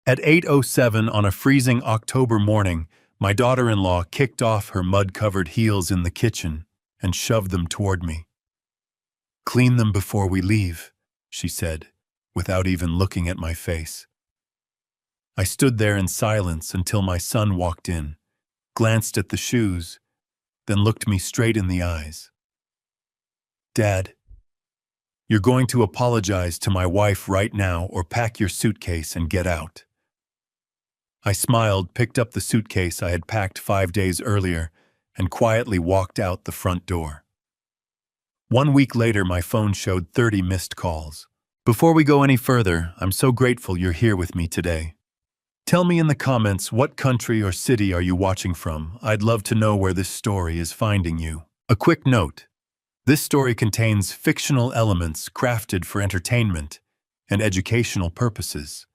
At 8:07 on a freezing October morning, my daughter-in-law kicked off her mud-covered heels in the kitchen and shoved them toward me. "Clean them before we leave," she said, without even looking at my face. I stood there in silence until my son walked in, glanced at the shoes, then looked me straight in the eyes. "Dad, you're going to apologize to my wife right now or pack your suitcase and get out." I smiled, picked up the suitcase I had packed 5 days earlier, and quietly walked out the front door. 1 week later, my phone showed 30 missed calls. Before we go any further, I'm so grateful you're here with me today. Tell me in the comments what country or city are you watching from. I'd love to know where this story is finding you. A quick note. This story contains fictional elements crafted for entertainment and educational purposes.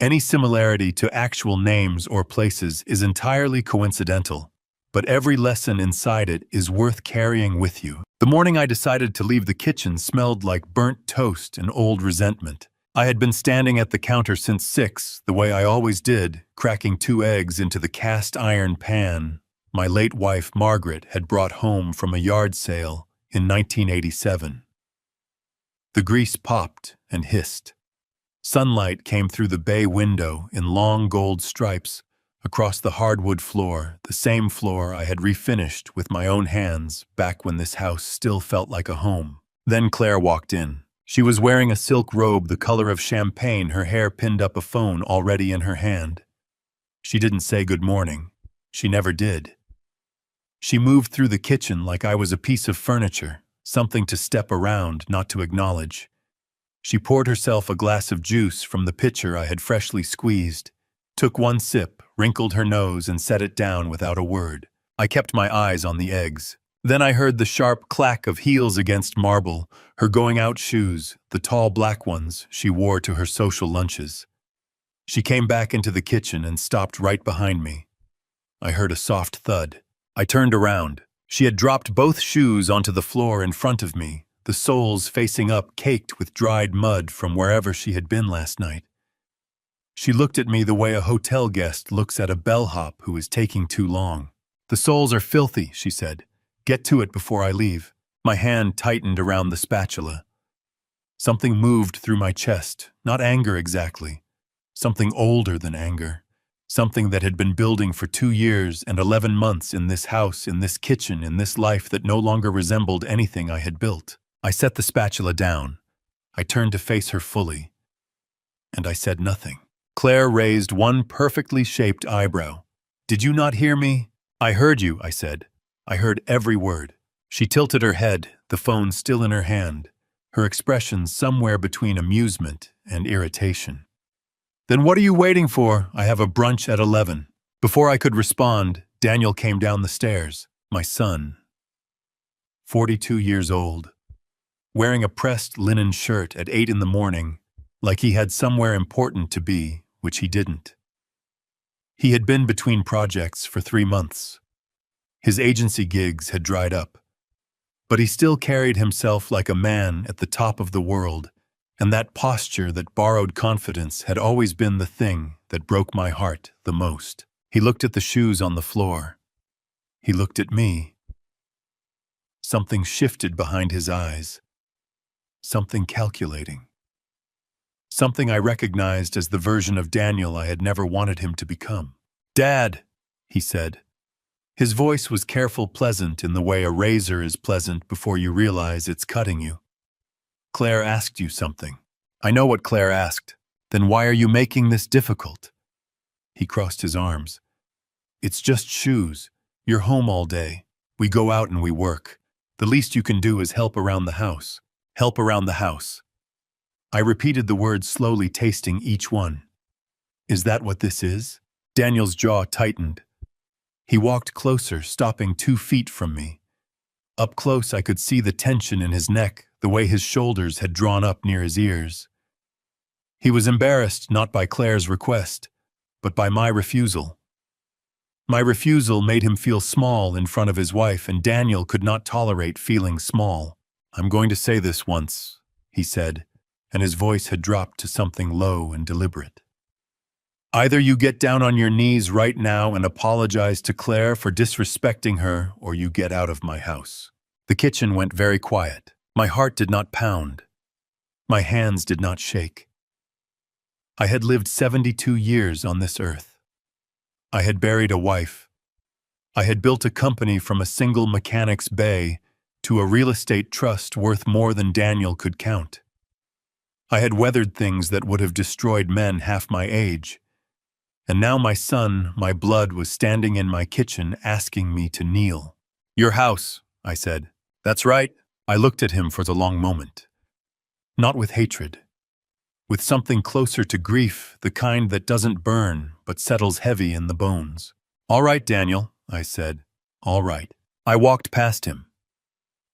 Any similarity to actual names or places is entirely coincidental, but every lesson inside it is worth carrying with you. The morning I decided to leave the kitchen smelled like burnt toast and old resentment. I had been standing at the counter since 6, the way I always did, cracking 2 eggs into the cast iron pan my late wife Margaret had brought home from a yard sale in 1987. The grease popped and hissed. Sunlight came through the bay window in long gold stripes across the hardwood floor, the same floor I had refinished with my own hands back when this house still felt like a home. Then Claire walked in. She was wearing a silk robe the color of champagne, her hair pinned up, a phone already in her hand. She didn't say good morning. She never did. She moved through the kitchen like I was a piece of furniture, something to step around, not to acknowledge. She poured herself a glass of juice from the pitcher I had freshly squeezed, took 1 sip, wrinkled her nose, and set it down without a word. I kept my eyes on the eggs. Then I heard the sharp clack of heels against marble, her going-out shoes, the tall black ones she wore to her social lunches. She came back into the kitchen and stopped right behind me. I heard a soft thud. I turned around. She had dropped both shoes onto the floor in front of me, the soles facing up, caked with dried mud from wherever she had been last night. She looked at me the way a hotel guest looks at a bellhop who is taking too long. "The soles are filthy," she said. "Get to it before I leave." My hand tightened around the spatula. Something moved through my chest, not anger exactly. Something older than anger. Something that had been building for 2 years and 11 months in this house, in this kitchen, in this life that no longer resembled anything I had built. I set the spatula down. I turned to face her fully. And I said nothing. Claire raised 1 perfectly shaped eyebrow. "Did you not hear me?" "I heard you," I said. "I heard every word." She tilted her head, the phone still in her hand, her expression somewhere between amusement and irritation. "Then what are you waiting for? I have a brunch at 11. Before I could respond, Daniel came down the stairs, my son. 42 years old. Wearing a pressed linen shirt at 8 in the morning, like he had somewhere important to be, which he didn't. He had been between projects for 3 months. His agency gigs had dried up. But he still carried himself like a man at the top of the world, and that posture, that borrowed confidence, had always been the thing that broke my heart the most. He looked at the shoes on the floor. He looked at me. Something shifted behind his eyes. Something calculating. Something I recognized as the version of Daniel I had never wanted him to become. "Dad," he said. His voice was careful, pleasant in the way a razor is pleasant before you realize it's cutting you. "Claire asked you something." "I know what Claire asked." "Then why are you making this difficult?" He crossed his arms. "It's just shoes. You're home all day. We go out and we work. The least you can do is help around the house. Help around the house." I repeated the words slowly, tasting each one. "Is that what this is?" Daniel's jaw tightened. He walked closer, stopping 2 feet from me. Up close, I could see the tension in his neck, the way his shoulders had drawn up near his ears. He was embarrassed not by Claire's request, but by my refusal. My refusal made him feel small in front of his wife, and Daniel could not tolerate feeling small. "I'm going to say this once," he said, and his voice had dropped to something low and deliberate. Either you get down on your knees right now and apologize to Claire for disrespecting her, or you get out of my house." The kitchen went very quiet. My heart did not pound. My hands did not shake. I had lived 72 years on this earth. I had buried a wife. I had built a company from a single mechanic's bay to a real estate trust worth more than Daniel could count. I had weathered things that would have destroyed men half my age. And now my son, my blood, was standing in my kitchen asking me to kneel. "Your house," I said. "That's right." I looked at him for the long moment. Not with hatred. With something closer to grief, the kind that doesn't burn, but settles heavy in the bones. "All right, Daniel," I said. "All right." I walked past him.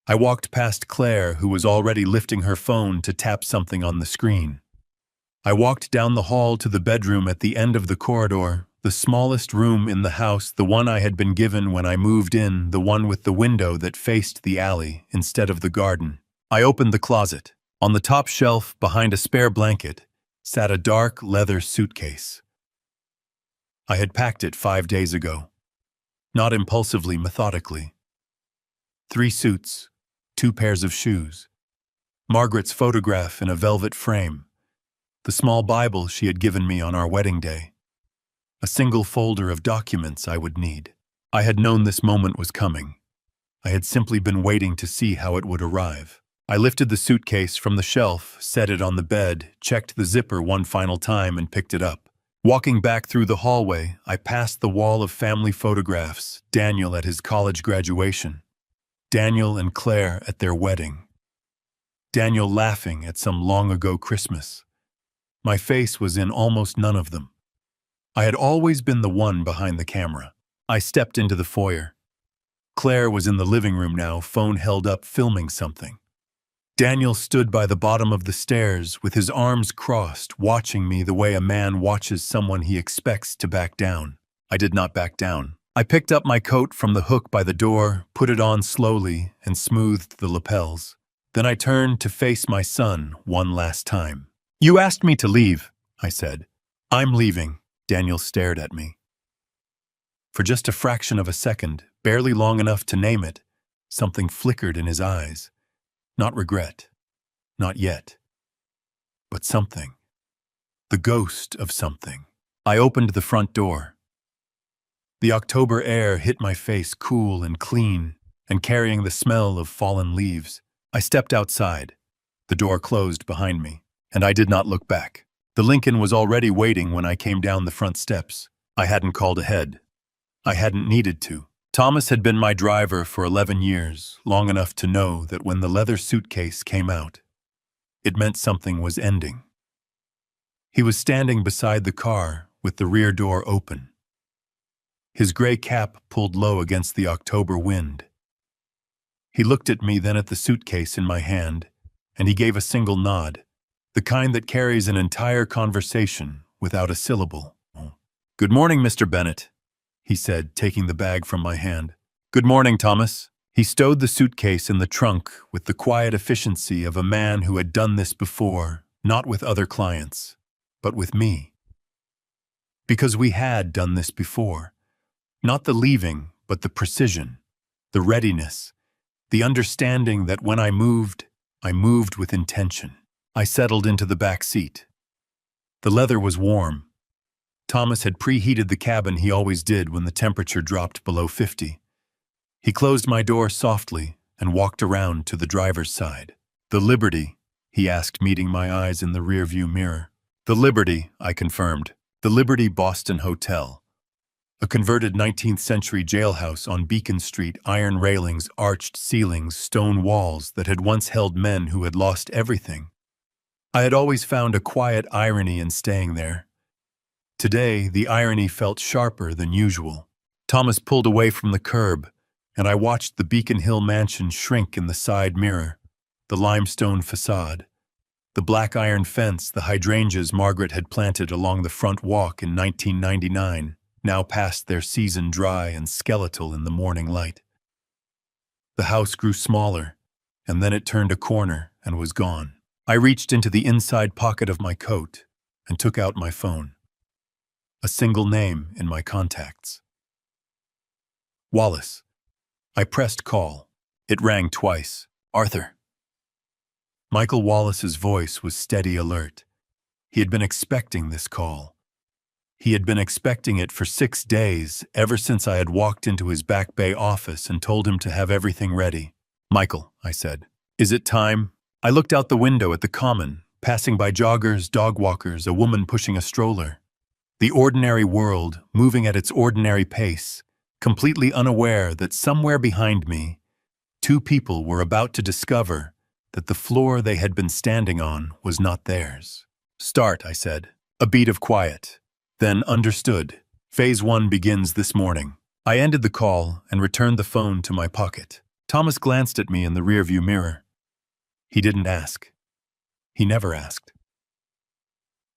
I walked past Claire, who was already lifting her phone to tap something on the screen. I walked down the hall to the bedroom at the end of the corridor, the smallest room in the house, the one I had been given when I moved in, the one with the window that faced the alley instead of the garden. I opened the closet. On the top shelf, behind a spare blanket, sat a dark leather suitcase. I had packed it 5 days ago. Not impulsively, methodically. 3 suits, 2 pairs of shoes, Margaret's photograph in a velvet frame, the small Bible she had given me on our wedding day, a single folder of documents I would need. I had known this moment was coming. I had simply been waiting to see how it would arrive. I lifted the suitcase from the shelf, set it on the bed, checked the zipper one final time, and picked it up. Walking back through the hallway, I passed the wall of family photographs, Daniel at his college graduation, Daniel and Claire at their wedding, Daniel laughing at some long-ago Christmas. My face was in almost none of them. I had always been the one behind the camera. I stepped into the foyer. Claire was in the living room now, phone held up, filming something. Daniel stood by the bottom of the stairs with his arms crossed, watching me the way a man watches someone he expects to back down. I did not back down. I picked up my coat from the hook by the door, put it on slowly, and smoothed the lapels. Then I turned to face my son one last time. "You asked me to leave," I said. "I'm leaving." Daniel stared at me. For just a fraction of a second, barely long enough to name it, something flickered in his eyes. Not regret. Not yet. But something. The ghost of something. I opened the front door. The October air hit my face, cool and clean, and carrying the smell of fallen leaves. I stepped outside. The door closed behind me, and I did not look back. The Lincoln was already waiting when I came down the front steps. I hadn't called ahead. I hadn't needed to. Thomas had been my driver for 11 years, long enough to know that when the leather suitcase came out, it meant something was ending. He was standing beside the car with the rear door open. His gray cap pulled low against the October wind. He looked at me, then at the suitcase in my hand, and he gave a single nod, the kind that carries an entire conversation without a syllable. "Good morning, Mr. Bennett," he said, taking the bag from my hand. "Good morning, Thomas." He stowed the suitcase in the trunk with the quiet efficiency of a man who had done this before, not with other clients, but with me. Because we had done this before. Not the leaving, but the precision, the readiness, the understanding that when I moved with intention. I settled into the back seat. The leather was warm. Thomas had preheated the cabin he always did when the temperature dropped below 50. He closed my door softly and walked around to the driver's side. "The Liberty?" he asked, meeting my eyes in the rearview mirror. "The Liberty," I confirmed. "The Liberty Boston Hotel." A converted 19th century jailhouse on Beacon Street, iron railings, arched ceilings, stone walls that had once held men who had lost everything. I had always found a quiet irony in staying there. Today, the irony felt sharper than usual. Thomas pulled away from the curb, and I watched the Beacon Hill mansion shrink in the side mirror, the limestone facade, the black iron fence, the hydrangeas Margaret had planted along the front walk in 1999, now past their season, dry and skeletal in the morning light. The house grew smaller, and then it turned a corner and was gone. I reached into the inside pocket of my coat and took out my phone. a single name in my contacts. Wallace. I pressed call. It rang twice. Arthur. Michael Wallace's voice was steady alert. He had been expecting this call. He had been expecting it for 6 days, ever since I had walked into his Back Bay office and told him to have everything ready. Michael, I said, is it time? I looked out the window at the common, passing by joggers, dog walkers, a woman pushing a stroller. The ordinary world, moving at its ordinary pace, completely unaware that somewhere behind me, 2 people were about to discover that the floor they had been standing on was not theirs. Start, I said. A beat of quiet. Then understood. Phase 1 begins this morning. I ended the call and returned the phone to my pocket. Thomas glanced at me in the rearview mirror. He didn't ask. He never asked.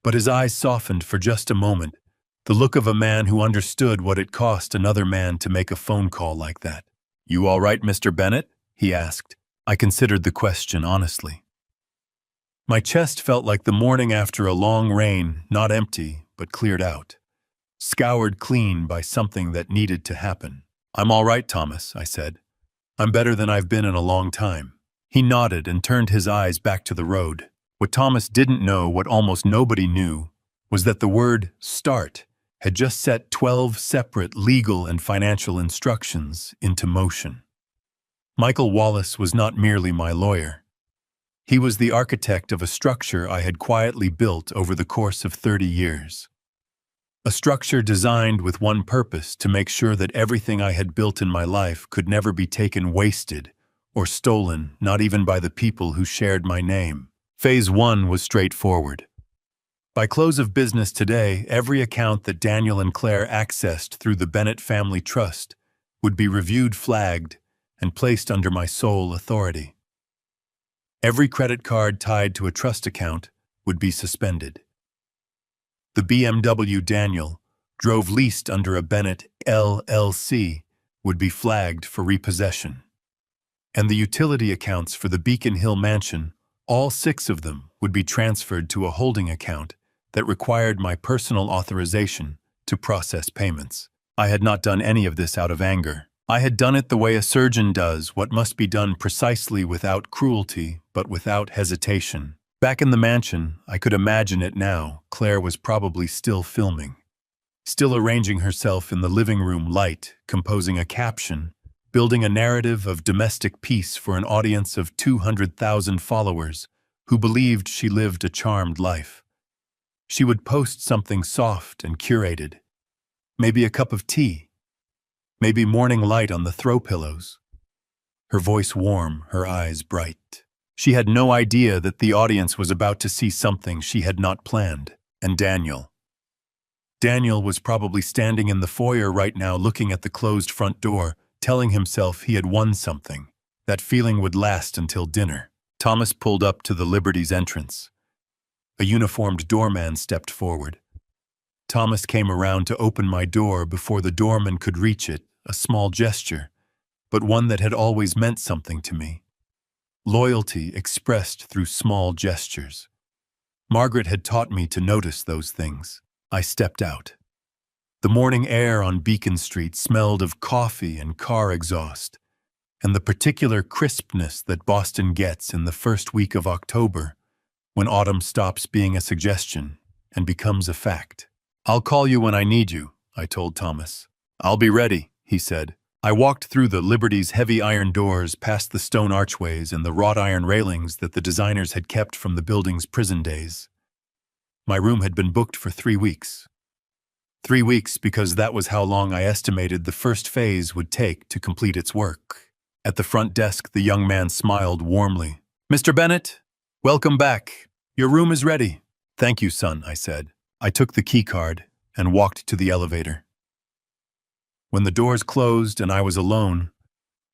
But his eyes softened for just a moment, the look of a man who understood what it cost another man to make a phone call like that. You all right, Mr. Bennett? He asked. I considered the question honestly. My chest felt like the morning after a long rain, not empty, but cleared out. Scoured clean by something that needed to happen. I'm all right, Thomas, I said. I'm better than I've been in a long time. He nodded and turned his eyes back to the road. What Thomas didn't know, what almost nobody knew, was that the word start had just set 12 separate legal and financial instructions into motion. Michael Wallace was not merely my lawyer. He was the architect of a structure I had quietly built over the course of 30 years. A structure designed with one purpose, to make sure that everything I had built in my life could never be taken wasted or stolen, not even by the people who shared my name. Phase 1 was straightforward. By close of business today, every account that Daniel and Claire accessed through the Bennett Family Trust would be reviewed, flagged, and placed under my sole authority. Every credit card tied to a trust account would be suspended. The BMW Daniel drove leased under a Bennett LLC would be flagged for repossession. And the utility accounts for the Beacon Hill mansion, all 6 of them, would be transferred to a holding account that required my personal authorization to process payments. I had not done any of this out of anger. I had done it the way a surgeon does what must be done, precisely, without cruelty, but without hesitation. Back in the mansion, I could imagine it now. Claire was probably still filming, still arranging herself in the living room light, composing a caption, building a narrative of domestic peace for an audience of 200,000 followers who believed she lived a charmed life. She would post something soft and curated, maybe a cup of tea, maybe morning light on the throw pillows. Her voice warm, her eyes bright. She had no idea that the audience was about to see something she had not planned. And Daniel. Daniel was probably standing in the foyer right now, looking at the closed front door, telling himself he had won something. That feeling would last until dinner. Thomas pulled up to the Liberty's entrance. A uniformed doorman stepped forward. Thomas came around to open my door before the doorman could reach it, a small gesture, but one that had always meant something to me. Loyalty expressed through small gestures. Margaret had taught me to notice those things. I stepped out. The morning air on Beacon Street smelled of coffee and car exhaust, and the particular crispness that Boston gets in the first week of October, when autumn stops being a suggestion and becomes a fact. I'll call you when I need you, I told Thomas. I'll be ready, he said. I walked through the Liberty's heavy iron doors, past the stone archways and the wrought iron railings that the designers had kept from the building's prison days. My room had been booked for 3 weeks. 3 weeks because that was how long I estimated the first phase would take to complete its work. At the front desk, the young man smiled warmly. Mr. Bennett, welcome back. Your room is ready. Thank you, son, I said. I took the key card and walked to the elevator. When the doors closed and I was alone,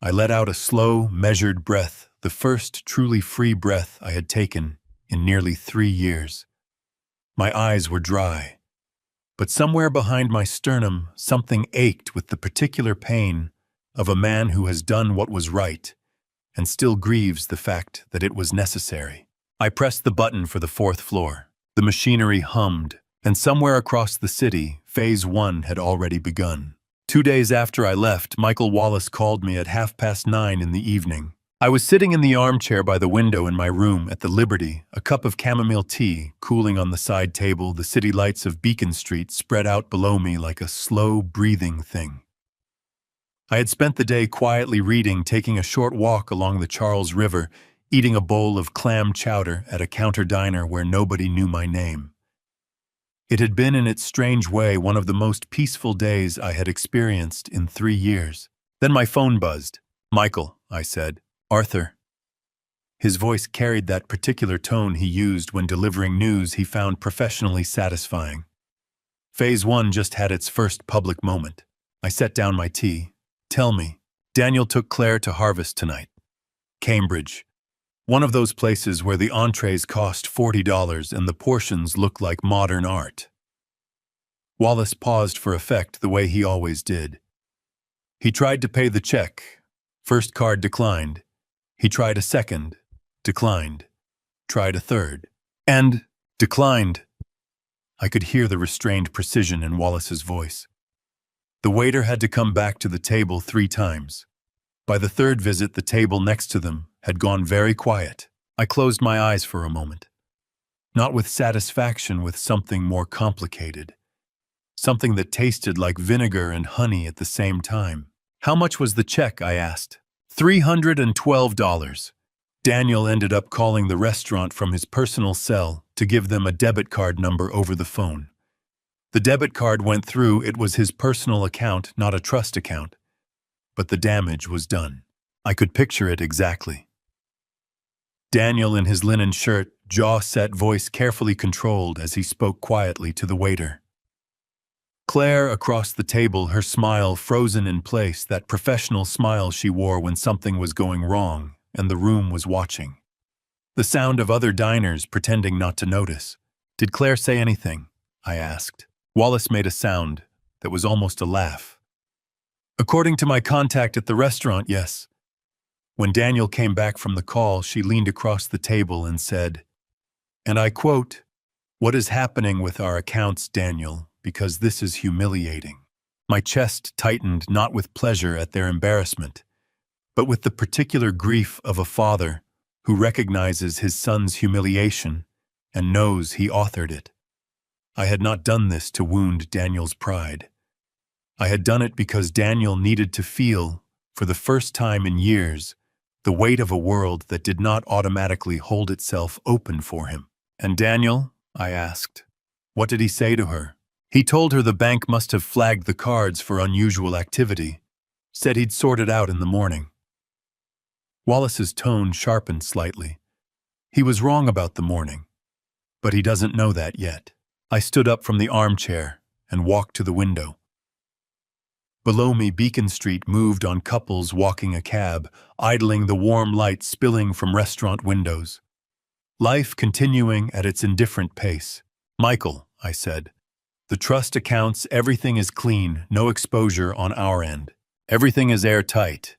I let out a slow, measured breath, the first truly free breath I had taken in nearly 3 years. My eyes were dry, but somewhere behind my sternum, something ached with the particular pain of a man who has done what was right and still grieves the fact that it was necessary. I pressed the button for the 4th floor. The machinery hummed, And somewhere across the city, Phase 1 had already begun. 2 days after I left, Michael Wallace called me at 9:30 in the evening. I was sitting in the armchair by the window in my room at the Liberty, a cup of chamomile tea cooling on the side table, the city lights of Beacon Street spread out below me like a slow, breathing thing. I had spent the day quietly reading, taking a short walk along the Charles River, eating a bowl of clam chowder at a counter diner where nobody knew my name. It had been in its strange way one of the most peaceful days I had experienced in 3 years. Then my phone buzzed. "Michael," I said. "Arthur." His voice carried that particular tone he used when delivering news he found professionally satisfying. Phase 1 just had its first public moment. I set down my tea. "Tell me, Daniel took Claire to Harvest tonight. Cambridge. One of those places where the entrees cost $40 and the portions look like modern art." Wallace paused for effect the way he always did. He tried to pay the check. First card declined. He tried a second. Declined. Tried a third. And declined. I could hear the restrained precision in Wallace's voice. The waiter had to come back to the table 3 times. By the third visit, the table next to them had gone very quiet. I closed my eyes for a moment. Not with satisfaction, with something more complicated. Something that tasted like vinegar and honey at the same time. "How much was the check?" I asked. $312. Daniel ended up calling the restaurant from his personal cell to give them a debit card number over the phone. The debit card went through. It was his personal account, not a trust account. But the damage was done. I could picture it exactly. Daniel in his linen shirt, jaw-set, voice carefully controlled as he spoke quietly to the waiter. Claire across the table, her smile frozen in place, that professional smile she wore when something was going wrong and the room was watching. The sound of other diners pretending not to notice. "Did Claire say anything?" I asked. Wallace made a sound that was almost a laugh. "According to my contact at the restaurant, yes." When Daniel came back from the call, she leaned across the table and said, and I quote, "What is happening with our accounts, Daniel, because this is humiliating." My chest tightened, not with pleasure at their embarrassment, but with the particular grief of a father who recognizes his son's humiliation and knows he authored it. I had not done this to wound Daniel's pride. I had done it because Daniel needed to feel, for the first time in years, the weight of a world that did not automatically hold itself open for him. "And Daniel?" I asked. "What did he say to her?" "He told her the bank must have flagged the cards for unusual activity. Said he'd sort it out in the morning." Wallace's tone sharpened slightly. He was wrong about the morning, but he doesn't know that yet. I stood up from the armchair and walked to the window. Below me, Beacon Street moved on couples walking a cab, idling, the warm light spilling from restaurant windows. Life continuing at its indifferent pace. "Michael," I said, "the trust accounts, everything is clean, no exposure on our end. Everything is airtight."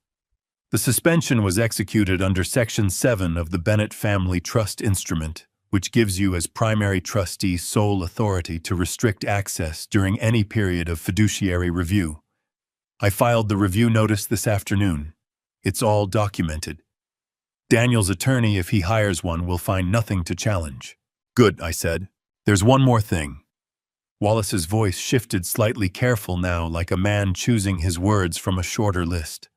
The suspension was executed under Section 7 of the Bennett Family Trust Instrument, which gives you as primary trustee sole authority to restrict access during any period of fiduciary review. I filed the review notice this afternoon. It's all documented. Daniel's attorney, if he hires one, will find nothing to challenge. "Good," I said. "There's one more thing." Wallace's voice shifted, slightly careful now, like a man choosing his words from a shorter list.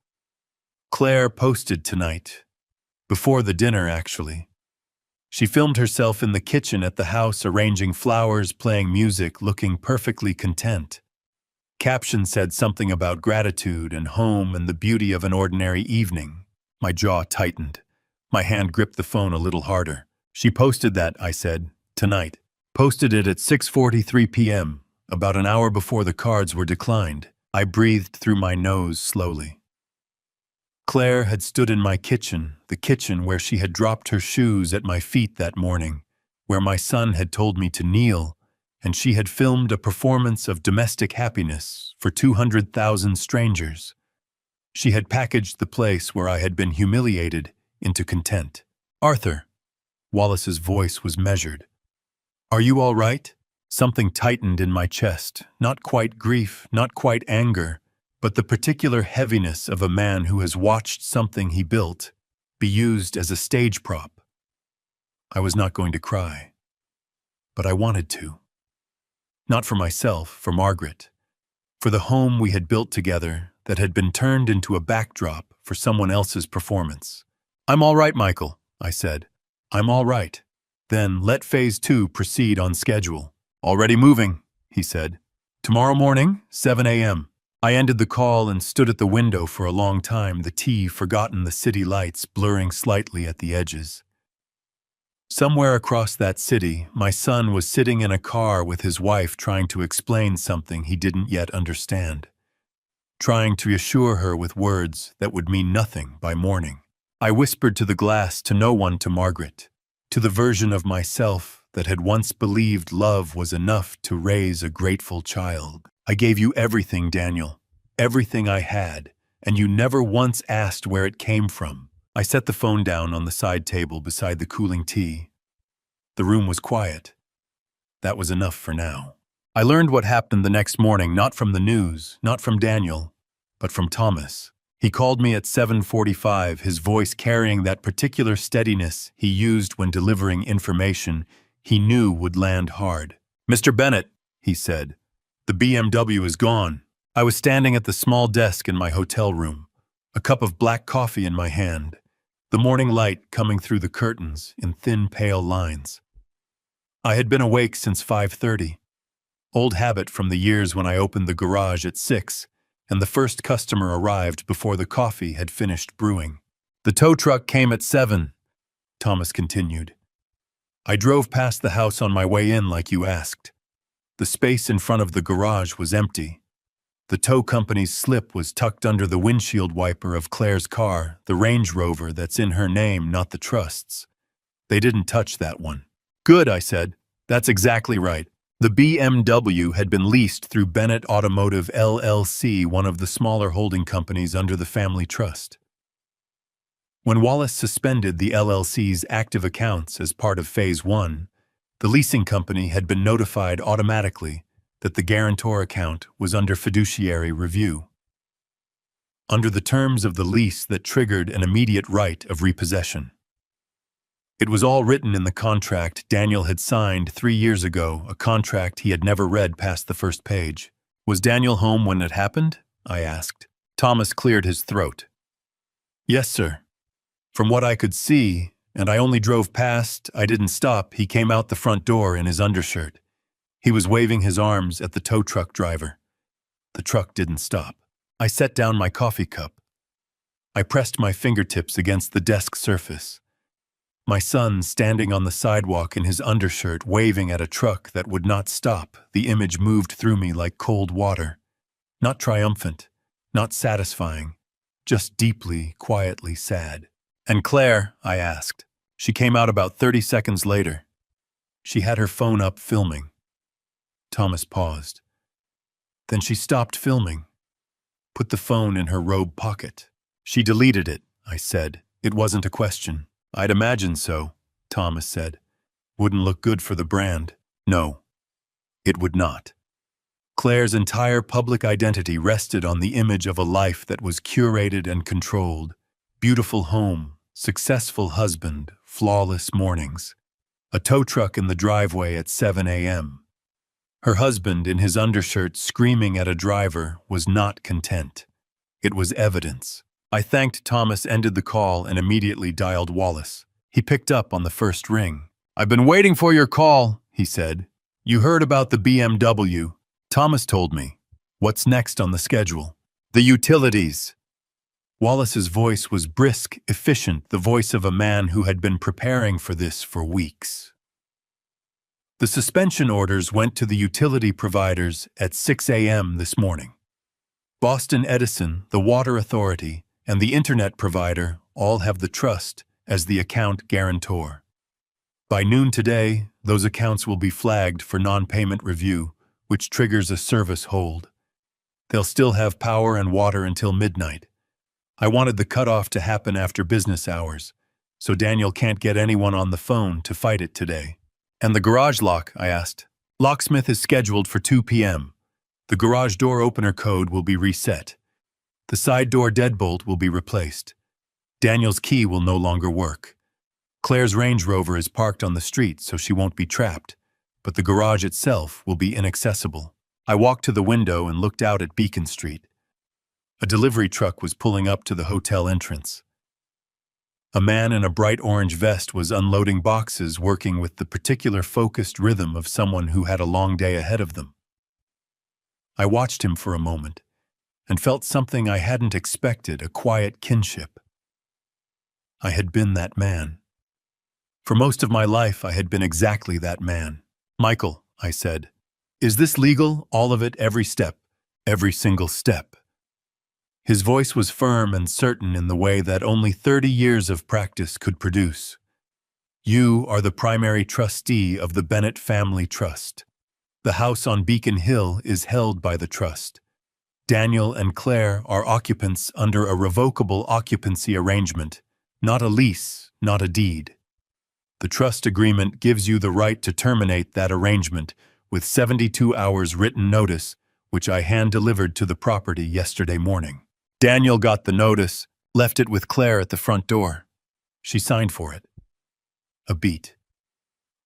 "Claire posted tonight. Before the dinner, actually. She filmed herself in the kitchen at the house, arranging flowers, playing music, looking perfectly content. Caption said something about gratitude and home and the beauty of an ordinary evening." My jaw tightened. My hand gripped the phone a little harder. "She posted that," I said, "tonight. Posted it at 6:43 p.m., about an hour before the cards were declined." I breathed through my nose slowly. Claire had stood in my kitchen, the kitchen where she had dropped her shoes at my feet that morning, where my son had told me to kneel, and she had filmed a performance of domestic happiness for 200,000 strangers. She had packaged the place where I had been humiliated into content. "Arthur," Wallace's voice was measured, "are you all right?" Something tightened in my chest, not quite grief, not quite anger, but the particular heaviness of a man who has watched something he built be used as a stage prop. I was not going to cry, but I wanted to. Not for myself, for Margaret, for the home we had built together that had been turned into a backdrop for someone else's performance. "I'm all right, Michael," I said. "I'm all right." "Then let Phase 2 proceed on schedule." "Already moving," he said. "Tomorrow morning, 7 a.m. I ended the call and stood at the window for a long time, the tea forgotten, the city lights blurring slightly at the edges. Somewhere across that city, my son was sitting in a car with his wife trying to explain something he didn't yet understand, trying to reassure her with words that would mean nothing by morning. I whispered to the glass, to no one, to Margaret, to the version of myself that had once believed love was enough to raise a grateful child. "I gave you everything, Daniel, everything I had, and you never once asked where it came from." I set the phone down on the side table beside the cooling tea. The room was quiet. That was enough for now. I learned what happened the next morning, not from the news, not from Daniel, but from Thomas. He called me at 7:45, his voice carrying that particular steadiness he used when delivering information he knew would land hard. "Mr. Bennett," he said, "the BMW is gone." I was standing at the small desk in my hotel room, a cup of black coffee in my hand, the morning light coming through the curtains in thin, pale lines. I had been awake since 5:30, old habit from the years when I opened the garage at 6, and the first customer arrived before the coffee had finished brewing. "The tow truck came at 7, Thomas continued. "I drove past the house on my way in like you asked. The space in front of the garage was empty. The tow company's slip was tucked under the windshield wiper of Claire's car, the Range Rover that's in her name, not the trust's. They didn't touch that one." "Good," I said. "That's exactly right." The BMW had been leased through Bennett Automotive LLC, one of the smaller holding companies under the family trust. When Wallace suspended the LLC's active accounts as part of Phase 1, the leasing company had been notified automatically that the guarantor account was under fiduciary review, under the terms of the lease that triggered an immediate right of repossession. It was all written in the contract Daniel had signed 3 years ago, a contract he had never read past the first page. "Was Daniel home when it happened?" I asked. Thomas cleared his throat. "Yes, sir. From what I could see, and I only drove past, I didn't stop, he came out the front door in his undershirt. He was waving his arms at the tow truck driver. The truck didn't stop." I set down my coffee cup. I pressed my fingertips against the desk surface. My son standing on the sidewalk in his undershirt, waving at a truck that would not stop, the image moved through me like cold water. Not triumphant, not satisfying, just deeply, quietly sad. "And Claire?" I asked. "She came out about 30 seconds later. She had her phone up filming." Thomas paused. "Then she stopped filming, put the phone in her robe pocket." "She deleted it," I said. It wasn't a question. "I'd imagine so," Thomas said. "Wouldn't look good for the brand." "No, it would not." Claire's entire public identity rested on the image of a life that was curated and controlled. Beautiful home, successful husband, flawless mornings. A tow truck in the driveway at 7 a.m. Her husband, in his undershirt, screaming at a driver, was not content. It was evidence. I thanked Thomas, ended the call, and immediately dialed Wallace. He picked up on the first ring. "I've been waiting for your call," he said. "You heard about the BMW." Thomas told me. "What's next on the schedule?" "The utilities." Wallace's voice was brisk, efficient, the voice of a man who had been preparing for this for weeks. "The suspension orders went to the utility providers at 6 a.m. this morning. Boston Edison, the water authority, and the internet provider all have the trust as the account guarantor. By noon today, those accounts will be flagged for non-payment review, which triggers a service hold. They'll still have power and water until midnight. I wanted the cutoff to happen after business hours, so Daniel can't get anyone on the phone to fight it today." "And the garage lock?" I asked. Locksmith is scheduled for 2 p.m. The garage door opener code will be reset. The side door deadbolt will be replaced. Daniel's key will no longer work. Claire's Range Rover is parked on the street so she won't be trapped, but the garage itself will be inaccessible. I walked to the window and looked out at Beacon Street. A delivery truck was pulling up to the hotel entrance. A man in a bright orange vest was unloading boxes, working with the particular focused rhythm of someone who had a long day ahead of them. I watched him for a moment and felt something I hadn't expected, a quiet kinship. I had been that man. For most of my life, I had been exactly that man. "Michael," I said, "is this legal? All of it, every step, every single step?" His voice was firm and certain in the way that only 30 years of practice could produce. "You are the primary trustee of the Bennett Family Trust. The house on Beacon Hill is held by the trust. Daniel and Claire are occupants under a revocable occupancy arrangement, not a lease, not a deed. The trust agreement gives you the right to terminate that arrangement with 72 hours written notice, which I hand-delivered to the property yesterday morning." Daniel got the notice, left it with Claire at the front door. She signed for it. A beat.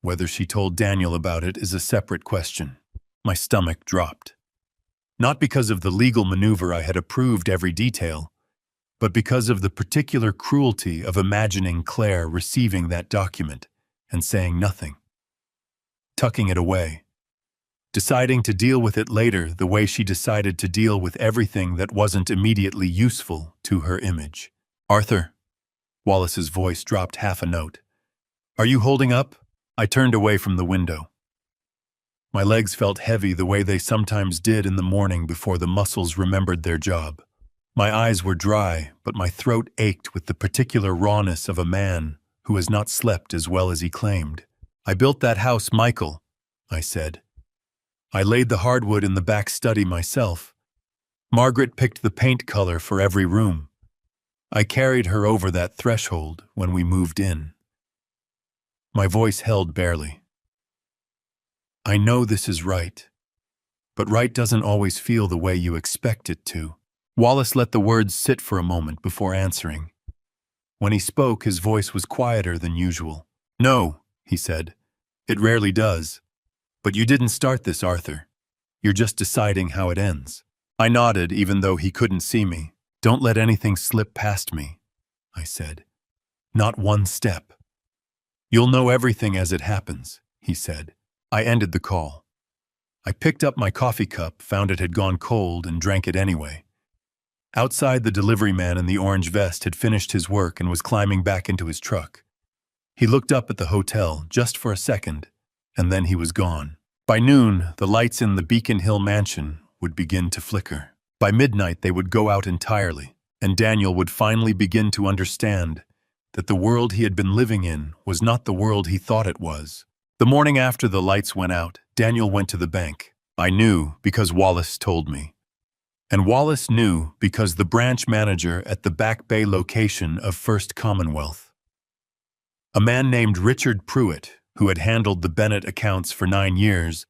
Whether she told Daniel about it is a separate question. My stomach dropped. Not because of the legal maneuver I had approved every detail, but because of the particular cruelty of imagining Claire receiving that document and saying nothing. Tucking it away. Deciding to deal with it later the way she decided to deal with everything that wasn't immediately useful to her image. "Arthur," Wallace's voice dropped half a note. "Are you holding up?" I turned away from the window. My legs felt heavy the way they sometimes did in the morning before the muscles remembered their job. My eyes were dry, but my throat ached with the particular rawness of a man who has not slept as well as he claimed. "I built that house, Michael," I said. "I laid the hardwood in the back study myself. Margaret picked the paint color for every room. I carried her over that threshold when we moved in." My voice held barely. "I know this is right, but right doesn't always feel the way you expect it to." Wallace let the words sit for a moment before answering. When he spoke, his voice was quieter than usual. "No," he said, "it rarely does. But you didn't start this, Arthur. You're just deciding how it ends." I nodded, even though he couldn't see me. "Don't let anything slip past me," I said. "Not one step." "You'll know everything as it happens," he said. I ended the call. I picked up my coffee cup, found it had gone cold, and drank it anyway. Outside, the delivery man in the orange vest had finished his work and was climbing back into his truck. He looked up at the hotel just for a second, and then he was gone. By noon, the lights in the Beacon Hill mansion would begin to flicker. By midnight, they would go out entirely, and Daniel would finally begin to understand that the world he had been living in was not the world he thought it was. The morning after the lights went out, Daniel went to the bank. I knew because Wallace told me. And Wallace knew because the branch manager at the Back Bay location of First Commonwealth, a man named Richard Pruitt, who had handled the Bennett accounts for 9 years,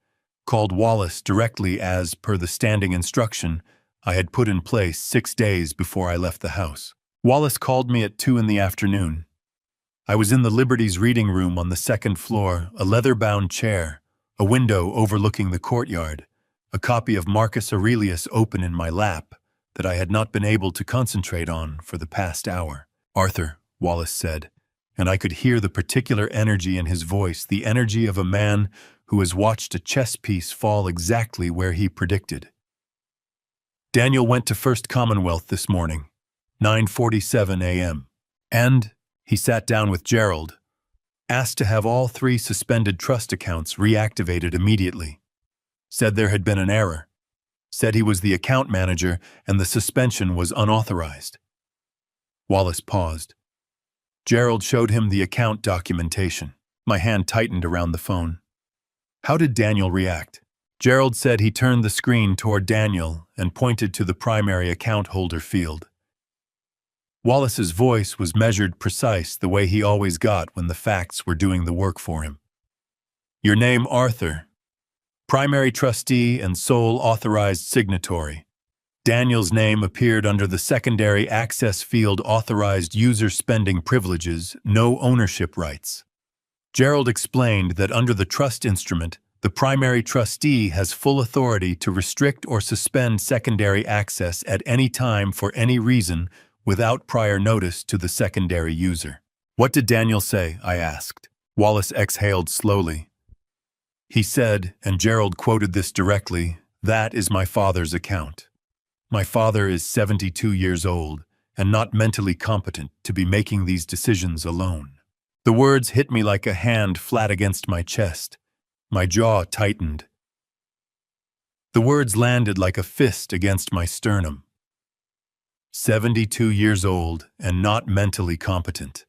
called Wallace directly as per the standing instruction I had put in place 6 days before I left the house. Wallace called me at 2 in the afternoon. I was in the Liberty's reading room on the second floor, a leather-bound chair, a window overlooking the courtyard, a copy of Marcus Aurelius open in my lap that I had not been able to concentrate on for the past hour. "Arthur," Wallace said, and I could hear the particular energy in his voice, the energy of a man who has watched a chess piece fall exactly where he predicted. "Daniel went to First Commonwealth this morning, 9:47 a.m. And he sat down with Gerald, asked to have all 3 suspended trust accounts reactivated immediately. Said there had been an error. Said he was the account manager and the suspension was unauthorized." Wallace paused. Gerald showed him the account documentation. My hand tightened around the phone. "How did Daniel react?" Gerald said he turned the screen toward Daniel and pointed to the primary account holder field. Wallace's voice was measured precise the way he always got when the facts were doing the work for him. "Your name, Arthur. Primary trustee and sole authorized signatory. Daniel's name appeared under the secondary access field authorized user spending privileges, no ownership rights. Gerald explained that under the trust instrument, the primary trustee has full authority to restrict or suspend secondary access at any time for any reason without prior notice to the secondary user. What did Daniel say? I asked. Wallace exhaled slowly. He said, and Gerald quoted this directly, "That is my father's account. My father is 72 years old and not mentally competent to be making these decisions alone." The words hit me like a hand flat against my chest. My jaw tightened. The words landed like a fist against my sternum. 72 years old and not mentally competent.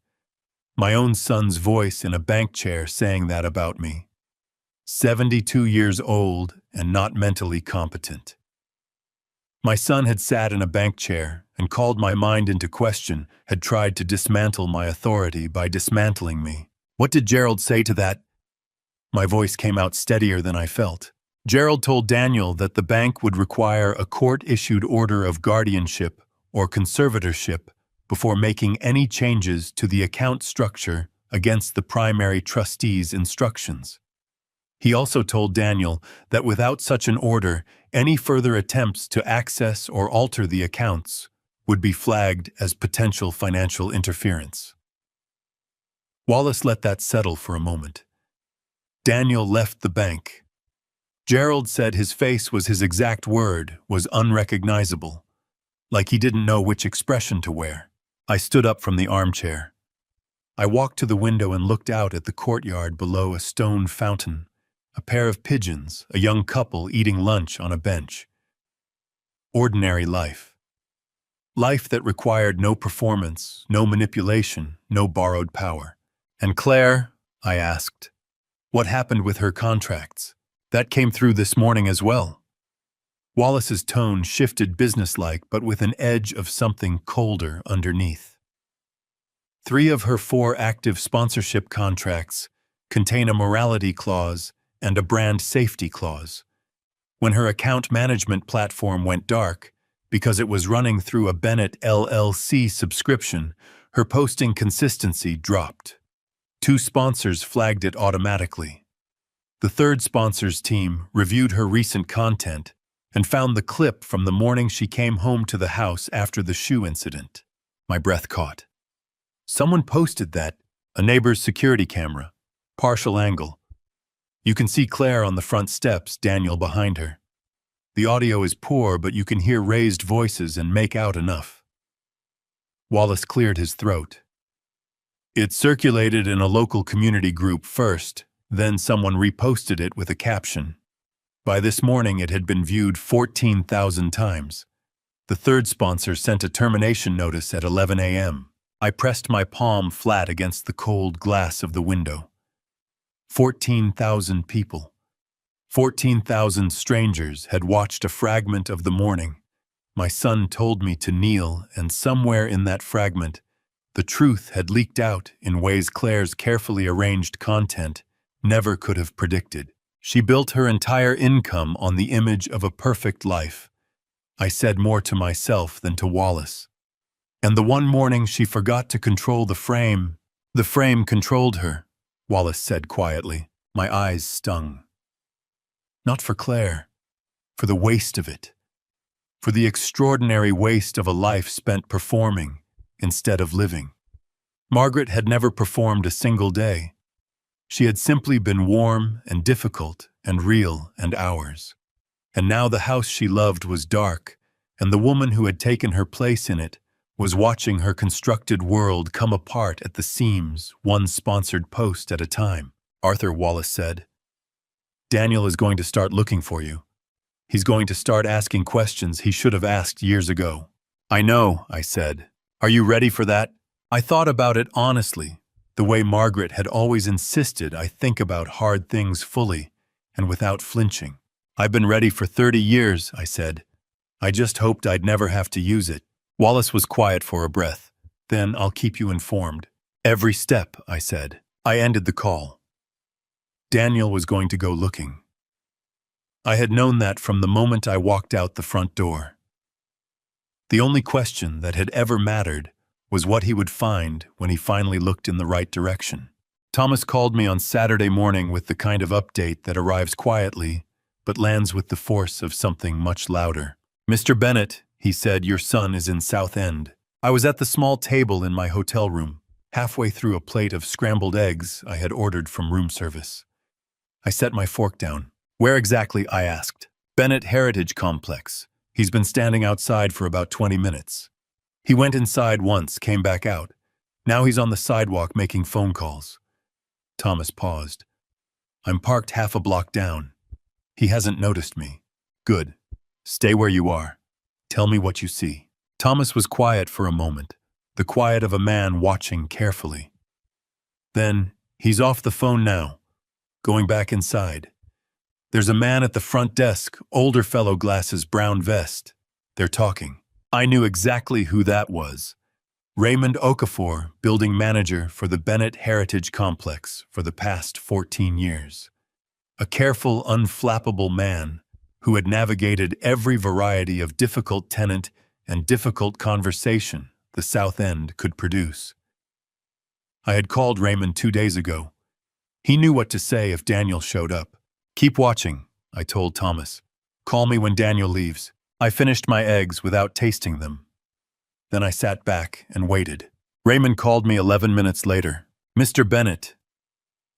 My own son's voice in a bank chair saying that about me. 72 years old and not mentally competent. My son had sat in a bank chair and called my mind into question, had tried to dismantle my authority by dismantling me. What did Gerald say to that? My voice came out steadier than I felt. Gerald told Daniel that the bank would require a court-issued order of guardianship or conservatorship before making any changes to the account structure against the primary trustee's instructions. He also told Daniel that without such an order, any further attempts to access or alter the accounts would be flagged as potential financial interference. Wallace let that settle for a moment. Daniel left the bank. Gerald said his face was his exact word, was unrecognizable, like he didn't know which expression to wear. I stood up from the armchair. I walked to the window and looked out at the courtyard below a stone fountain, a pair of pigeons, a young couple eating lunch on a bench. Ordinary life. Life that required no performance, no manipulation, no borrowed power. And Claire, I asked, what happened with her contracts? That came through this morning as well. Wallace's tone shifted businesslike, but with an edge of something colder underneath. 3 of her 4 active sponsorship contracts contain a morality clause and a brand safety clause. When her account management platform went dark, because it was running through a Bennett LLC subscription, her posting consistency dropped. 2 sponsors flagged it automatically. The 3rd sponsor's team reviewed her recent content and found the clip from the morning she came home to the house after the shoe incident. My breath caught. Someone posted that, a neighbor's security camera, partial angle. You can see Claire on the front steps, Daniel behind her. The audio is poor, but you can hear raised voices and make out enough. Wallace cleared his throat. It circulated in a local community group first, then someone reposted it with a caption. By this morning, it had been viewed 14,000 times. The 3rd sponsor sent a termination notice at 11 a.m. I pressed my palm flat against the cold glass of the window. 14,000 people. 14,000 strangers had watched a fragment of the morning. My son told me to kneel, and somewhere in that fragment, the truth had leaked out in ways Claire's carefully arranged content never could have predicted. She built her entire income on the image of a perfect life. I said more to myself than to Wallace. And the one morning she forgot to control the frame controlled her, Wallace said quietly. My eyes stung. Not for Claire, for the waste of it. For the extraordinary waste of a life spent performing instead of living. Margaret had never performed a single day. She had simply been warm and difficult and real and ours. And now the house she loved was dark, and the woman who had taken her place in it was watching her constructed world come apart at the seams, one sponsored post at a time. Arthur, Wallace said, Daniel is going to start looking for you. He's going to start asking questions he should have asked years ago. I know, I said. Are you ready for that? I thought about it honestly. The way Margaret had always insisted I think about hard things fully and without flinching. I've been ready for 30 years, I said. I just hoped I'd never have to use it. Wallace was quiet for a breath. Then I'll keep you informed. Every step, I said. I ended the call. Daniel was going to go looking. I had known that from the moment I walked out the front door. The only question that had ever mattered was what he would find when he finally looked in the right direction. Thomas called me on Saturday morning with the kind of update that arrives quietly, but lands with the force of something much louder. "Mr. Bennett," he said, "your son is in South End." I was at the small table in my hotel room, halfway through a plate of scrambled eggs I had ordered from room service. I set my fork down. "Where exactly?" I asked. "Bennett Heritage Complex. He's been standing outside for about 20 minutes. He went inside once, came back out. Now he's on the sidewalk making phone calls." Thomas paused. "I'm parked half a block down. He hasn't noticed me." "Good. Stay where you are. Tell me what you see." Thomas was quiet for a moment, the quiet of a man watching carefully. Then, "He's off the phone now. Going back inside. There's a man at the front desk, older fellow, glasses, brown vest. They're talking." I knew exactly who that was. Raymond Okafor, building manager for the Bennett Heritage Complex for the past 14 years. A careful, unflappable man who had navigated every variety of difficult tenant and difficult conversation the South End could produce. I had called Raymond 2 days ago. He knew what to say if Daniel showed up. "Keep watching," I told Thomas. "Call me when Daniel leaves." I finished my eggs without tasting them. Then I sat back and waited. Raymond called me 11 minutes later. "Mr. Bennett,"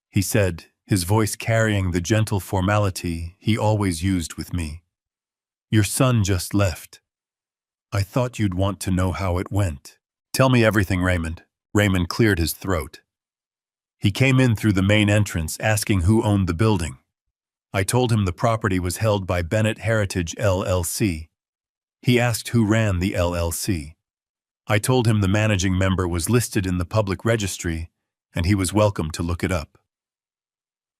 he said, his voice carrying the gentle formality he always used with me. "Your son just left. I thought you'd want to know how it went." "Tell me everything, Raymond." Raymond cleared his throat. He came in through the main entrance asking who owned the building. I told him the property was held by Bennett Heritage LLC. He asked who ran the LLC. I told him the managing member was listed in the public registry and he was welcome to look it up.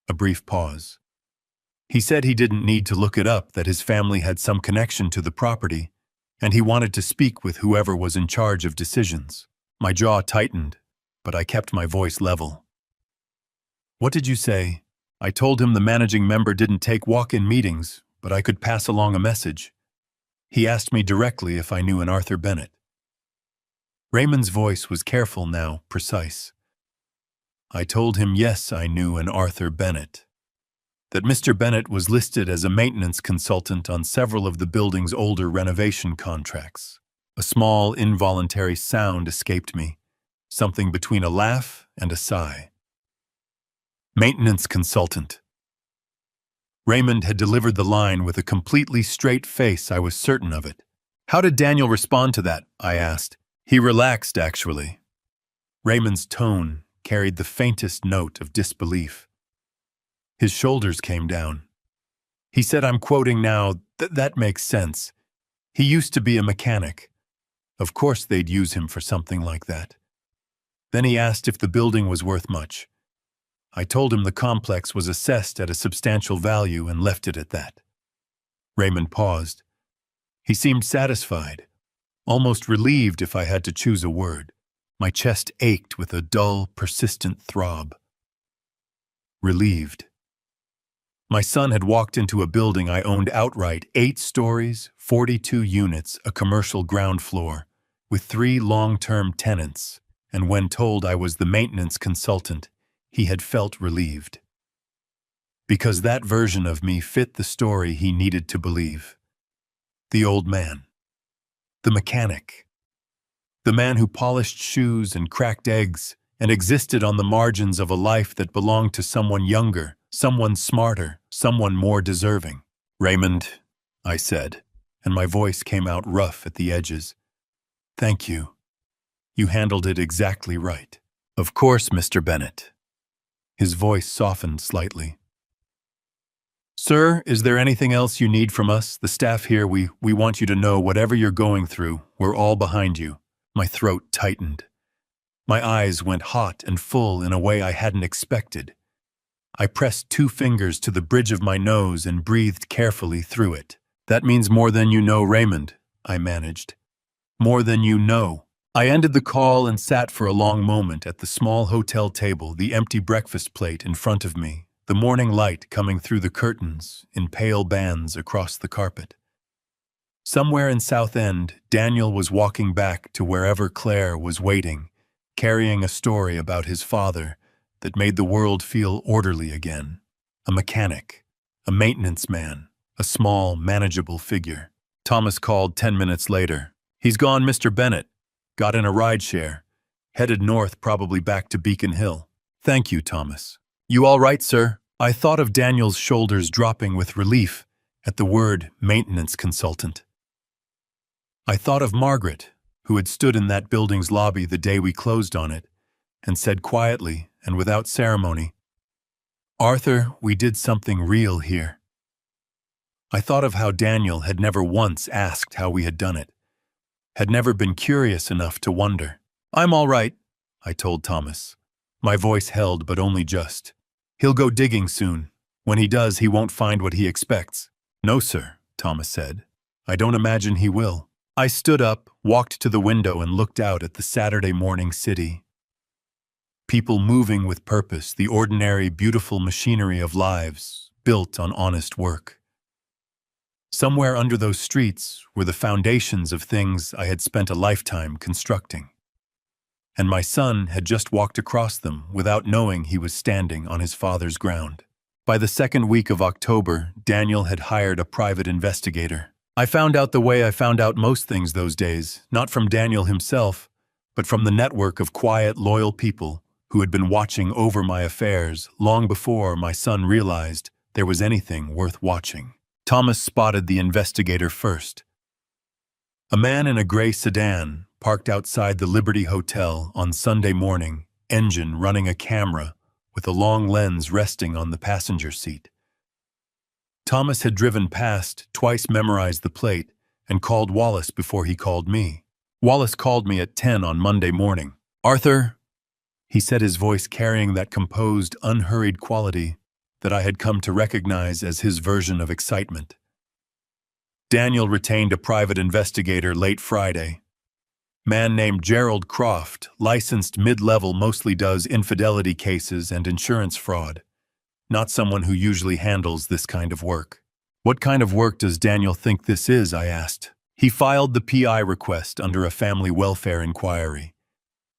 A brief pause. He said he didn't need to look it up, that his family had some connection to the property, and he wanted to speak with whoever was in charge of decisions. My jaw tightened, but I kept my voice level. "What did you say?" I told him the managing member didn't take walk-in meetings, but I could pass along a message. He asked me directly if I knew an Arthur Bennett. Raymond's voice was careful now, precise. I told him yes, I knew an Arthur Bennett. That Mr. Bennett was listed as a maintenance consultant on several of the building's older renovation contracts. A small, involuntary sound escaped me, something between a laugh and a sigh. Maintenance consultant. Raymond had delivered the line with a completely straight face, I was certain of it. "How did Daniel respond to that?" I asked. "He relaxed, actually." Raymond's tone carried the faintest note of disbelief. His shoulders came down. He said, I'm quoting now, that makes sense. He used to be a mechanic. Of course they'd use him for something like that." Then he asked if the building was worth much. I told him the complex was assessed at a substantial value and left it at that. Raymond paused. He seemed satisfied, almost relieved if I had to choose a word. My chest ached with a dull, persistent throb. Relieved. My son had walked into a building I owned outright, 8 stories, 42 units, a commercial ground floor, with 3 long-term tenants, and when told I was the maintenance consultant, he had felt relieved. Because that version of me fit the story he needed to believe. The old man. The mechanic. The man who polished shoes and cracked eggs and existed on the margins of a life that belonged to someone younger, someone smarter, someone more deserving. "Raymond," I said, and my voice came out rough at the edges. "Thank you. You handled it exactly right." "Of course, Mr. Bennett." His voice softened slightly. "Sir, is there anything else you need from us? The staff here, we want you to know whatever you're going through, we're all behind you." My throat tightened. My eyes went hot and full in a way I hadn't expected. I pressed 2 fingers to the bridge of my nose and breathed carefully through it. "That means more than you know, Raymond," I managed. "More than you know." I ended the call and sat for a long moment at the small hotel table, the empty breakfast plate in front of me, the morning light coming through the curtains in pale bands across the carpet. Somewhere in South End, Daniel was walking back to wherever Claire was waiting, carrying a story about his father that made the world feel orderly again. A mechanic, a maintenance man, a small, manageable figure. Thomas called 10 minutes later. "He's gone, Mr. Bennett. Got in a rideshare. Headed north, probably back to Beacon Hill." "Thank you, Thomas." "You all right, sir?" I thought of Daniel's shoulders dropping with relief at the word maintenance consultant. I thought of Margaret, who had stood in that building's lobby the day we closed on it, and said quietly and without ceremony, "Arthur, we did something real here." I thought of how Daniel had never once asked how we had done it, had never been curious enough to wonder. "I'm all right," I told Thomas. My voice held, but only just. "He'll go digging soon. When he does, he won't find what he expects." "No, sir," Thomas said. "I don't imagine he will." I stood up, walked to the window, and looked out at the Saturday morning city. People moving with purpose, the ordinary, beautiful machinery of lives built on honest work. Somewhere under those streets were the foundations of things I had spent a lifetime constructing. And my son had just walked across them without knowing he was standing on his father's ground. By the second week of October, Daniel had hired a private investigator. I found out the way I found out most things those days, not from Daniel himself, but from the network of quiet, loyal people who had been watching over my affairs long before my son realized there was anything worth watching. Thomas spotted the investigator first. A man in a gray sedan parked outside the Liberty Hotel on Sunday morning, engine running a camera with a long lens resting on the passenger seat. Thomas had driven past, twice memorized the plate, and called Wallace before he called me. Wallace called me at 10 on Monday morning. "Arthur," he said, his voice carrying that composed, unhurried quality that I had come to recognize as his version of excitement. "Daniel retained a private investigator late Friday. Man named Gerald Croft, licensed mid-level, mostly does infidelity cases and insurance fraud. Not someone who usually handles this kind of work." "What kind of work does Daniel think this is?" I asked. He filed the PI request under a family welfare inquiry.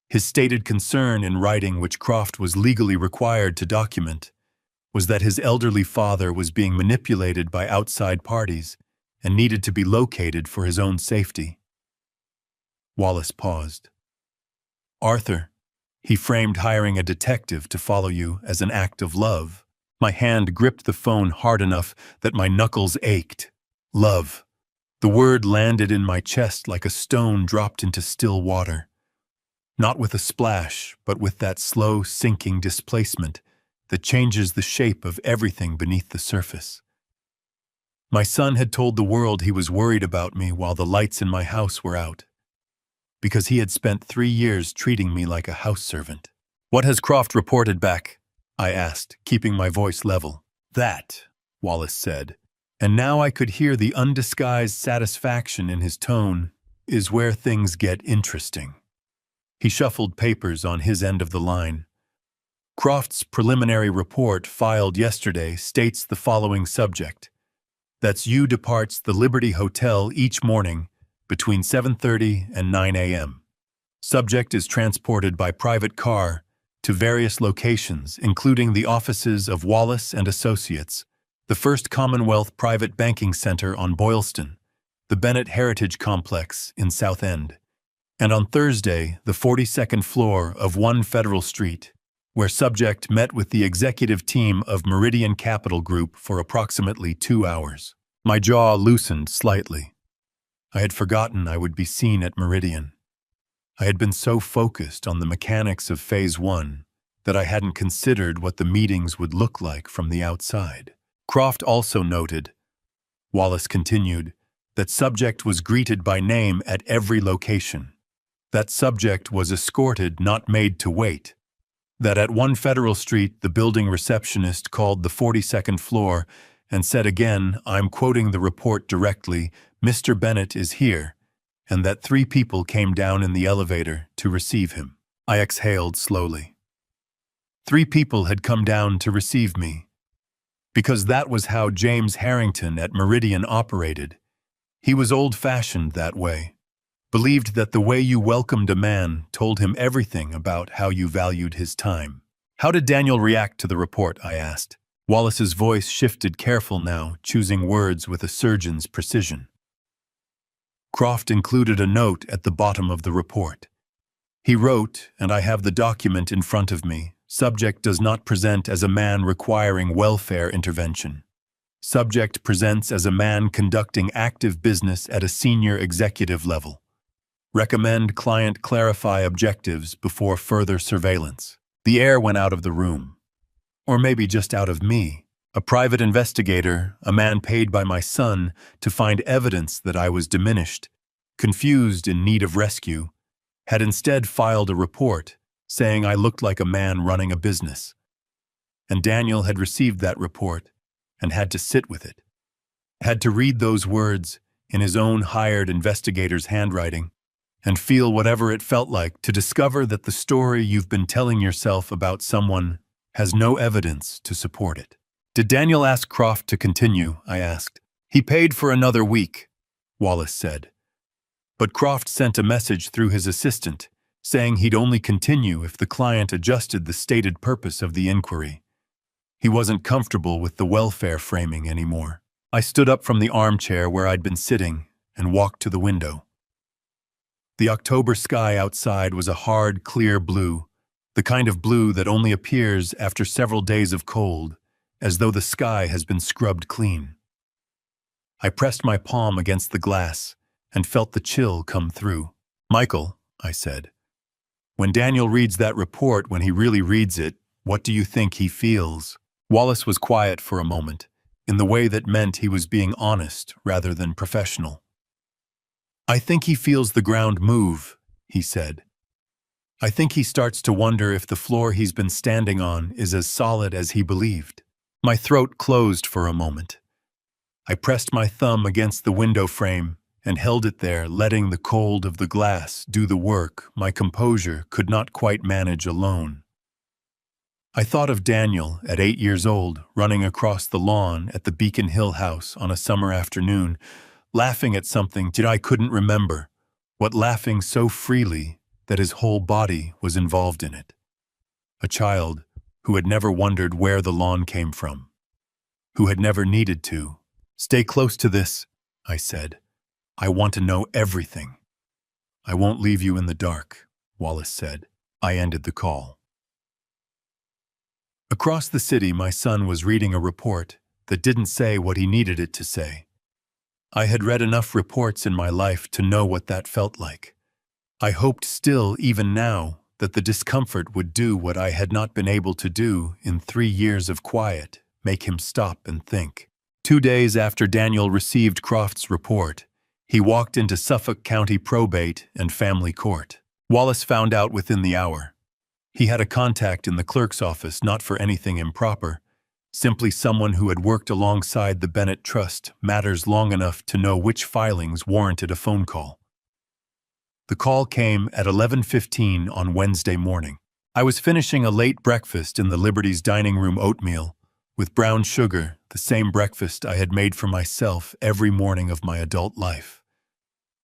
His stated concern in writing, which Croft was legally required to document, was that his elderly father was being manipulated by outside parties and needed to be located for his own safety. Wallace paused. "Arthur, he framed hiring a detective to follow you as an act of love." My hand gripped the phone hard enough that my knuckles ached. Love. The word landed in my chest like a stone dropped into still water. Not with a splash, but with that slow, sinking displacement that changes the shape of everything beneath the surface. My son had told the world he was worried about me while the lights in my house were out, because he had spent 3 years treating me like a house servant. "What has Croft reported back?" I asked, keeping my voice level. "That," Wallace said, and now I could hear the undisguised satisfaction in his tone, "is where things get interesting." He shuffled papers on his end of the line. "Croft's preliminary report filed yesterday states the following subject. That's you departs the Liberty Hotel each morning between 7:30 and 9 a.m. Subject is transported by private car to various locations, including the offices of Wallace and Associates, the First Commonwealth Private Banking Center on Boylston, the Bennett Heritage Complex in South End, and on Thursday, the 42nd floor of 1 Federal Street, where subject met with the executive team of Meridian Capital Group for approximately 2 hours. My jaw loosened slightly. I had forgotten I would be seen at Meridian. I had been so focused on the mechanics of Phase 1 that I hadn't considered what the meetings would look like from the outside. Croft also noted, Wallace continued, that subject was greeted by name at every location. That subject was escorted, not made to wait. That at 1 Federal Street, the building receptionist called the 42nd floor and said again, I'm quoting the report directly, Mr. Bennett is here, and that 3 people came down in the elevator to receive him. I exhaled slowly. 3 people had come down to receive me, because that was how James Harrington at Meridian operated. He was old-fashioned that way, believed that the way you welcomed a man told him everything about how you valued his time. How did Daniel react to the report? I asked. Wallace's voice shifted, careful now, choosing words with a surgeon's precision. Croft included a note at the bottom of the report. He wrote, and I have the document in front of me, subject does not present as a man requiring welfare intervention. Subject presents as a man conducting active business at a senior executive level. Recommend client clarify objectives before further surveillance. The air went out of the room. Or maybe just out of me. A private investigator, a man paid by my son to find evidence that I was diminished, confused, in need of rescue, had instead filed a report saying I looked like a man running a business. And Daniel had received that report and had to sit with it. Had to read those words in his own hired investigator's handwriting and feel whatever it felt like to discover that the story you've been telling yourself about someone has no evidence to support it. Did Daniel ask Croft to continue? I asked. He paid for another week, Wallace said. But Croft sent a message through his assistant saying he'd only continue if the client adjusted the stated purpose of the inquiry. He wasn't comfortable with the welfare framing anymore. I stood up from the armchair where I'd been sitting and walked to the window. The October sky outside was a hard, clear blue, the kind of blue that only appears after several days of cold, as though the sky has been scrubbed clean. I pressed my palm against the glass and felt the chill come through. Michael, I said, when Daniel reads that report, when he really reads it, what do you think he feels? Wallace was quiet for a moment, in the way that meant he was being honest rather than professional. I think he feels the ground move, he said. I think he starts to wonder if the floor he's been standing on is as solid as he believed. My throat closed for a moment. I pressed my thumb against the window frame and held it there, letting the cold of the glass do the work my composure could not quite manage alone. I thought of Daniel at 8 years old, running across the lawn at the Beacon Hill house on a summer afternoon, laughing at something I couldn't remember, what laughing so freely that his whole body was involved in it. A child who had never wondered where the lawn came from, who had never needed to. Stay close to this, I said. I want to know everything. I won't leave you in the dark, Wallace said. I ended the call. Across the city, my son was reading a report that didn't say what he needed it to say. I had read enough reports in my life to know what that felt like. I hoped still, even now, that the discomfort would do what I had not been able to do in 3 years of quiet, make him stop and think. 2 days after Daniel received Croft's report, he walked into Suffolk County Probate and Family Court. Wallace found out within the hour. He had a contact in the clerk's office, not for anything improper, simply someone who had worked alongside the Bennett Trust matters long enough to know which filings warranted a phone call. The call came at 11:15 on Wednesday morning. I was finishing a late breakfast in the Liberty's dining room, oatmeal, with brown sugar, the same breakfast I had made for myself every morning of my adult life.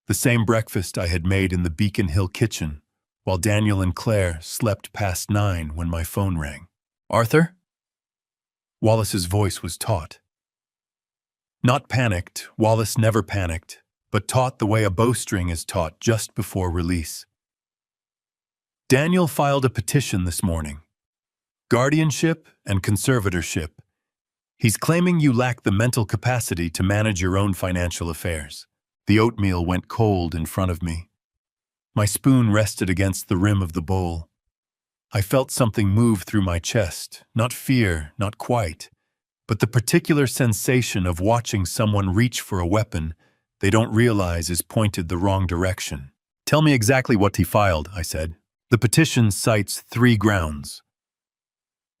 The same breakfast I had made in the Beacon Hill kitchen, while Daniel and Claire slept past 9 when my phone rang. Arthur? Wallace's voice was taut. Not panicked, Wallace never panicked, but taut the way a bowstring is taut just before release. Daniel filed a petition this morning. Guardianship and conservatorship. He's claiming you lack the mental capacity to manage your own financial affairs. The oatmeal went cold in front of me. My spoon rested against the rim of the bowl. I felt something move through my chest, not fear, not quite, but the particular sensation of watching someone reach for a weapon they don't realize is pointed the wrong direction. Tell me exactly what he filed, I said. The petition cites 3 grounds.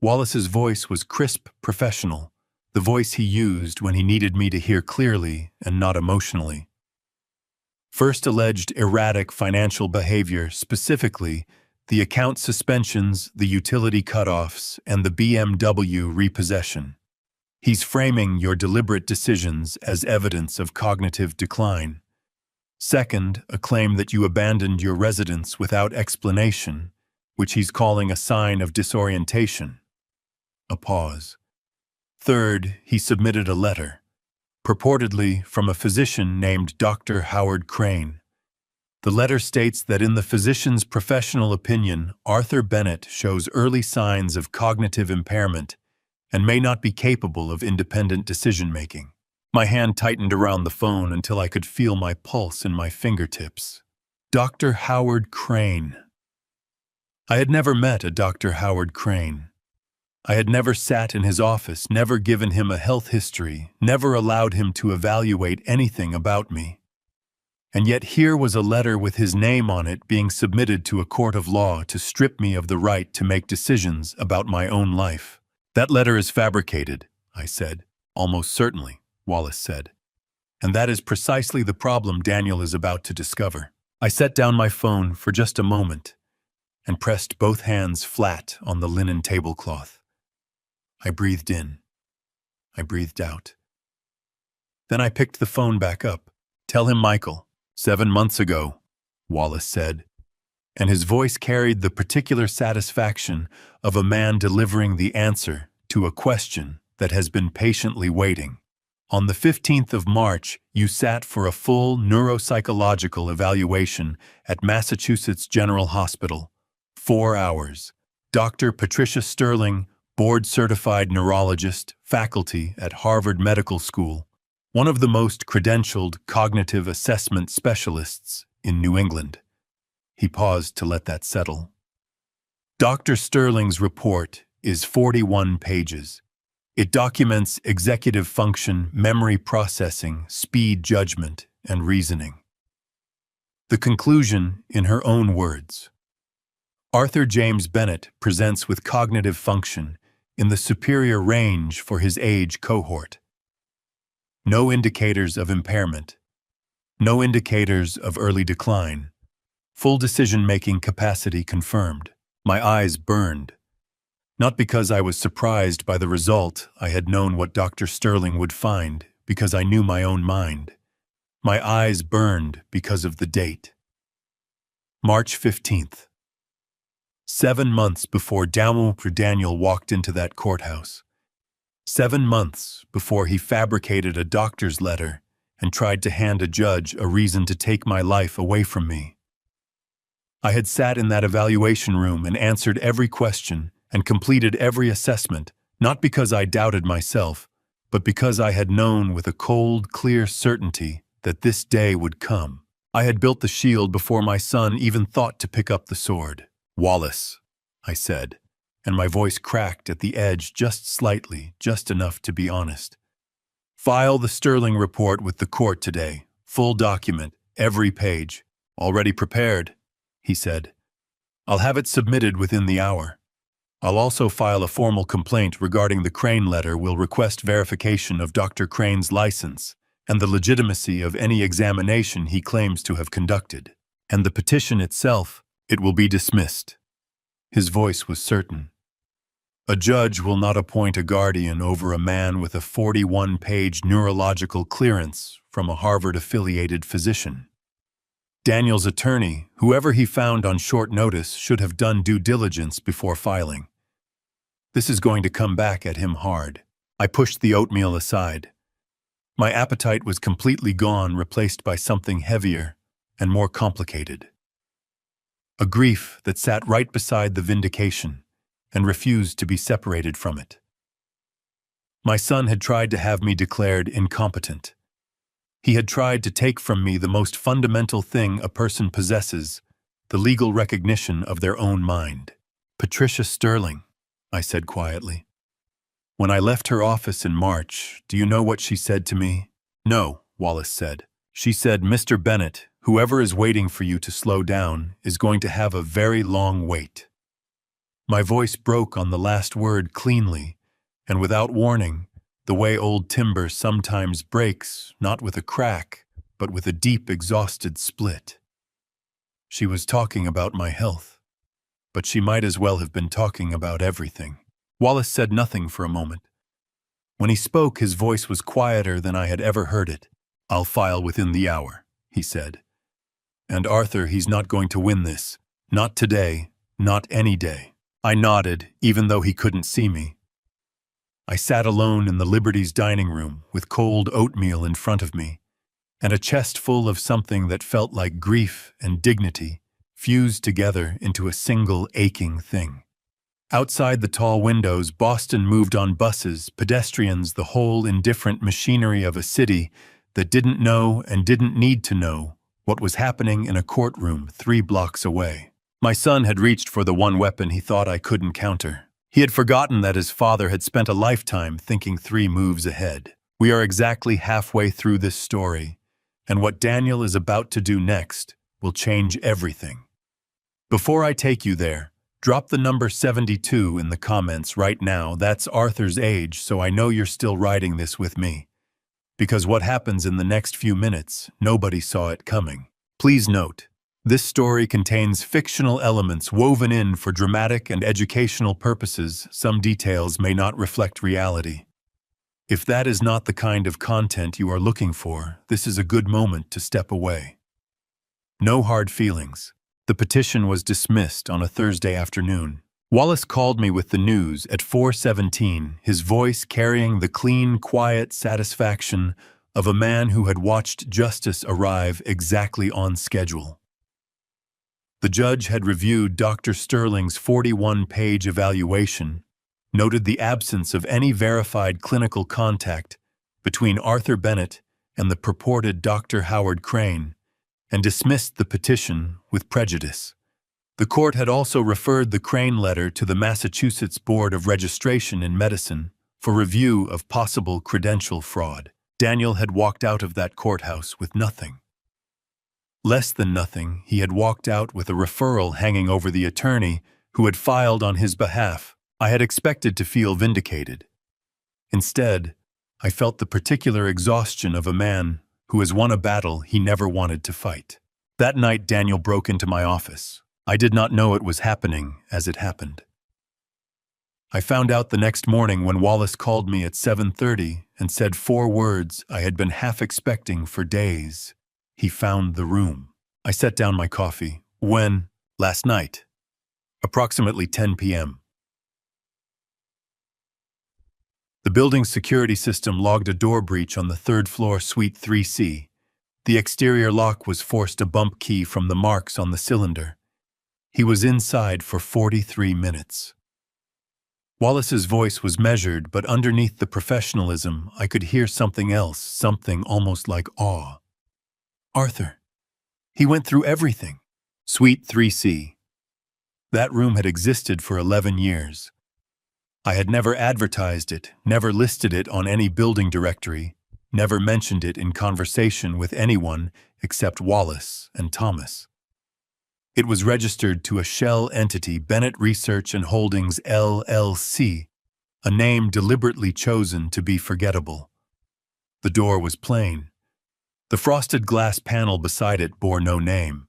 Wallace's voice was crisp, professional, the voice he used when he needed me to hear clearly and not emotionally. First, alleged erratic financial behavior, specifically the account suspensions, the utility cutoffs, and the BMW repossession. He's framing your deliberate decisions as evidence of cognitive decline. Second, a claim that you abandoned your residence without explanation, which he's calling a sign of disorientation. A pause. Third, he submitted a letter, purportedly from a physician named Dr. Howard Crane. The letter states that in the physician's professional opinion, Arthur Bennett shows early signs of cognitive impairment and may not be capable of independent decision-making. My hand tightened around the phone until I could feel my pulse in my fingertips. Dr. Howard Crane. I had never met a Dr. Howard Crane. I had never sat in his office, never given him a health history, never allowed him to evaluate anything about me. And yet here was a letter with his name on it being submitted to a court of law to strip me of the right to make decisions about my own life. That letter is fabricated, I said. Almost certainly, Wallace said. And that is precisely the problem Daniel is about to discover. I set down my phone for just a moment and pressed both hands flat on the linen tablecloth. I breathed in. I breathed out. Then I picked the phone back up. Tell him, Michael. 7 months ago, Wallace said, and his voice carried the particular satisfaction of a man delivering the answer to a question that has been patiently waiting. On the 15th of March, you sat for a full neuropsychological evaluation at Massachusetts General Hospital. 4 hours. Dr. Patricia Sterling, board-certified neurologist, faculty at Harvard Medical School, one of the most credentialed cognitive assessment specialists in New England. He paused to let that settle. Dr. Sterling's report is 41 pages. It documents executive function, memory processing, speed judgment, and reasoning. The conclusion, in her own words. Arthur James Bennett presents with cognitive function in the superior range for his age cohort. No indicators of impairment. No indicators of early decline. Full decision-making capacity confirmed. My eyes burned. Not because I was surprised by the result, I had known what Dr. Sterling would find, because I knew my own mind. My eyes burned because of the date. March 15th. 7 months before Daniel walked into that courthouse. 7 months before he fabricated a doctor's letter and tried to hand a judge a reason to take my life away from me. I had sat in that evaluation room and answered every question and completed every assessment, not because I doubted myself, but because I had known with a cold, clear certainty that this day would come. I had built the shield before my son even thought to pick up the sword. Wallace, I said, and my voice cracked at the edge just slightly, just enough to be honest. File the Sterling report with the court today. Full document, every page. Already prepared, he said. I'll have it submitted within the hour. I'll also file a formal complaint regarding the Crane letter. Will request verification of Dr. Crane's license and the legitimacy of any examination he claims to have conducted. And the petition itself, it will be dismissed. His voice was certain. A judge will not appoint a guardian over a man with a 41-page neurological clearance from a Harvard-affiliated physician. Daniel's attorney, whoever he found on short notice, should have done due diligence before filing. This is going to come back at him hard. I pushed the oatmeal aside. My appetite was completely gone, replaced by something heavier and more complicated. A grief that sat right beside the vindication and refused to be separated from it. My son had tried to have me declared incompetent. He had tried to take from me the most fundamental thing a person possesses, the legal recognition of their own mind. Patricia Sterling, I said quietly. When I left her office in March, do you know what she said to me? No, Wallace said. She said, Mr. Bennett, whoever is waiting for you to slow down is going to have a very long wait. My voice broke on the last word cleanly, and without warning, the way old timber sometimes breaks, not with a crack, but with a deep, exhausted split. She was talking about my health, but she might as well have been talking about everything. Wallace said nothing for a moment. When he spoke, his voice was quieter than I had ever heard it. "I'll file within the hour," he said. "And Arthur, he's not going to win this. Not today, not any day." I nodded, even though he couldn't see me. I sat alone in the Liberty's dining room with cold oatmeal in front of me, and a chest full of something that felt like grief and dignity fused together into a single aching thing. Outside the tall windows, Boston moved on buses, pedestrians, the whole indifferent machinery of a city that didn't know and didn't need to know what was happening in a courtroom 3 blocks away. My son had reached for the one weapon he thought I couldn't counter. He had forgotten that his father had spent a lifetime thinking 3 moves ahead. We are exactly halfway through this story, and what Daniel is about to do next will change everything. Before I take you there, drop the number 72 in the comments right now. That's Arthur's age, so I know you're still writing this with me. Because what happens in the next few minutes, nobody saw it coming. Please note, this story contains fictional elements woven in for dramatic and educational purposes. Some details may not reflect reality. If that is not the kind of content you are looking for, this is a good moment to step away. No hard feelings. The petition was dismissed on a Thursday afternoon. Wallace called me with the news at 4:17, his voice carrying the clean, quiet satisfaction of a man who had watched justice arrive exactly on schedule. The judge had reviewed Dr. Sterling's 41-page evaluation, noted the absence of any verified clinical contact between Arthur Bennett and the purported Dr. Howard Crane, and dismissed the petition with prejudice. The court had also referred the Crane letter to the Massachusetts Board of Registration in Medicine for review of possible credential fraud. Daniel had walked out of that courthouse with nothing. Less than nothing, he had walked out with a referral hanging over the attorney who had filed on his behalf. I had expected to feel vindicated. Instead, I felt the particular exhaustion of a man who has won a battle he never wanted to fight. That night, Daniel broke into my office. I did not know it was happening as it happened. I found out the next morning when Wallace called me at 7:30 and said 4 words I had been half expecting for days. He found the room. I set down my coffee. When? Last night. Approximately 10 p.m. The building's security system logged a door breach on the 3rd floor, Suite 3C. The exterior lock was forced a bump key from the marks on the cylinder. He was inside for 43 minutes. Wallace's voice was measured, but underneath the professionalism, I could hear something else, something almost like awe. Arthur. He went through everything. Suite 3C. That room had existed for 11 years. I had never advertised it, never listed it on any building directory, never mentioned it in conversation with anyone except Wallace and Thomas. It was registered to a shell entity, Bennett Research and Holdings LLC, a name deliberately chosen to be forgettable. The door was plain. The frosted glass panel beside it bore no name.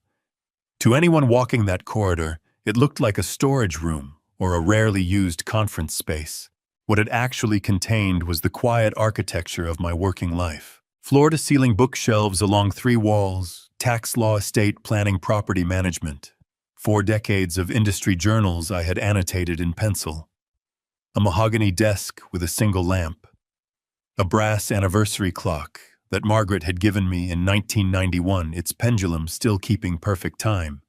To anyone walking that corridor, it looked like a storage room or a rarely used conference space. What it actually contained was the quiet architecture of my working life. Floor-to-ceiling bookshelves along 3 walls, tax law, estate planning, property management. 4 decades of industry journals I had annotated in pencil. A mahogany desk with a single lamp. A brass anniversary clock that Margaret had given me in 1991, its pendulum still keeping perfect time.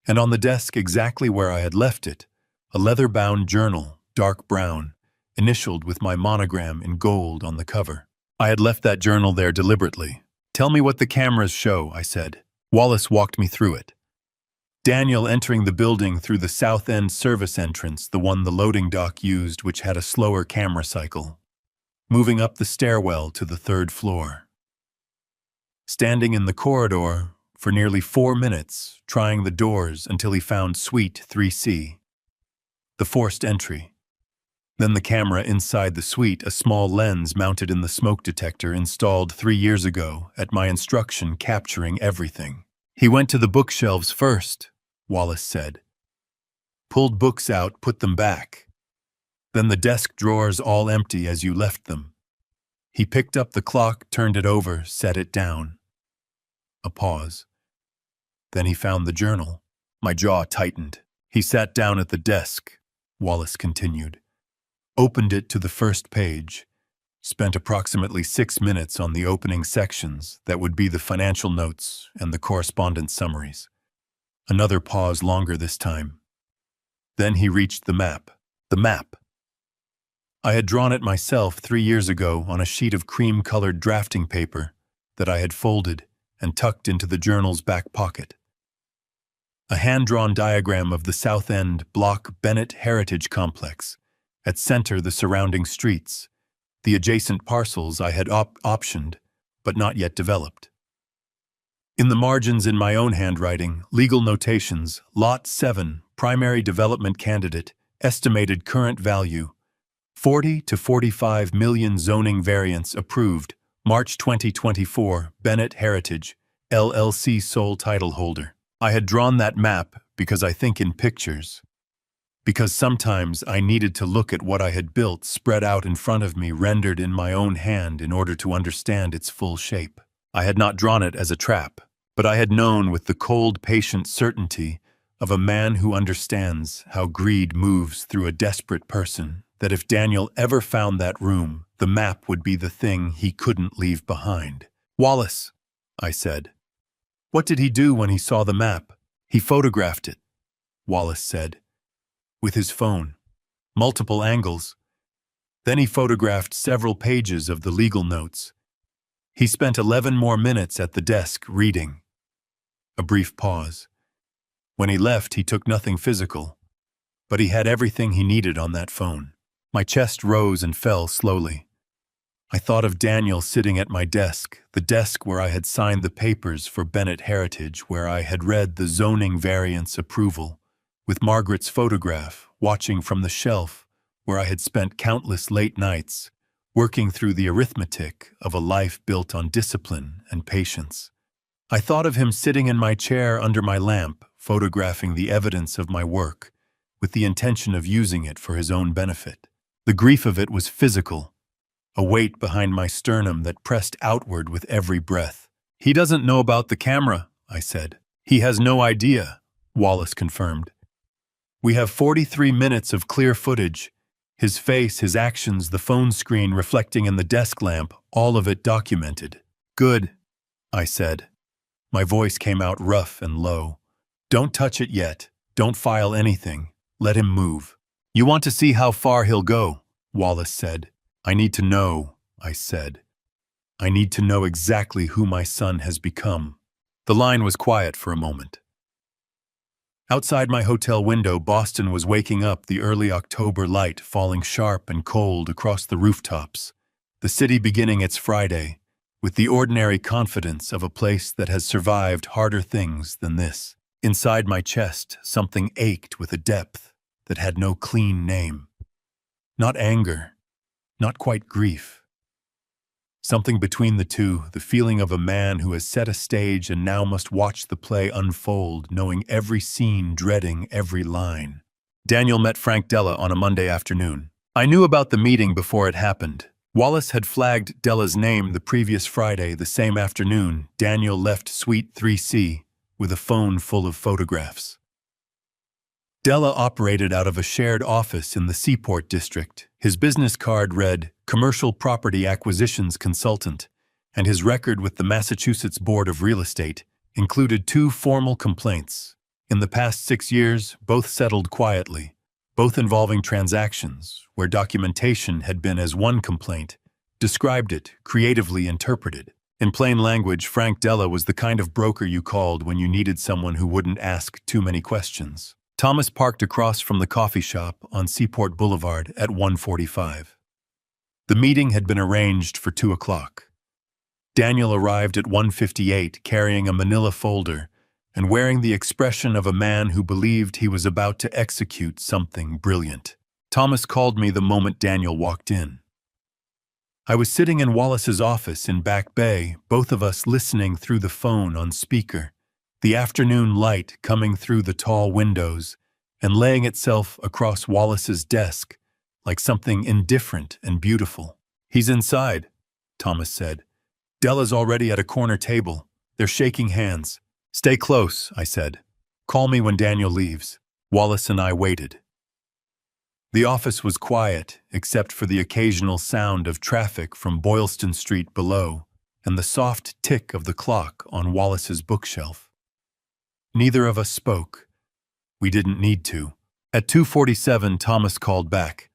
And on the desk, exactly where I had left it, a leather-bound journal, dark brown, initialed with my monogram in gold on the cover. I had left that journal there deliberately. "Tell me what the cameras show," I said. Wallace walked me through it. Daniel entering the building through the south end service entrance, the one the loading dock used, which had a slower camera cycle. Moving up the stairwell to the 3rd floor. Standing in the corridor for nearly 4 minutes, trying the doors until he found Suite 3C. The forced entry. Then the camera inside the suite, a small lens mounted in the smoke detector installed 3 years ago at my instruction, capturing everything. He went to the bookshelves first, Wallace said. Pulled books out, put them back. Then the desk drawers all empty as you left them. He picked up the clock, turned it over, set it down. A pause. Then he found the journal. My jaw tightened. He sat down at the desk, Wallace continued, opened it to the first page, spent approximately 6 minutes on the opening sections that would be the financial notes and the correspondence summaries. Another pause, longer this time. Then he reached the map. The map. I had drawn it myself 3 years ago on a sheet of cream-colored drafting paper that I had folded and tucked into the journal's back pocket. A hand-drawn diagram of the South End Block Bennett Heritage Complex, at center the surrounding streets, the adjacent parcels I had optioned but not yet developed. In the margins, in my own handwriting, legal notations, Lot 7, primary development candidate, estimated current value, 40 to 45 million zoning variance approved, March 2024, Bennett Heritage, LLC sole title holder. I had drawn that map because I think in pictures. Because sometimes I needed to look at what I had built spread out in front of me, rendered in my own hand in order to understand its full shape. I had not drawn it as a trap, but I had known with the cold, patient certainty of a man who understands how greed moves through a desperate person, that if Daniel ever found that room, the map would be the thing he couldn't leave behind. Wallace, I said. What did he do when he saw the map? He photographed it, Wallace said. With his phone. Multiple angles. Then he photographed several pages of the legal notes. He spent 11 more minutes at the desk reading. A brief pause. When he left, he took nothing physical, but he had everything he needed on that phone. My chest rose and fell slowly. I thought of Daniel sitting at my desk, the desk where I had signed the papers for Bennett Heritage, where I had read the zoning variance approval, with Margaret's photograph, watching from the shelf, where I had spent countless late nights, working through the arithmetic of a life built on discipline and patience. I thought of him sitting in my chair under my lamp, photographing the evidence of my work, with the intention of using it for his own benefit. The grief of it was physical, a weight behind my sternum that pressed outward with every breath. He doesn't know about the camera, I said. He has no idea, Wallace confirmed. We have 43 minutes of clear footage. His face, his actions, the phone screen reflecting in the desk lamp, all of it documented. Good, I said. My voice came out rough and low. Don't touch it yet. Don't file anything. Let him move. You want to see how far he'll go, Wallace said. I need to know, I said. I need to know exactly who my son has become. The line was quiet for a moment. Outside my hotel window, Boston was waking up, the early October light falling sharp and cold across the rooftops, the city beginning its Friday, with the ordinary confidence of a place that has survived harder things than this. Inside my chest, something ached with a depth that had no clean name. Not anger, not quite grief. Something between the two, the feeling of a man who has set a stage and now must watch the play unfold, knowing every scene, dreading every line. Daniel met Frank Della on a Monday afternoon. I knew about the meeting before it happened. Wallace had flagged Della's name the previous Friday. The same afternoon, Daniel left Suite 3C with a phone full of photographs. Della operated out of a shared office in the Seaport District. His business card read, Commercial Property Acquisitions Consultant, and his record with the Massachusetts Board of Real Estate included 2 formal complaints. In the past 6 years, both settled quietly, both involving transactions where documentation had been as one complaint, described it, creatively interpreted. In plain language, Frank Della was the kind of broker you called when you needed someone who wouldn't ask too many questions. Thomas parked across from the coffee shop on Seaport Boulevard at 1:45. The meeting had been arranged for 2 o'clock. Daniel arrived at 1:58 carrying a manila folder and wearing the expression of a man who believed he was about to execute something brilliant. Thomas called me the moment Daniel walked in. I was sitting in Wallace's office in Back Bay, both of us listening through the phone on speaker, the afternoon light coming through the tall windows and laying itself across Wallace's desk like something indifferent and beautiful. "He's inside," Thomas said. "Della's already at a corner table. They're shaking hands." "Stay close," I said. "Call me when Daniel leaves." Wallace and I waited. The office was quiet, except for the occasional sound of traffic from Boylston Street below and the soft tick of the clock on Wallace's bookshelf. Neither of us spoke. We didn't need to. At 2:47, Thomas called back.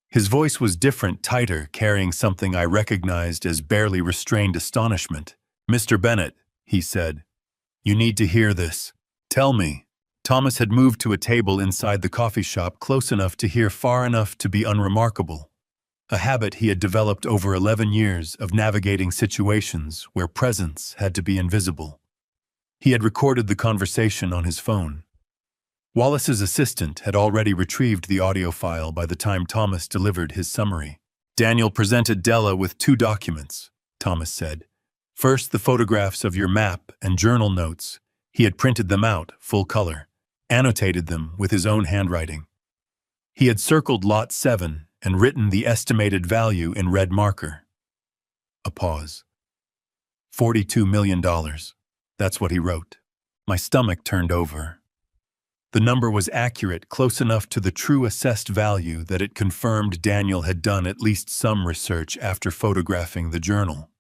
His voice was different, tighter, carrying something I recognized as barely restrained astonishment. "Mr. Bennett," he said, "you need to hear this." "Tell me." Thomas had moved to a table inside the coffee shop close enough to hear far enough to be unremarkable, a habit he had developed over 11 years of navigating situations where presence had to be invisible. He had recorded the conversation on his phone. Wallace's assistant had already retrieved the audio file by the time Thomas delivered his summary. "Daniel presented Della with 2 documents," Thomas said. "First, the photographs of your map and journal notes. He had printed them out, full color, annotated them with his own handwriting. He had circled Lot 7 and written the estimated value in red marker." A pause. $42 million. That's what he wrote. My stomach turned over. The number was accurate, close enough to the true assessed value that it confirmed Daniel had done at least some research after photographing the journal.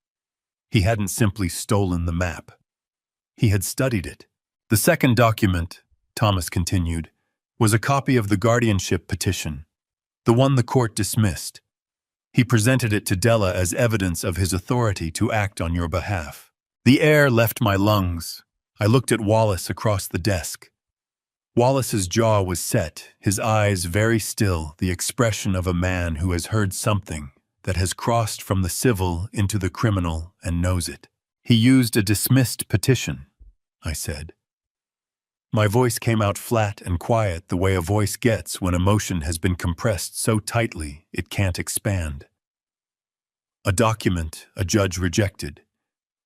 He hadn't simply stolen the map. He had studied it. "The second document," Thomas continued, "was a copy of the guardianship petition, the one the court dismissed. He presented it to Della as evidence of his authority to act on your behalf." The air left my lungs. I looked at Wallace across the desk. Wallace's jaw was set, his eyes very still, the expression of a man who has heard something that has crossed from the civil into the criminal and knows it. "He used a dismissed petition," I said. My voice came out flat and quiet, the way a voice gets when emotion has been compressed so tightly it can't expand. "A document a judge rejected.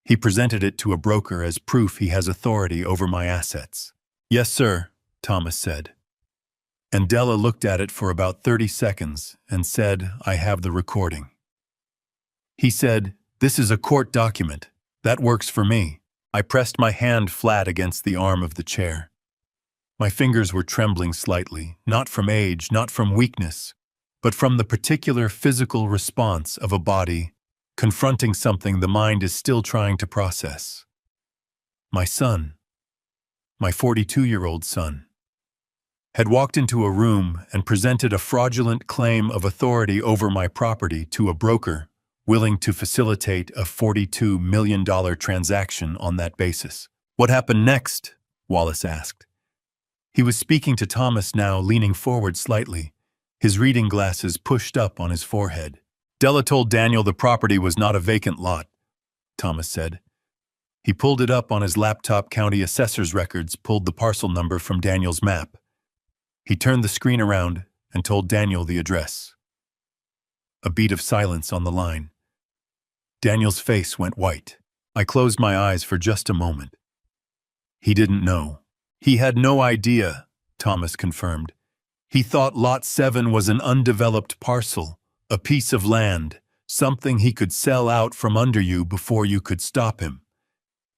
He presented it to a broker as proof he has authority over my assets." "Yes, sir," Thomas said. And Della looked at it for about 30 seconds and said, "I have the recording." He said, "This is a court document. That works for me." I pressed my hand flat against the arm of the chair. My fingers were trembling slightly, not from age, not from weakness, but from the particular physical response of a body confronting something the mind is still trying to process. My son, my 42-year-old son, had walked into a room and presented a fraudulent claim of authority over my property to a broker willing to facilitate a $42 million transaction on that basis. "What happened next?" Wallace asked. He was speaking to Thomas now, leaning forward slightly, his reading glasses pushed up on his forehead. "Della told Daniel the property was not a vacant lot," Thomas said. He pulled it up on his laptop, county assessor's records, pulled the parcel number from Daniel's map. He turned the screen around and told Daniel the address. A beat of silence on the line. Daniel's face went white. I closed my eyes for just a moment. He didn't know. He had no idea, Thomas confirmed. He thought Lot 7 was an undeveloped parcel, a piece of land, something he could sell out from under you before you could stop him.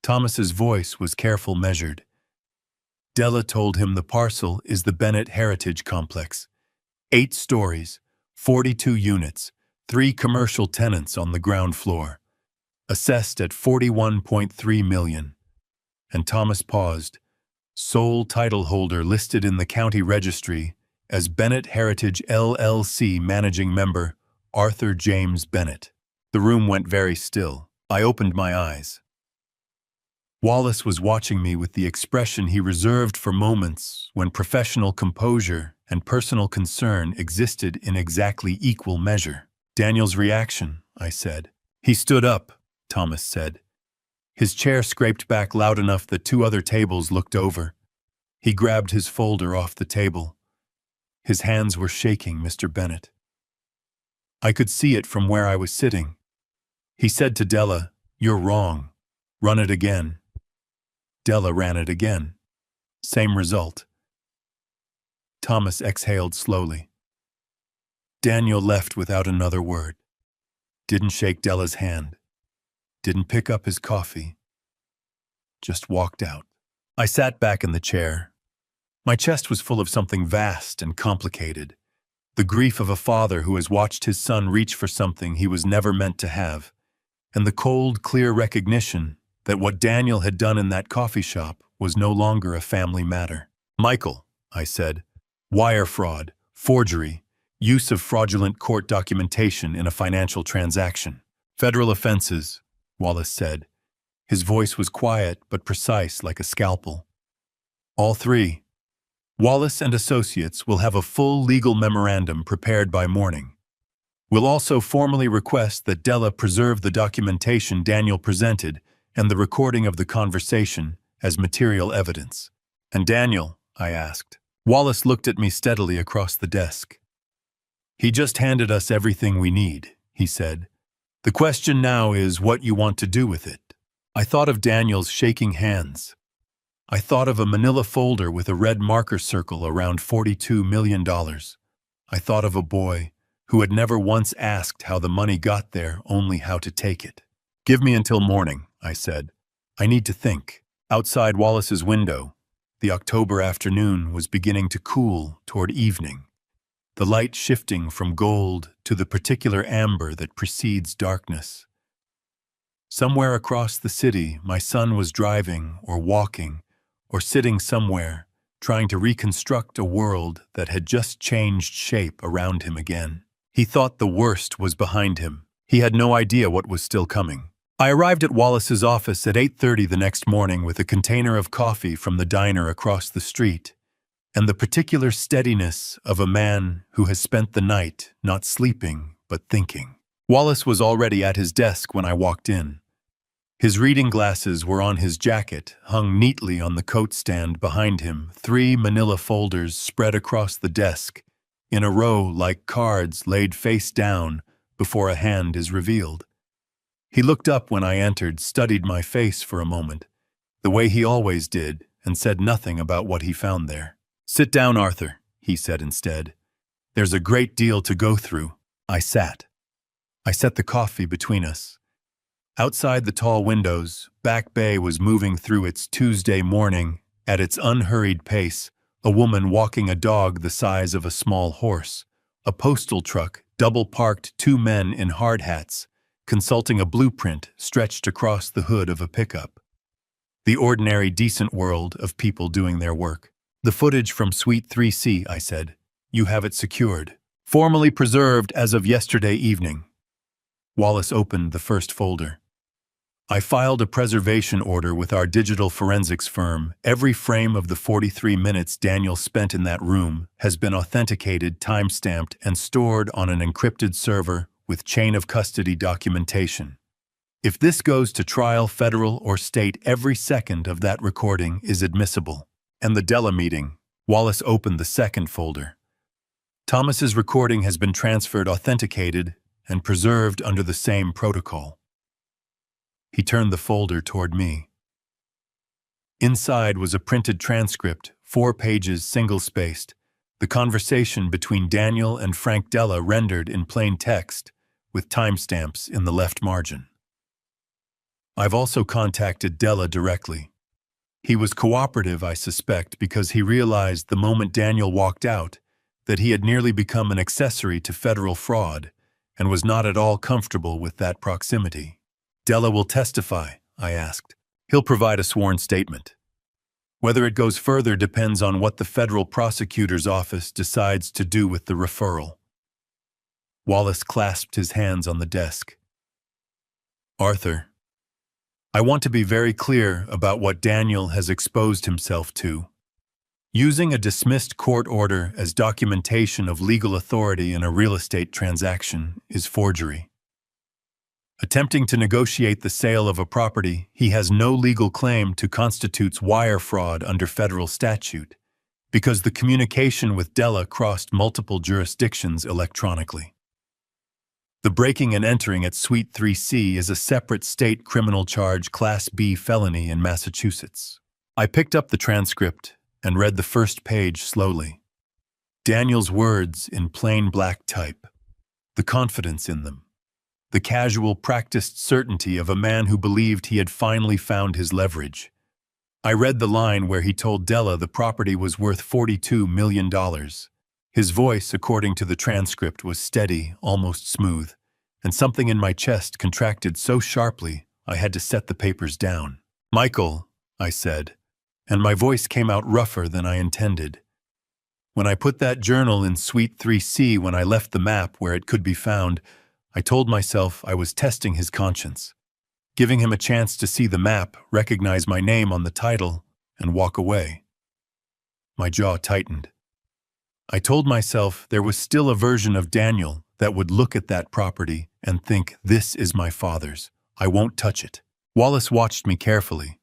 Thomas's voice was careful, measured. Della told him the parcel is the Bennett Heritage Complex. 8 stories, 42 units, 3 commercial tenants on the ground floor. Assessed at $41.3 million. And Thomas paused. Sole title holder listed in the county registry as Bennett Heritage LLC managing member Arthur James Bennett. The room went very still. I opened my eyes. Wallace was watching me with the expression he reserved for moments when professional composure and personal concern existed in exactly equal measure. "Daniel's reaction," I said. "He stood up," Thomas said. His chair scraped back loud enough that 2 other tables looked over. He grabbed his folder off the table. His hands were shaking, Mr. Bennett. I could see it from where I was sitting. He said to Della, "You're wrong. Run it again." Della ran it again. Same result. Thomas exhaled slowly. Daniel left without another word. Didn't shake Della's hand. Didn't pick up his coffee. Just walked out. I sat back in the chair. My chest was full of something vast and complicated. The grief of a father who has watched his son reach for something he was never meant to have, and the cold, clear recognition that what Daniel had done in that coffee shop was no longer a family matter. "Michael," I said, "wire fraud, forgery, use of fraudulent court documentation in a financial transaction. Federal offenses," Wallace said. His voice was quiet but precise like a scalpel. "All three. Wallace and Associates will have a full legal memorandum prepared by morning. We'll also formally request that Della preserve the documentation Daniel presented and the recording of the conversation as material evidence." "And Daniel?" I asked. Wallace looked at me steadily across the desk. "He just handed us everything we need," he said. "The question now is what you want to do with it." I thought of Daniel's shaking hands. I thought of a manila folder with a red marker circle around $42 million. I thought of a boy who had never once asked how the money got there, only how to take it. "Give me until morning," I said. "I need to think." Outside Wallace's window, the October afternoon was beginning to cool toward evening, the light shifting from gold to the particular amber that precedes darkness. Somewhere across the city, my son was driving or walking or sitting somewhere, trying to reconstruct a world that had just changed shape around him again. He thought the worst was behind him. He had no idea what was still coming. I arrived at Wallace's office at 8:30 the next morning with a container of coffee from the diner across the street, and the particular steadiness of a man who has spent the night not sleeping but thinking. Wallace was already at his desk when I walked in. His reading glasses were on his jacket, hung neatly on the coat stand behind him, 3 manila folders spread across the desk, in a row like cards laid face down before a hand is revealed. He looked up when I entered, studied my face for a moment, the way he always did, and said nothing about what he found there. "Sit down, Arthur," he said instead. "There's a great deal to go through." I sat. I set the coffee between us. Outside the tall windows, Back Bay was moving through its Tuesday morning at its unhurried pace, a woman walking a dog the size of a small horse, a postal truck, double-parked 2 men in hard hats, consulting a blueprint stretched across the hood of a pickup. The ordinary, decent world of people doing their work. "The footage from Suite 3C, I said. "You have it secured. Formally preserved as of yesterday evening." Wallace opened the first folder. "I filed a preservation order with our digital forensics firm. Every frame of the 43 minutes Daniel spent in that room has been authenticated, time-stamped, and stored on an encrypted server with chain of custody documentation. If this goes to trial, federal or state, every second of that recording is admissible." "And the Della meeting." Wallace opened the second folder. "Thomas's recording has been transferred, authenticated, and preserved under the same protocol." He turned the folder toward me. Inside was a printed transcript, 4 pages single-spaced, the conversation between Daniel and Frank Della rendered in plain text, with timestamps in the left margin. I've also contacted Della directly. He was cooperative, I suspect, because he realized the moment Daniel walked out that he had nearly become an accessory to federal fraud and was not at all comfortable with that proximity. "Della will testify?" I asked. "He'll provide a sworn statement. Whether it goes further depends on what the federal prosecutor's office decides to do with the referral." Wallace clasped his hands on the desk. "Arthur, I want to be very clear about what Daniel has exposed himself to. Using a dismissed court order as documentation of legal authority in a real estate transaction is forgery. Attempting to negotiate the sale of a property he has no legal claim to constitutes wire fraud under federal statute, because the communication with Della crossed multiple jurisdictions electronically. The breaking and entering at Suite 3C is a separate state criminal charge, Class B felony in Massachusetts." I picked up the transcript and read the first page slowly. Daniel's words in plain black type. the confidence in them, the casual, practiced certainty of a man who believed he had finally found his leverage. I read the line where he told Della the property was worth $42 million. His voice, according to the transcript, was steady, almost smooth, and something in my chest contracted so sharply I had to set the papers down. "Michael," I said, and my voice came out rougher than I intended. When I put that journal in Suite 3C when I left the map where it could be found, I told myself I was testing his conscience, giving him a chance to see the map, recognize my name on the title, and walk away. My jaw tightened. I told myself there was still a version of Daniel that would look at that property and think, "This is my father's. I won't touch it." Wallace watched me carefully.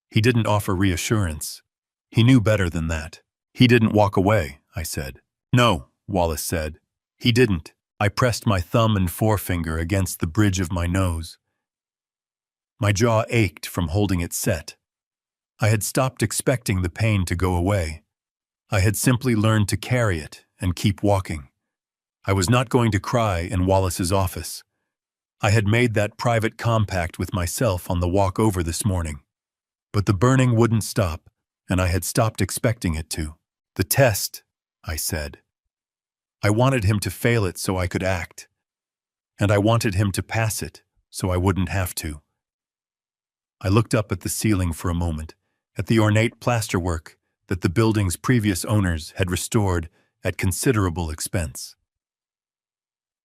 He didn't offer reassurance. He knew better than that. "He didn't walk away," I said. "No," Wallace said. "He didn't." I pressed my thumb and forefinger against the bridge of my nose. My jaw ached from holding it set. I had stopped expecting the pain to go away. I had simply learned to carry it and keep walking. I was not going to cry in Wallace's office. I had made that private compact with myself on the walk over this morning. But the burning wouldn't stop, and I had stopped expecting it to. "The test," I said. I wanted him to fail it so I could act. And I wanted him to pass it so I wouldn't have to. I looked up at the ceiling for a moment, at the ornate plasterwork that the building's previous owners had restored at considerable expense.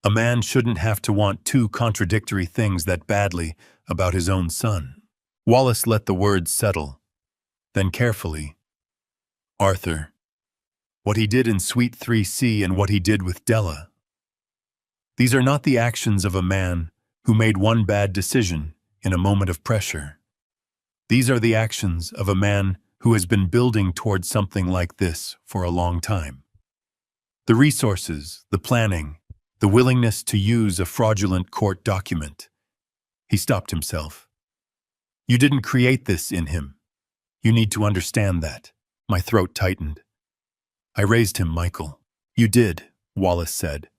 A man shouldn't have to want two contradictory things that badly about his own son. Wallace let the words settle. Then carefully, "Arthur, what he did in Suite 3C and what he did with Della. These are not the actions of a man who made one bad decision in a moment of pressure. These are the actions of a man who has been building towards something like this for a long time. The resources, the planning, the willingness to use a fraudulent court document." He stopped himself. "You didn't create this in him. You need to understand that." My throat tightened. "I raised him, Michael." "You did," Wallace said.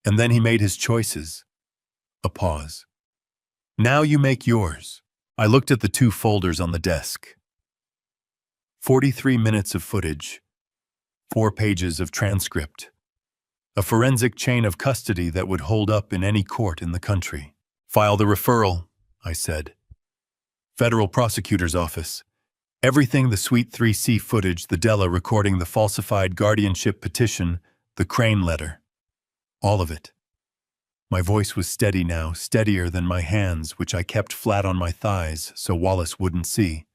"And then he made his choices." A pause. "Now you make yours." I looked at the two folders on the desk. 43 minutes of footage. 4 pages of transcript. A forensic chain of custody that would hold up in any court in the country. "File the referral," I said. "Federal Prosecutor's Office. Everything, the Suite 3C footage, the Della recording, the falsified guardianship petition, the Crane letter. All of it." My voice was steady now, steadier than my hands, which I kept flat on my thighs so Wallace wouldn't see.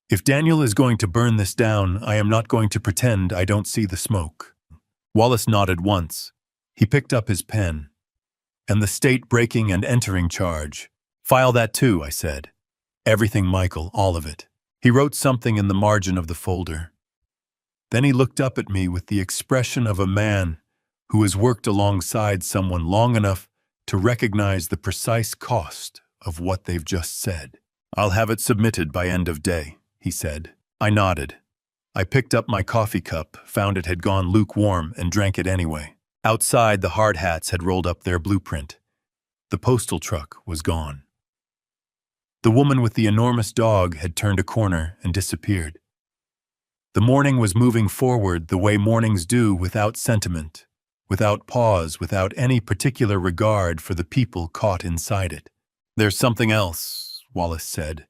"If Daniel is going to burn this down, I am not going to pretend I don't see the smoke." Wallace nodded once. He picked up his pen. "And the state breaking and entering charge. File that too," I said. "Everything, Michael, all of it." He wrote something in the margin of the folder. Then he looked up at me with the expression of a man who has worked alongside someone long enough to recognize the precise cost of what they've just said. "I'll have it submitted by end of day," he said. I nodded. I picked up my coffee cup, found it had gone lukewarm, and drank it anyway. Outside, the hard hats had rolled up their blueprint. The postal truck was gone. The woman with the enormous dog had turned a corner and disappeared. The morning was moving forward the way mornings do, without sentiment, without pause, without any particular regard for the people caught inside it. "There's something else," Wallace said,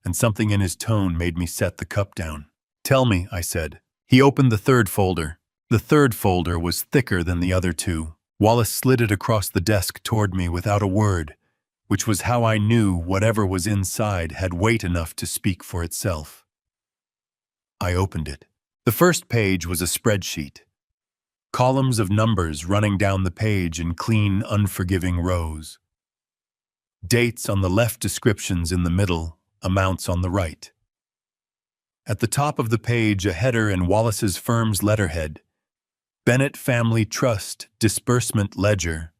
and something in his tone made me set the cup down. "Tell me," I said. He opened the third folder. The third folder was thicker than the other two. Wallace slid it across the desk toward me without a word, which was how I knew whatever was inside had weight enough to speak for itself. I opened it. The first page was a spreadsheet. Columns of numbers running down the page in clean, unforgiving rows. Dates on the left, descriptions in the middle, amounts on the right. At the top of the page, a header in Wallace's firm's letterhead. Bennett Family Trust Disbursement Ledger,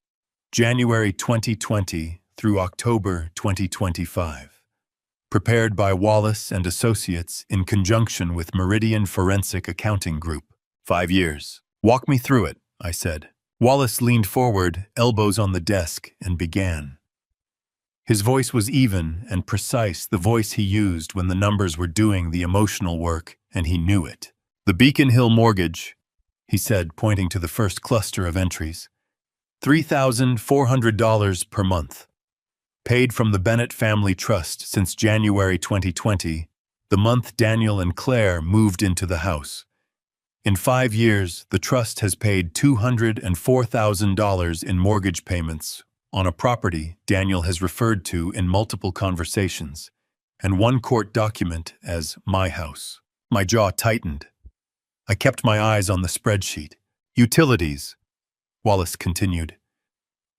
January 2020 through October 2025. Prepared by Wallace and Associates in conjunction with Meridian Forensic Accounting Group. 5 years. "Walk me through it," I said. Wallace leaned forward, elbows on the desk, and began. His voice was even and precise, the voice he used when the numbers were doing the emotional work, and he knew it. The Beacon Hill mortgage, he said, pointing to the first cluster of entries. $3,400 per month. Paid from the Bennett Family Trust since January 2020, the month Daniel and Claire moved into the house. In 5 years, the trust has paid $204,000 in mortgage payments on a property Daniel has referred to in multiple conversations, and one court document as my house. My jaw tightened. I kept my eyes on the spreadsheet. Utilities, Wallace continued.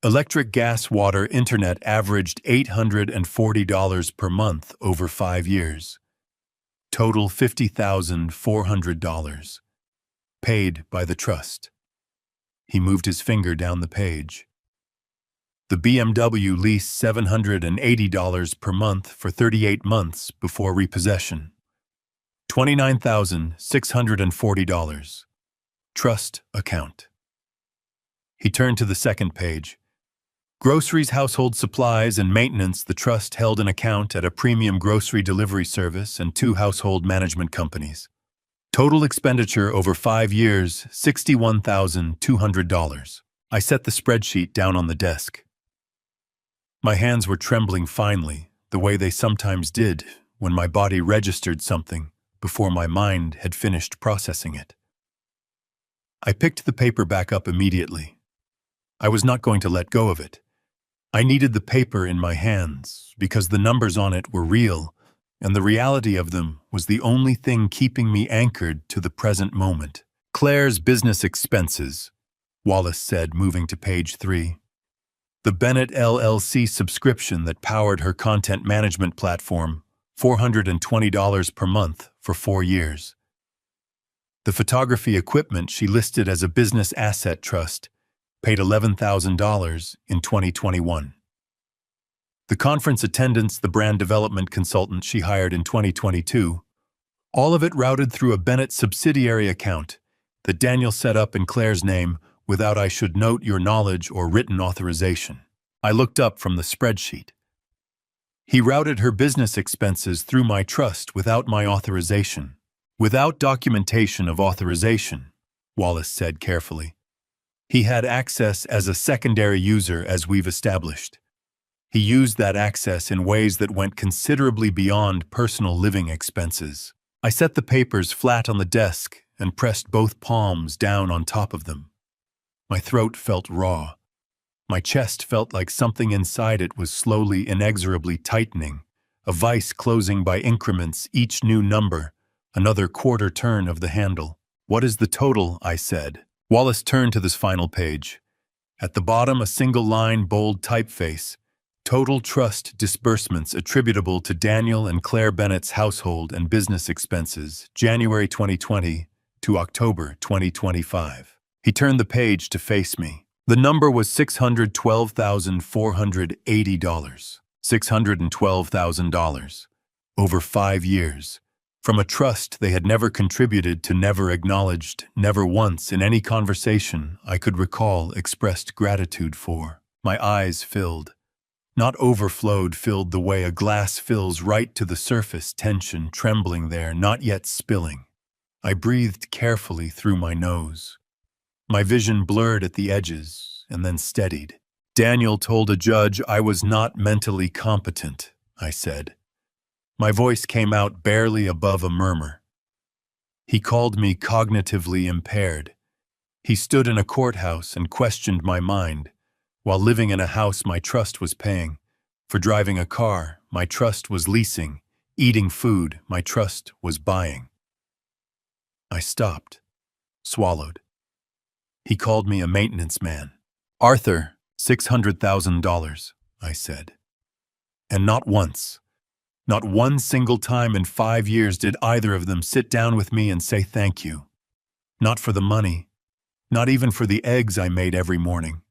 Electric, gas, water, internet averaged $840 per month over 5 years. Total $50,400. Paid by the trust. He moved his finger down the page. The BMW leased $780 per month for 38 months before repossession. $29,640. Trust account. He turned to the second page. Groceries, household supplies, and maintenance. The trust held an account at a premium grocery delivery service and 2 household management companies. Total expenditure over 5 years, $61,200. I set the spreadsheet down on the desk. My hands were trembling finely, the way they sometimes did when my body registered something before my mind had finished processing it. I picked the paper back up immediately. I was not going to let go of it. I needed the paper in my hands because the numbers on it were real, and the reality of them was the only thing keeping me anchored to the present moment. Claire's business expenses, Wallace said, moving to page 3. The Bennett LLC subscription that powered her content management platform, $420 per month for 4 years. The photography equipment she listed as a business asset trust, paid $11,000 in 2021. The conference attendance, the brand development consultant she hired in 2022, all of it routed through a Bennett subsidiary account that Daniel set up in Claire's name without, I should note, your knowledge or written authorization. I looked up from the spreadsheet. He routed her business expenses through my trust without my authorization. Without documentation of authorization, Wallace said carefully. He had access as a secondary user, as we've established. He used that access in ways that went considerably beyond personal living expenses. I set the papers flat on the desk and pressed both palms down on top of them. My throat felt raw. My chest felt like something inside it was slowly, inexorably tightening, a vice closing by increments, each new number, another quarter turn of the handle. What is the total? I said. Wallace turned to this final page. At the bottom, a single line, bold typeface. Total trust disbursements attributable to Daniel and Claire Bennett's household and business expenses, January 2020 to October 2025. He turned the page to face me. The number was $612,480. $612,000. Over 5 years. From a trust they had never contributed to, never acknowledged, never once in any conversation I could recall expressed gratitude for. My eyes filled. Not overflowed, filled the way a glass fills right to the surface, tension trembling there, not yet spilling. I breathed carefully through my nose. My vision blurred at the edges and then steadied. Daniel told a judge I was not mentally competent, I said. My voice came out barely above a murmur. He called me cognitively impaired. He stood in a courthouse and questioned my mind, while living in a house my trust was paying. For driving a car, my trust was leasing. Eating food, my trust was buying. I stopped, swallowed. He called me a maintenance man. Arthur, $600,000, I said. And not once. Not one single time in 5 years did either of them sit down with me and say thank you. Not for the money, not even for the eggs I made every morning.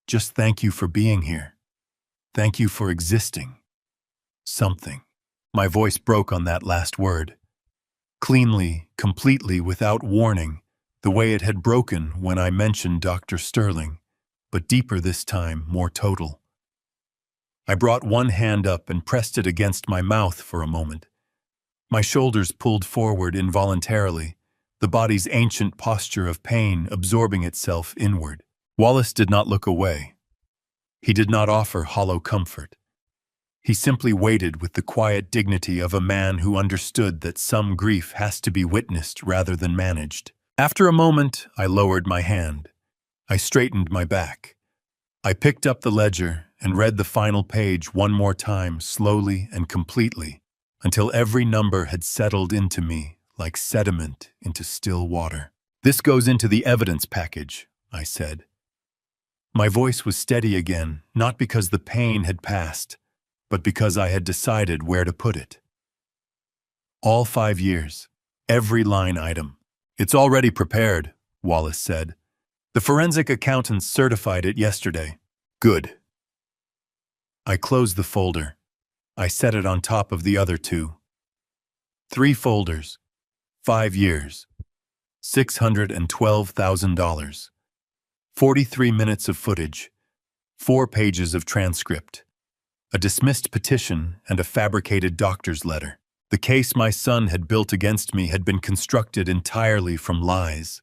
Just thank you for being here. Thank you for existing. Something. My voice broke on that last word. Cleanly, completely, without warning, the way it had broken when I mentioned Dr. Sterling, but deeper this time, more total. I brought one hand up and pressed it against my mouth for a moment. My shoulders pulled forward involuntarily, the body's ancient posture of pain absorbing itself inward. Wallace did not look away. He did not offer hollow comfort. He simply waited with the quiet dignity of a man who understood that some grief has to be witnessed rather than managed. After a moment, I lowered my hand. I straightened my back. I picked up the ledger and read the final page one more time, slowly and completely, until every number had settled into me like sediment into still water. "This goes into the evidence package," I said. My voice was steady again, not because the pain had passed, but because I had decided where to put it. All 5 years, every line item. "It's already prepared," Wallace said. "The forensic accountants certified it yesterday." "Good." I closed the folder. I set it on top of the other two. 3 folders, 5 years, $612,000, 43 minutes of footage, 4 pages of transcript, a dismissed petition, and a fabricated doctor's letter. The case my son had built against me had been constructed entirely from lies.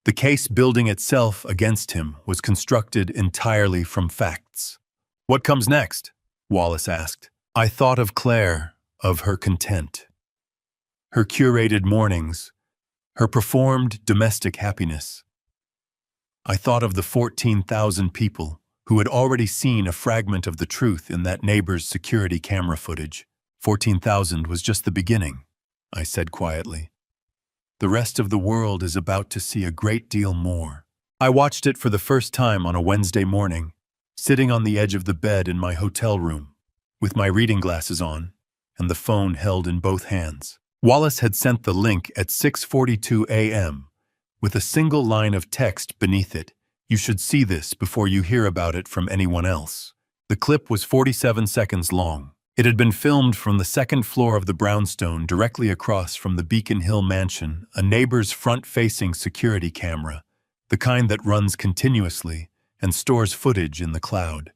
The case building itself against him was constructed entirely from facts. "What comes next?" Wallace asked. I thought of Claire, of her content, her curated mornings, her performed domestic happiness. I thought of the 14,000 people who had already seen a fragment of the truth in that neighbor's security camera footage. 14,000 was just the beginning, I said quietly. The rest of the world is about to see a great deal more. I watched it for the first time on a Wednesday morning, sitting on the edge of the bed in my hotel room, with my reading glasses on and the phone held in both hands. Wallace had sent the link at 6:42 a.m., with a single line of text beneath it. "You should see this before you hear about it from anyone else." The clip was 47 seconds long. It had been filmed from the second floor of the brownstone directly across from the Beacon Hill mansion, a neighbor's front-facing security camera, the kind that runs continuously and stores footage in the cloud.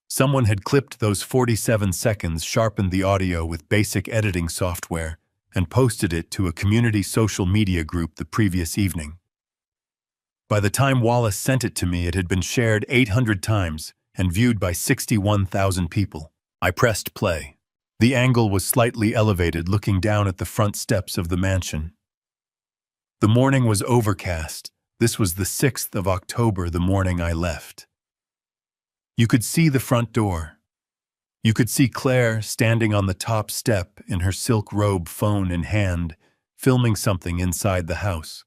Someone had clipped those 47 seconds, sharpened the audio with basic editing software, and posted it to a community social media group the previous evening. By the time Wallace sent it to me, it had been shared 800 times and viewed by 61,000 people. I pressed play. The angle was slightly elevated, looking down at the front steps of the mansion. The morning was overcast. This was the 6th of October, the morning I left. You could see the front door. You could see Claire standing on the top step in her silk robe, phone in hand, filming something inside the house.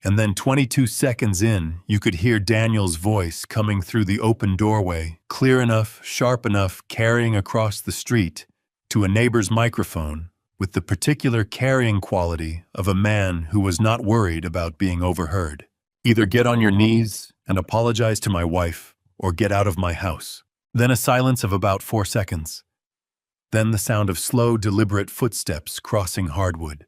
And then 22 seconds in, you could hear Daniel's voice coming through the open doorway, clear enough, sharp enough, carrying across the street to a neighbor's microphone, with the particular carrying quality of a man who was not worried about being overheard. "Either get on your knees and apologize to my wife, or get out of my house." Then a silence of about 4 seconds. Then the sound of slow, deliberate footsteps crossing hardwood.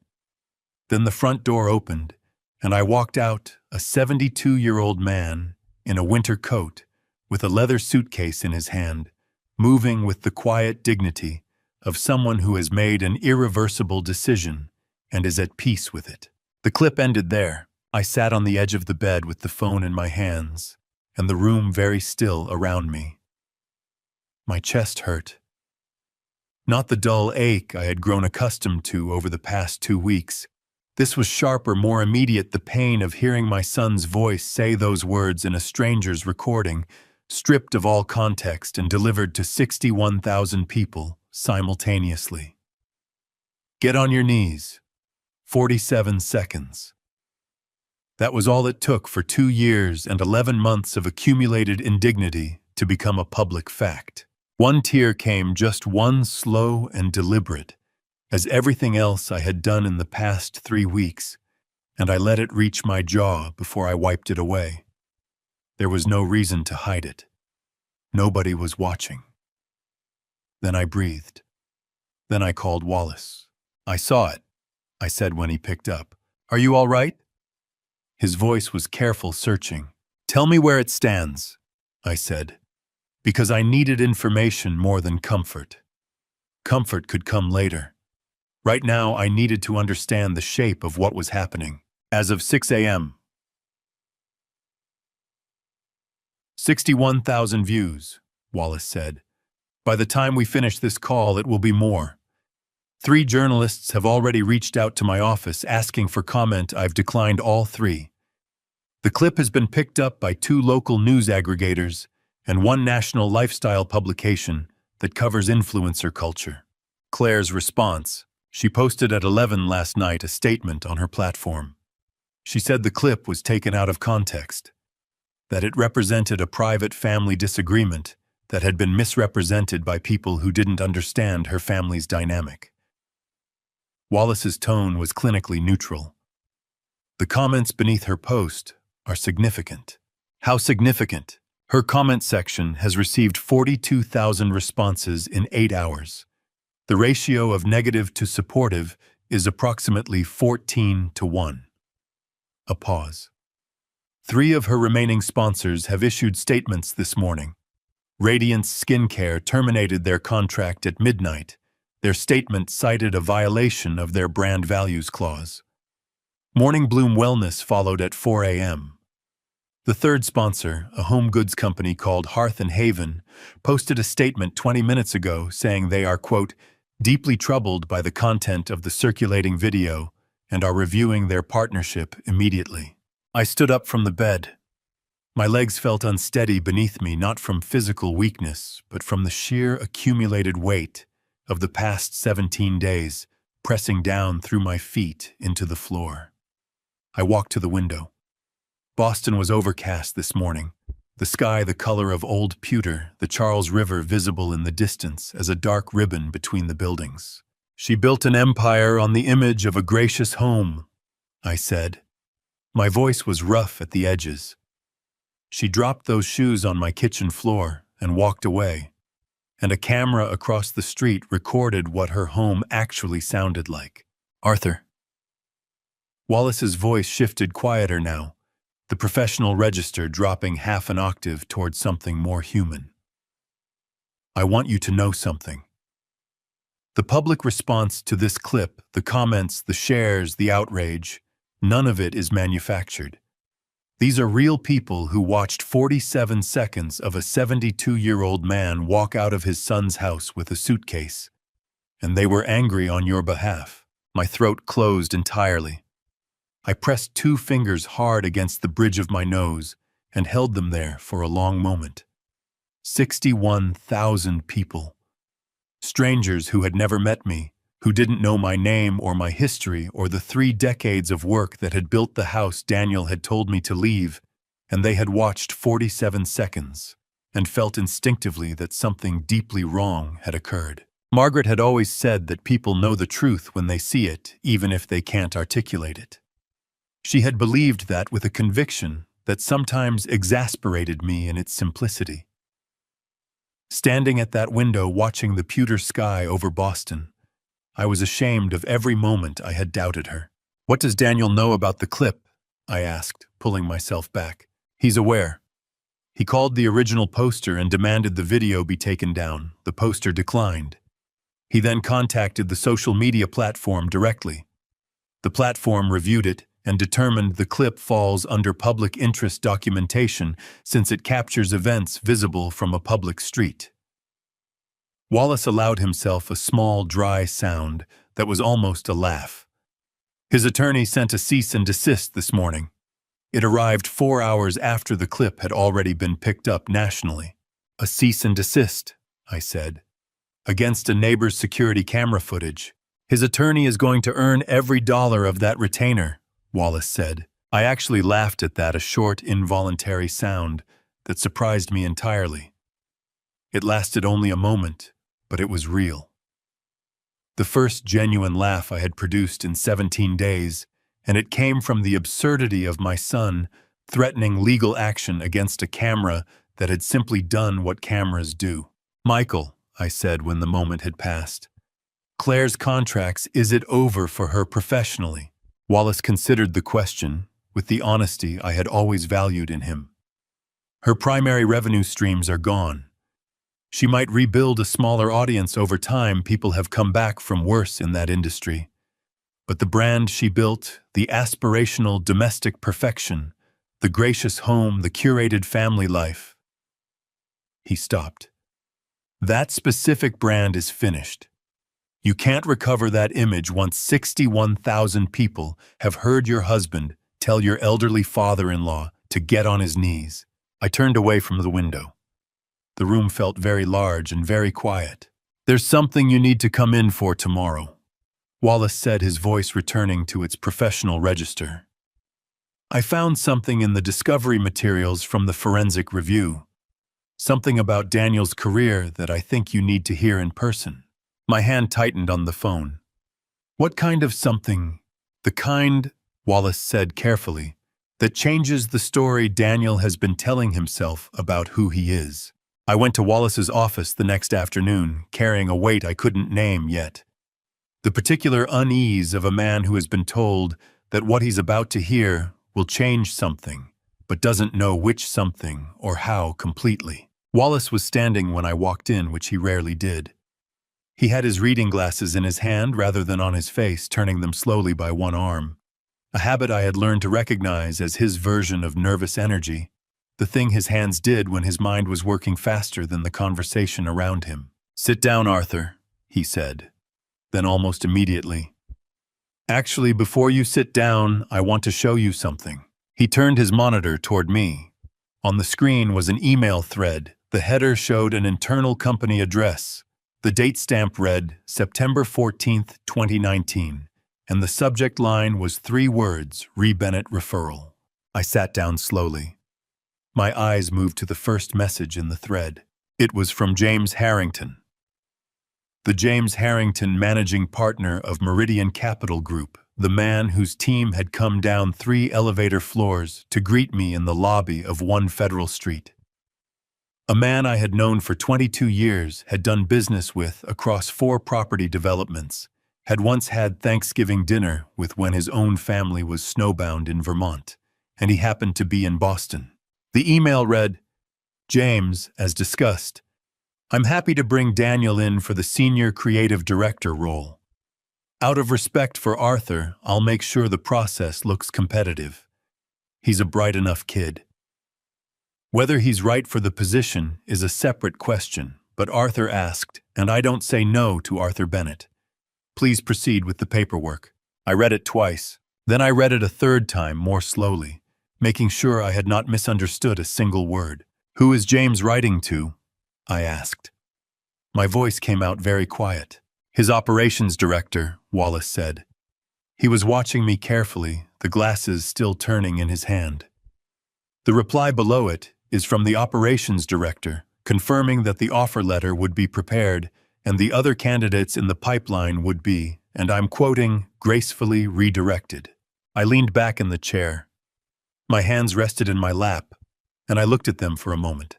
Then the front door opened, and I walked out, a 72-year-old man in a winter coat with a leather suitcase in his hand, moving with the quiet dignity of someone who has made an irreversible decision and is at peace with it. The clip ended there. I sat on the edge of the bed with the phone in my hands, and the room very still around me. My chest hurt. Not the dull ache I had grown accustomed to over the past 2 weeks. This was sharper, more immediate, the pain of hearing my son's voice say those words in a stranger's recording, stripped of all context and delivered to 61,000 people simultaneously. "Get on your knees." 47 seconds. That was all it took for 2 years and 11 months of accumulated indignity to become a public fact. One tear came, just one, slow and deliberate, as everything else I had done in the past 3 weeks, and I let it reach my jaw before I wiped it away. There was no reason to hide it. Nobody was watching. Then I breathed. Then I called Wallace. "I saw it," I said when he picked up. "Are you all right?" His voice was careful, searching. "Tell me where it stands," I said, because I needed information more than comfort. Comfort could come later. Right now, I needed to understand the shape of what was happening. As of 6 a.m. 61,000 views, Wallace said. "By the time we finish this call, it will be more. 3 journalists have already reached out to my office asking for comment. I've declined all 3. The clip has been picked up by 2 local news aggregators and 1 national lifestyle publication that covers influencer culture." Claire's response: she posted at 11 last night a statement on her platform. She said the clip was taken out of context, that it represented a private family disagreement that had been misrepresented by people who didn't understand her family's dynamic. Wallace's tone was clinically neutral. The comments beneath her post are significant. How significant? Her comment section has received 42,000 responses in 8 hours. The ratio of negative to supportive is approximately 14-1. A pause. 3 of her remaining sponsors have issued statements this morning. Radiance Skincare terminated their contract at midnight. Their statement cited a violation of their brand values clause. Morning Bloom Wellness followed at 4 a.m. The third sponsor, a home goods company called Hearth and Haven, posted a statement 20 minutes ago saying they are, quote, "deeply troubled by the content of the circulating video and are reviewing their partnership immediately." I stood up from the bed. My legs felt unsteady beneath me, not from physical weakness, but from the sheer accumulated weight of the past 17 days pressing down through my feet into the floor. I walked to the window. Boston was overcast this morning, the sky the color of old pewter, the Charles River visible in the distance as a dark ribbon between the buildings. "She built an empire on the image of a gracious home," I said. My voice was rough at the edges. She dropped those shoes on my kitchen floor and walked away, and a camera across the street recorded what her home actually sounded like. "Arthur." Wallace's voice shifted quieter now, the professional register dropping half an octave towards something more human. "I want you to know something. The public response to this clip, the comments, the shares, the outrage, none of it is manufactured. These are real people who watched 47 seconds of a 72-year-old man walk out of his son's house with a suitcase, and they were angry on your behalf." My throat closed entirely. I pressed 2 fingers hard against the bridge of my nose and held them there for a long moment. 61,000 people. Strangers who had never met me, who didn't know my name or my history or the 3 decades of work that had built the house Daniel had told me to leave, and they had watched 47 seconds and felt instinctively that something deeply wrong had occurred. Margaret had always said that people know the truth when they see it, even if they can't articulate it. She had believed that with a conviction that sometimes exasperated me in its simplicity. Standing at that window watching the pewter sky over Boston, I was ashamed of every moment I had doubted her. "What does Daniel know about the clip?" I asked, pulling myself back. "He's aware. He called the original poster and demanded the video be taken down. The poster declined. He then contacted the social media platform directly. The platform reviewed it and determined the clip falls under public interest documentation since it captures events visible from a public street." Wallace allowed himself a small, dry sound that was almost a laugh. "His attorney sent a cease and desist this morning. It arrived 4 hours after the clip had already been picked up nationally." "A cease and desist," I said, "against a neighbor's security camera footage. His attorney is going to earn every dollar of that retainer," Wallace said. I actually laughed at that, a short, involuntary sound that surprised me entirely. It lasted only a moment, but it was real. The first genuine laugh I had produced in 17 days, and it came from the absurdity of my son threatening legal action against a camera that had simply done what cameras do. "Michael," I said when the moment had passed, "Claire's contracts, is it over for her professionally?" Wallace considered the question, with the honesty I had always valued in him. Her primary revenue streams are gone. She might rebuild a smaller audience over time. People have come back from worse in that industry. But the brand she built, the aspirational domestic perfection, the gracious home, the curated family life. He stopped. That specific brand is finished. You can't recover that image once 61,000 people have heard your husband tell your elderly father-in-law to get on his knees. I turned away from the window. The room felt very large and very quiet. "There's something you need to come in for tomorrow," Wallace said, his voice returning to its professional register. "I found something in the discovery materials from the forensic review. Something about Daniel's career that I think you need to hear in person." My hand tightened on the phone. "What kind of something?" "The kind," Wallace said carefully, "that changes the story Daniel has been telling himself about who he is." I went to Wallace's office the next afternoon, carrying a weight I couldn't name yet. The particular unease of a man who has been told that what he's about to hear will change something, but doesn't know which something or how completely. Wallace was standing when I walked in, which he rarely did. He had his reading glasses in his hand rather than on his face, turning them slowly by one arm. A habit I had learned to recognize as his version of nervous energy, the thing his hands did when his mind was working faster than the conversation around him. "Sit down, Arthur," he said. Then almost immediately, "Actually, before you sit down, I want to show you something." He turned his monitor toward me. On the screen was an email thread. The header showed an internal company address. The date stamp read September 14th, 2019. And the subject line was 3 words, "Re Bennett referral." I sat down slowly. My eyes moved to the first message in the thread. It was from James Harrington. The James Harrington, managing partner of Meridian Capital Group, the man whose team had come down 3 elevator floors to greet me in the lobby of 1 Federal Street. A man I had known for 22 years, had done business with across 4 property developments, had once had Thanksgiving dinner with when his own family was snowbound in Vermont, and he happened to be in Boston. The email read, "James, as discussed, I'm happy to bring Daniel in for the senior creative director role. Out of respect for Arthur, I'll make sure the process looks competitive. He's a bright enough kid. Whether he's right for the position is a separate question, but Arthur asked, and I don't say no to Arthur Bennett. Please proceed with the paperwork." I read it twice. Then I read it a 3rd time, more slowly, making sure I had not misunderstood a single word. "Who is James writing to?" I asked. My voice came out very quiet. "His operations director," Wallace said. He was watching me carefully, the glasses still turning in his hand. The reply below it is from the operations director, confirming that the offer letter would be prepared and the other candidates in the pipeline would be, and I'm quoting, "gracefully redirected." I leaned back in the chair. My hands rested in my lap, and I looked at them for a moment.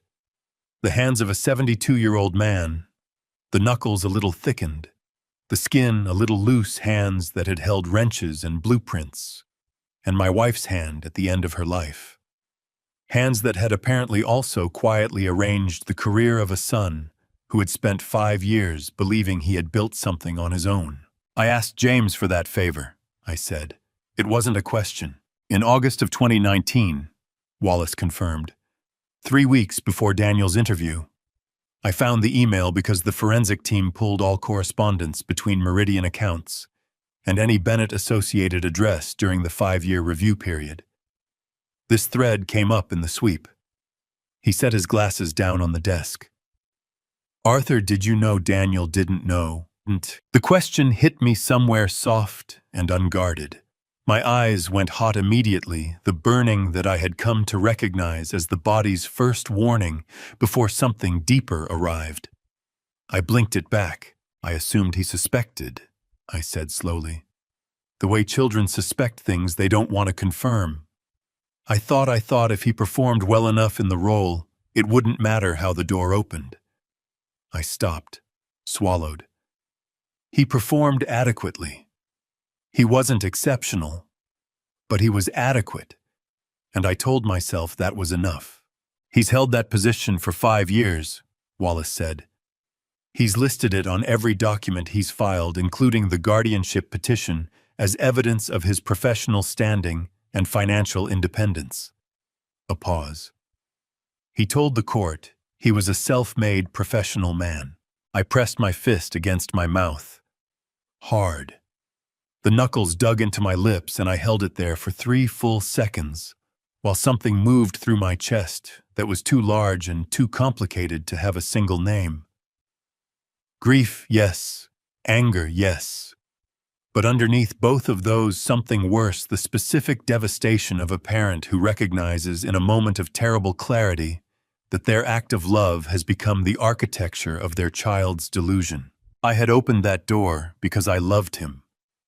The hands of a 72-year-old man, the knuckles a little thickened, the skin a little loose, hands that had held wrenches and blueprints, and my wife's hand at the end of her life. Hands that had apparently also quietly arranged the career of a son who had spent 5 years believing he had built something on his own. "I asked James for that favor," I said. It wasn't a question. "In August of 2019, Wallace confirmed. 3 weeks before Daniel's interview. I found the email because the forensic team pulled all correspondence between Meridian accounts and any Bennett-associated address during the 5-year review period. This thread came up in the sweep." He set his glasses down on the desk. "Arthur, did you know Daniel didn't know?" The question hit me somewhere soft and unguarded. My eyes went hot immediately, the burning that I had come to recognize as the body's first warning before something deeper arrived. I blinked it back. "I assumed he suspected," I said slowly. "The way children suspect things they don't want to confirm. I thought if he performed well enough in the role, it wouldn't matter how the door opened." I stopped, swallowed. He performed adequately. He wasn't exceptional, but he was adequate. and I told myself that was enough. He's held that position for 5 years, Wallace said. He's listed it on every document he's filed, including the guardianship petition, as evidence of his professional standing and financial independence. A pause. He told the court he was a self-made professional man. I pressed my fist against my mouth. Hard. The knuckles dug into my lips and I held it there for 3 full seconds, while something moved through my chest that was too large and too complicated to have a single name. Grief, yes. Anger, yes. But underneath both of those, something worse, the specific devastation of a parent who recognizes in a moment of terrible clarity that their act of love has become the architecture of their child's delusion. I had opened that door because I loved him,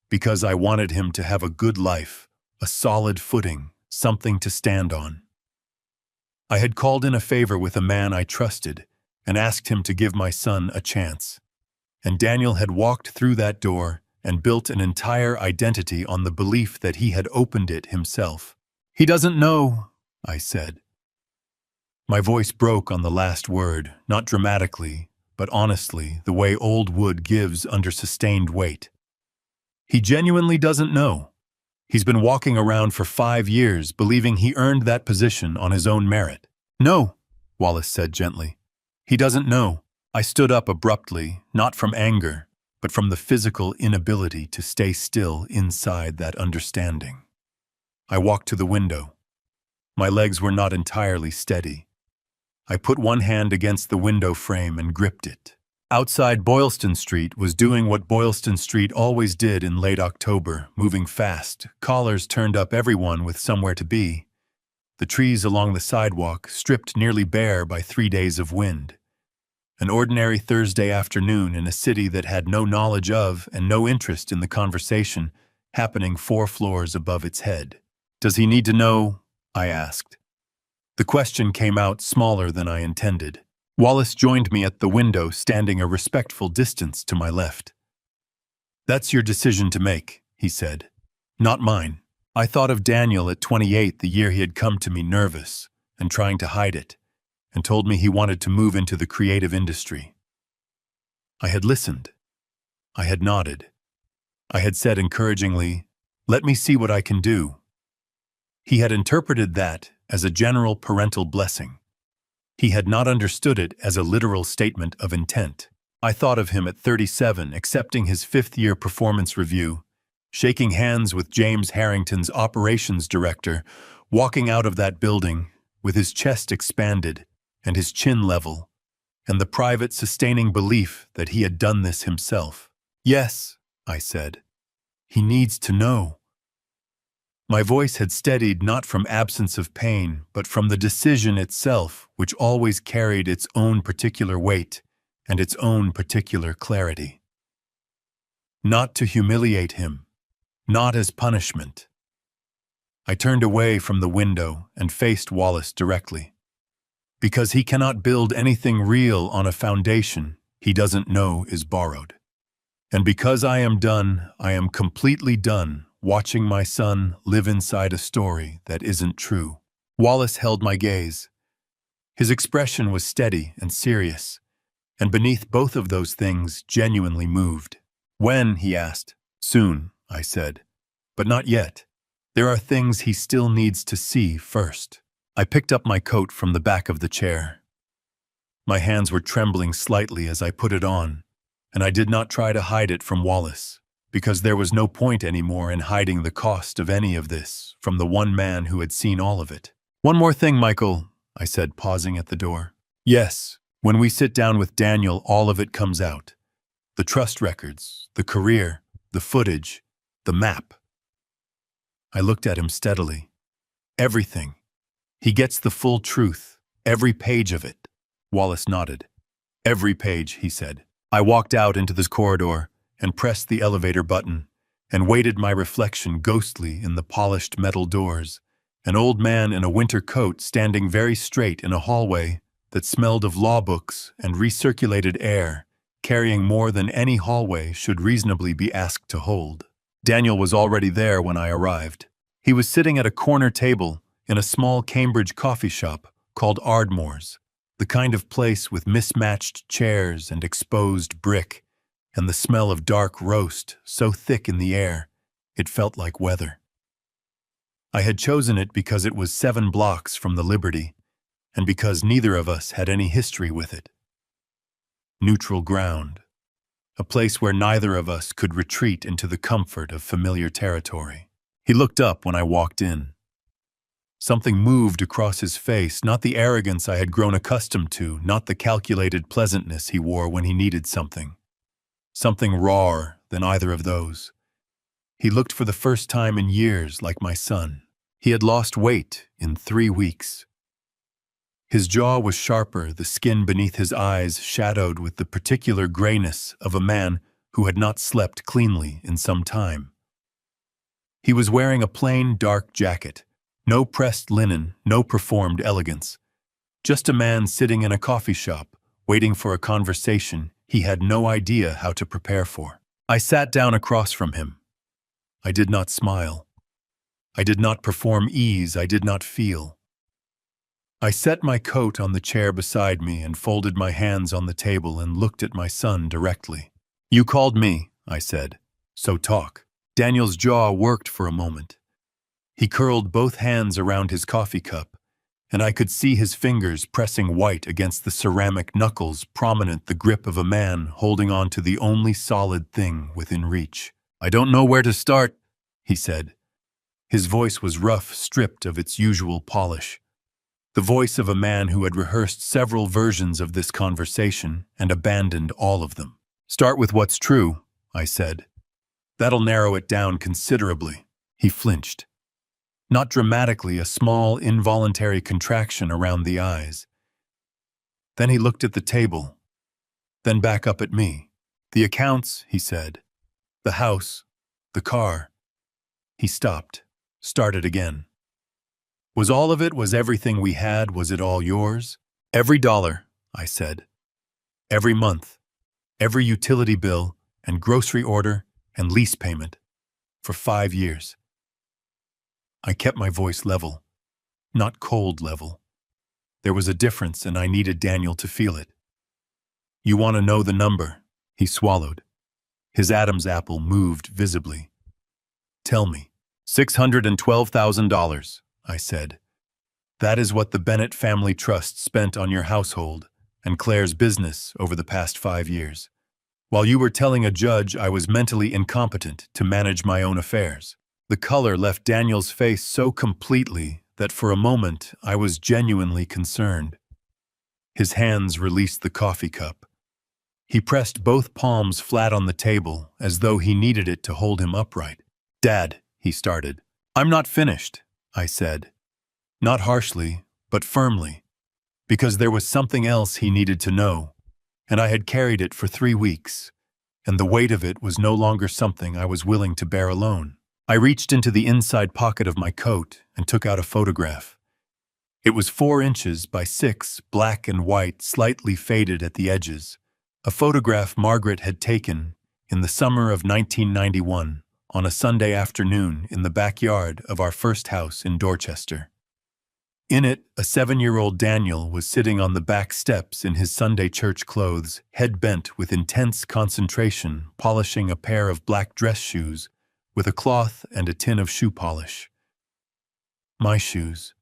because I wanted him to have a good life, a solid footing, something to stand on. I had called in a favor with a man I trusted and asked him to give my son a chance. And Daniel had walked through that door and built an entire identity on the belief that he had opened it himself. He doesn't know, I said. My voice broke on the last word, not dramatically, but honestly, the way old wood gives under sustained weight. He genuinely doesn't know. He's been walking around for 5 years, believing he earned that position on his own merit. No, Wallace said gently. He doesn't know. I stood up abruptly, not from anger, but from the physical inability to stay still inside that understanding. I walked to the window. My legs were not entirely steady. I put one hand against the window frame and gripped it. Outside Boylston Street was doing what Boylston Street always did in late October, moving fast, collars turned up, everyone with somewhere to be. The trees along the sidewalk stripped nearly bare by 3 days of wind. An ordinary Thursday afternoon in a city that had no knowledge of and no interest in the conversation happening 4 floors above its head. Does he need to know? I asked. The question came out smaller than I intended. Wallace joined me at the window, standing a respectful distance to my left. That's your decision to make, he said. Not mine. I thought of Daniel at 28, the year he had come to me nervous and trying to hide it, and told me he wanted to move into the creative industry. I had listened. I had nodded. I had said encouragingly, "Let me see what I can do." He had interpreted that as a general parental blessing. He had not understood it as a literal statement of intent. I thought of him at 37, accepting his 5th-year performance review, shaking hands with James Harrington's operations director, walking out of that building with his chest expanded and his chin level, and the private sustaining belief that he had done this himself. Yes, I said. He needs to know. My voice had steadied not from absence of pain, but from the decision itself, which always carried its own particular weight and its own particular clarity. Not to humiliate him, not as punishment. I turned away from the window and faced Wallace directly. Because he cannot build anything real on a foundation he doesn't know is borrowed. And because I am done, I am completely done watching my son live inside a story that isn't true. Wallace held my gaze. His expression was steady and serious, and beneath both of those things genuinely moved. When? He asked. Soon, I said. But not yet. There are things he still needs to see first. I picked up my coat from the back of the chair. My hands were trembling slightly as I put it on, and I did not try to hide it from Wallace, because there was no point anymore in hiding the cost of any of this from the one man who had seen all of it. One more thing, Michael, I said, pausing at the door. Yes, when we sit down with Daniel, all of it comes out. The trust records, the career, the footage, the map. I looked at him steadily. Everything. He gets the full truth, every page of it. Wallace nodded. Every page, he said. I walked out into this corridor and pressed the elevator button and waited my reflection ghostly in the polished metal doors, an old man in a winter coat standing very straight in a hallway that smelled of law books and recirculated air, carrying more than any hallway should reasonably be asked to hold. Daniel was already there when I arrived. He was sitting at a corner table, in a small Cambridge coffee shop called Ardmore's, the kind of place with mismatched chairs and exposed brick, and the smell of dark roast so thick in the air, it felt like weather. I had chosen it because it was 7 blocks from the Liberty, and because neither of us had any history with it. Neutral ground, a place where neither of us could retreat into the comfort of familiar territory. He looked up when I walked in. Something moved across his face, not the arrogance I had grown accustomed to, not the calculated pleasantness he wore when he needed something. Something rawer than either of those. He looked for the first time in years like my son. He had lost weight in 3 weeks. His jaw was sharper, the skin beneath his eyes shadowed with the particular grayness of a man who had not slept cleanly in some time. He was wearing a plain, dark jacket, no pressed linen, no performed elegance. Just a man sitting in a coffee shop, waiting for a conversation he had no idea how to prepare for. I sat down across from him. I did not smile. I did not perform ease I did not feel. I set my coat on the chair beside me and folded my hands on the table and looked at my son directly. "You called me," I said, "so talk." Daniel's jaw worked for a moment. He curled both hands around his coffee cup, and I could see his fingers pressing white against the ceramic knuckles prominent the grip of a man holding on to the only solid thing within reach. "I don't know where to start," he said. His voice was rough, stripped of its usual polish. The voice of a man who had rehearsed several versions of this conversation and abandoned all of them. "Start with what's true," I said. "That'll narrow it down considerably." He flinched. Not dramatically, a small, involuntary contraction around the eyes. Then he looked at the table, then back up at me. "The accounts," he said. "The house, the car." He stopped, started again. "Was all of it, was everything we had, was it all yours?" "Every dollar," I said. "Every month, every utility bill and grocery order and lease payment, for 5 years. I kept my voice level, not cold level. There was a difference and I needed Daniel to feel it. "You want to know the number?" He swallowed. His Adam's apple moved visibly. "Tell me." $612,000, I said. "That is what the Bennett Family Trust spent on your household and Claire's business over the past 5 years. While you were telling a judge I was mentally incompetent to manage my own affairs." The color left Daniel's face so completely that for a moment I was genuinely concerned. His hands released the coffee cup. He pressed both palms flat on the table as though he needed it to hold him upright. "Dad," he started. "I'm not finished," I said. Not harshly, but firmly, because there was something else he needed to know, and I had carried it for 3 weeks, and the weight of it was no longer something I was willing to bear alone. I reached into the inside pocket of my coat and took out a photograph. It was 4 inches by 6, black and white, slightly faded at the edges. A photograph Margaret had taken in the summer of 1991 on a Sunday afternoon in the backyard of our first house in Dorchester. In it, a 7-year-old Daniel was sitting on the back steps in his Sunday church clothes, head bent with intense concentration, polishing a pair of black dress shoes with a cloth and a tin of shoe polish. My shoes.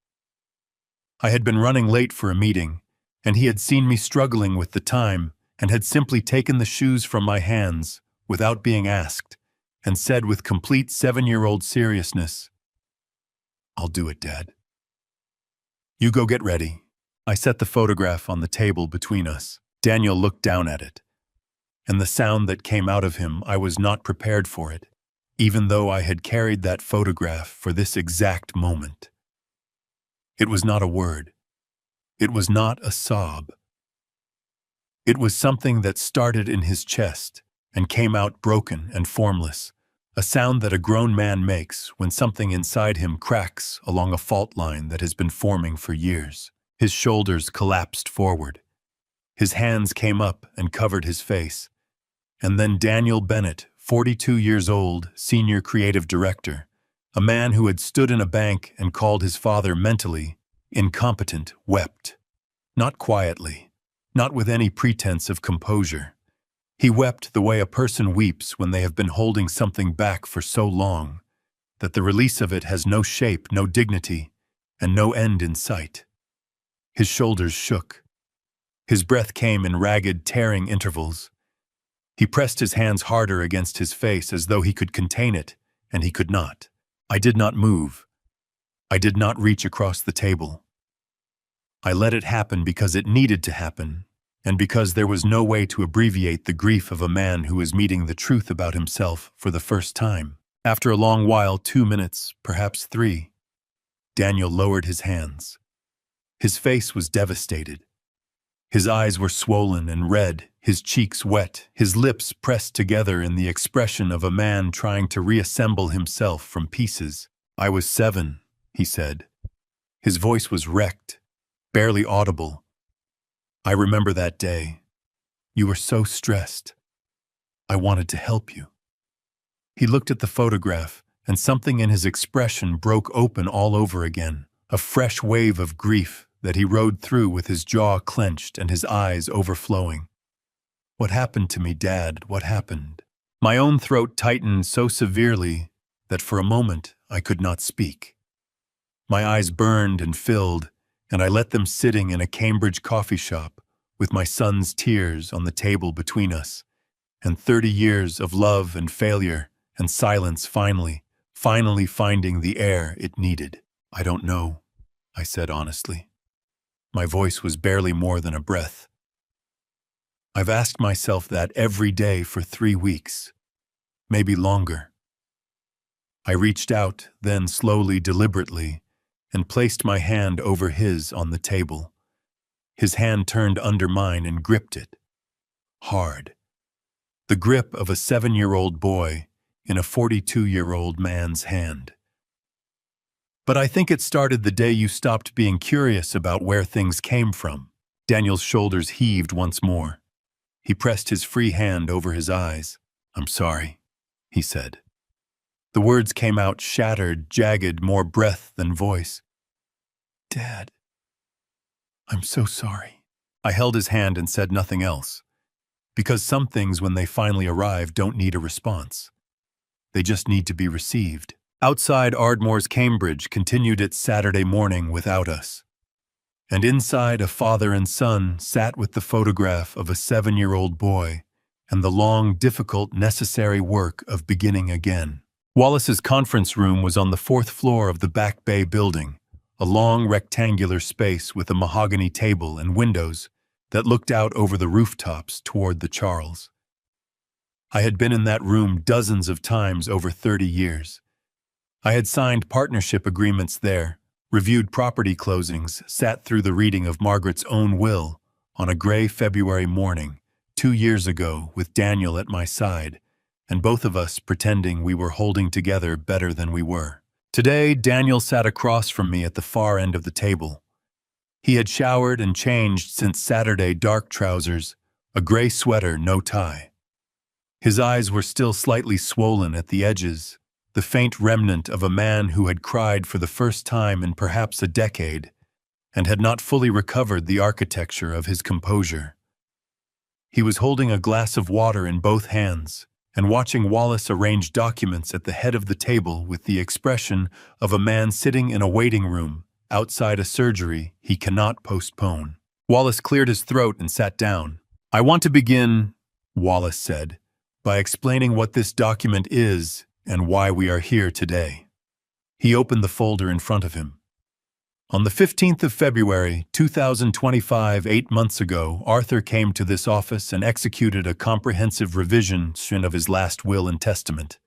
I had been running late for a meeting, and he had seen me struggling with the time and had simply taken the shoes from my hands without being asked and said with complete 7-year-old seriousness, "I'll do it, Dad. You go get ready." I set the photograph on the table between us. Daniel looked down at it, and the sound that came out of him, I was not prepared for it, even though I had carried that photograph for this exact moment. It was not a word. It was not a sob. It was something that started in his chest and came out broken and formless, a sound that a grown man makes when something inside him cracks along a fault line that has been forming for years. His shoulders collapsed forward. His hands came up and covered his face. And then Daniel Bennett, 42 years old, senior creative director, A man who had stood in a bank and called his father mentally incompetent wept. Not quietly, not with any pretense of composure. He wept the way a person weeps when they have been holding something back for so long that the release of it has no shape, no dignity, and no end in sight. His shoulders shook. His breath came in ragged, tearing intervals. He pressed his hands harder against his face as though he could contain it, and he could not. I did not move. I did not reach across the table. I let it happen because it needed to happen, and because there was no way to abbreviate the grief of a man who was meeting the truth about himself for the first time. After a long while, 2 minutes, perhaps 3, Daniel lowered his hands. His face was devastated. His eyes were swollen and red, his cheeks wet, his lips pressed together in the expression of a man trying to reassemble himself from pieces. "I was 7, he said. His voice was wrecked, barely audible. "I remember that day. You were so stressed. I wanted to help you." He looked at the photograph, and something in his expression broke open all over again, a fresh wave of grief that he rode through with his jaw clenched and his eyes overflowing. "What happened to me, Dad? What happened?" My own throat tightened so severely that for a moment I could not speak. My eyes burned and filled, and I let them sitting in a Cambridge coffee shop with my son's tears on the table between us, and 30 years of love and failure and silence finally finding the air it needed. "I don't know," I said honestly. My voice was barely more than a breath. "I've asked myself that every day for 3 weeks, maybe longer." I reached out, then slowly, deliberately, and placed my hand over his on the table. His hand turned under mine and gripped it. Hard. The grip of a 7-year-old boy in a 42-year-old man's hand. "But I think it started the day you stopped being curious about where things came from." Daniel's shoulders heaved once more. He pressed his free hand over his eyes. "I'm sorry," he said. The words came out shattered, jagged, more breath than voice. "Dad, I'm so sorry." I held his hand and said nothing else. Because some things, when they finally arrive, don't need a response. They just need to be received. Outside Ardmore's Cambridge continued its Saturday morning without us. And inside, a father and son sat with the photograph of a 7-year-old boy and the long, difficult, necessary work of beginning again. Wallace's conference room was on the 4th floor of the Back Bay building, a long rectangular space with a mahogany table and windows that looked out over the rooftops toward the Charles. I had been in that room dozens of times over 30 years. I had signed partnership agreements there, reviewed property closings, sat through the reading of Margaret's own will on a gray February morning 2 years ago with Daniel at my side, and both of us pretending we were holding together better than we were. Today, Daniel sat across from me at the far end of the table. He had showered and changed since Saturday, dark trousers, a gray sweater, no tie. His eyes were still slightly swollen at the edges, the faint remnant of a man who had cried for the first time in perhaps a decade and had not fully recovered the architecture of his composure. He was holding a glass of water in both hands and watching Wallace arrange documents at the head of the table with the expression of a man sitting in a waiting room outside a surgery he cannot postpone. Wallace cleared his throat and sat down. "I want to begin," Wallace said, "by explaining what this document is and why we are here today." He opened the folder in front of him. "On the 15th of February, 2025, 8 months ago, Arthur came to this office and executed a comprehensive revision of his last will and testament.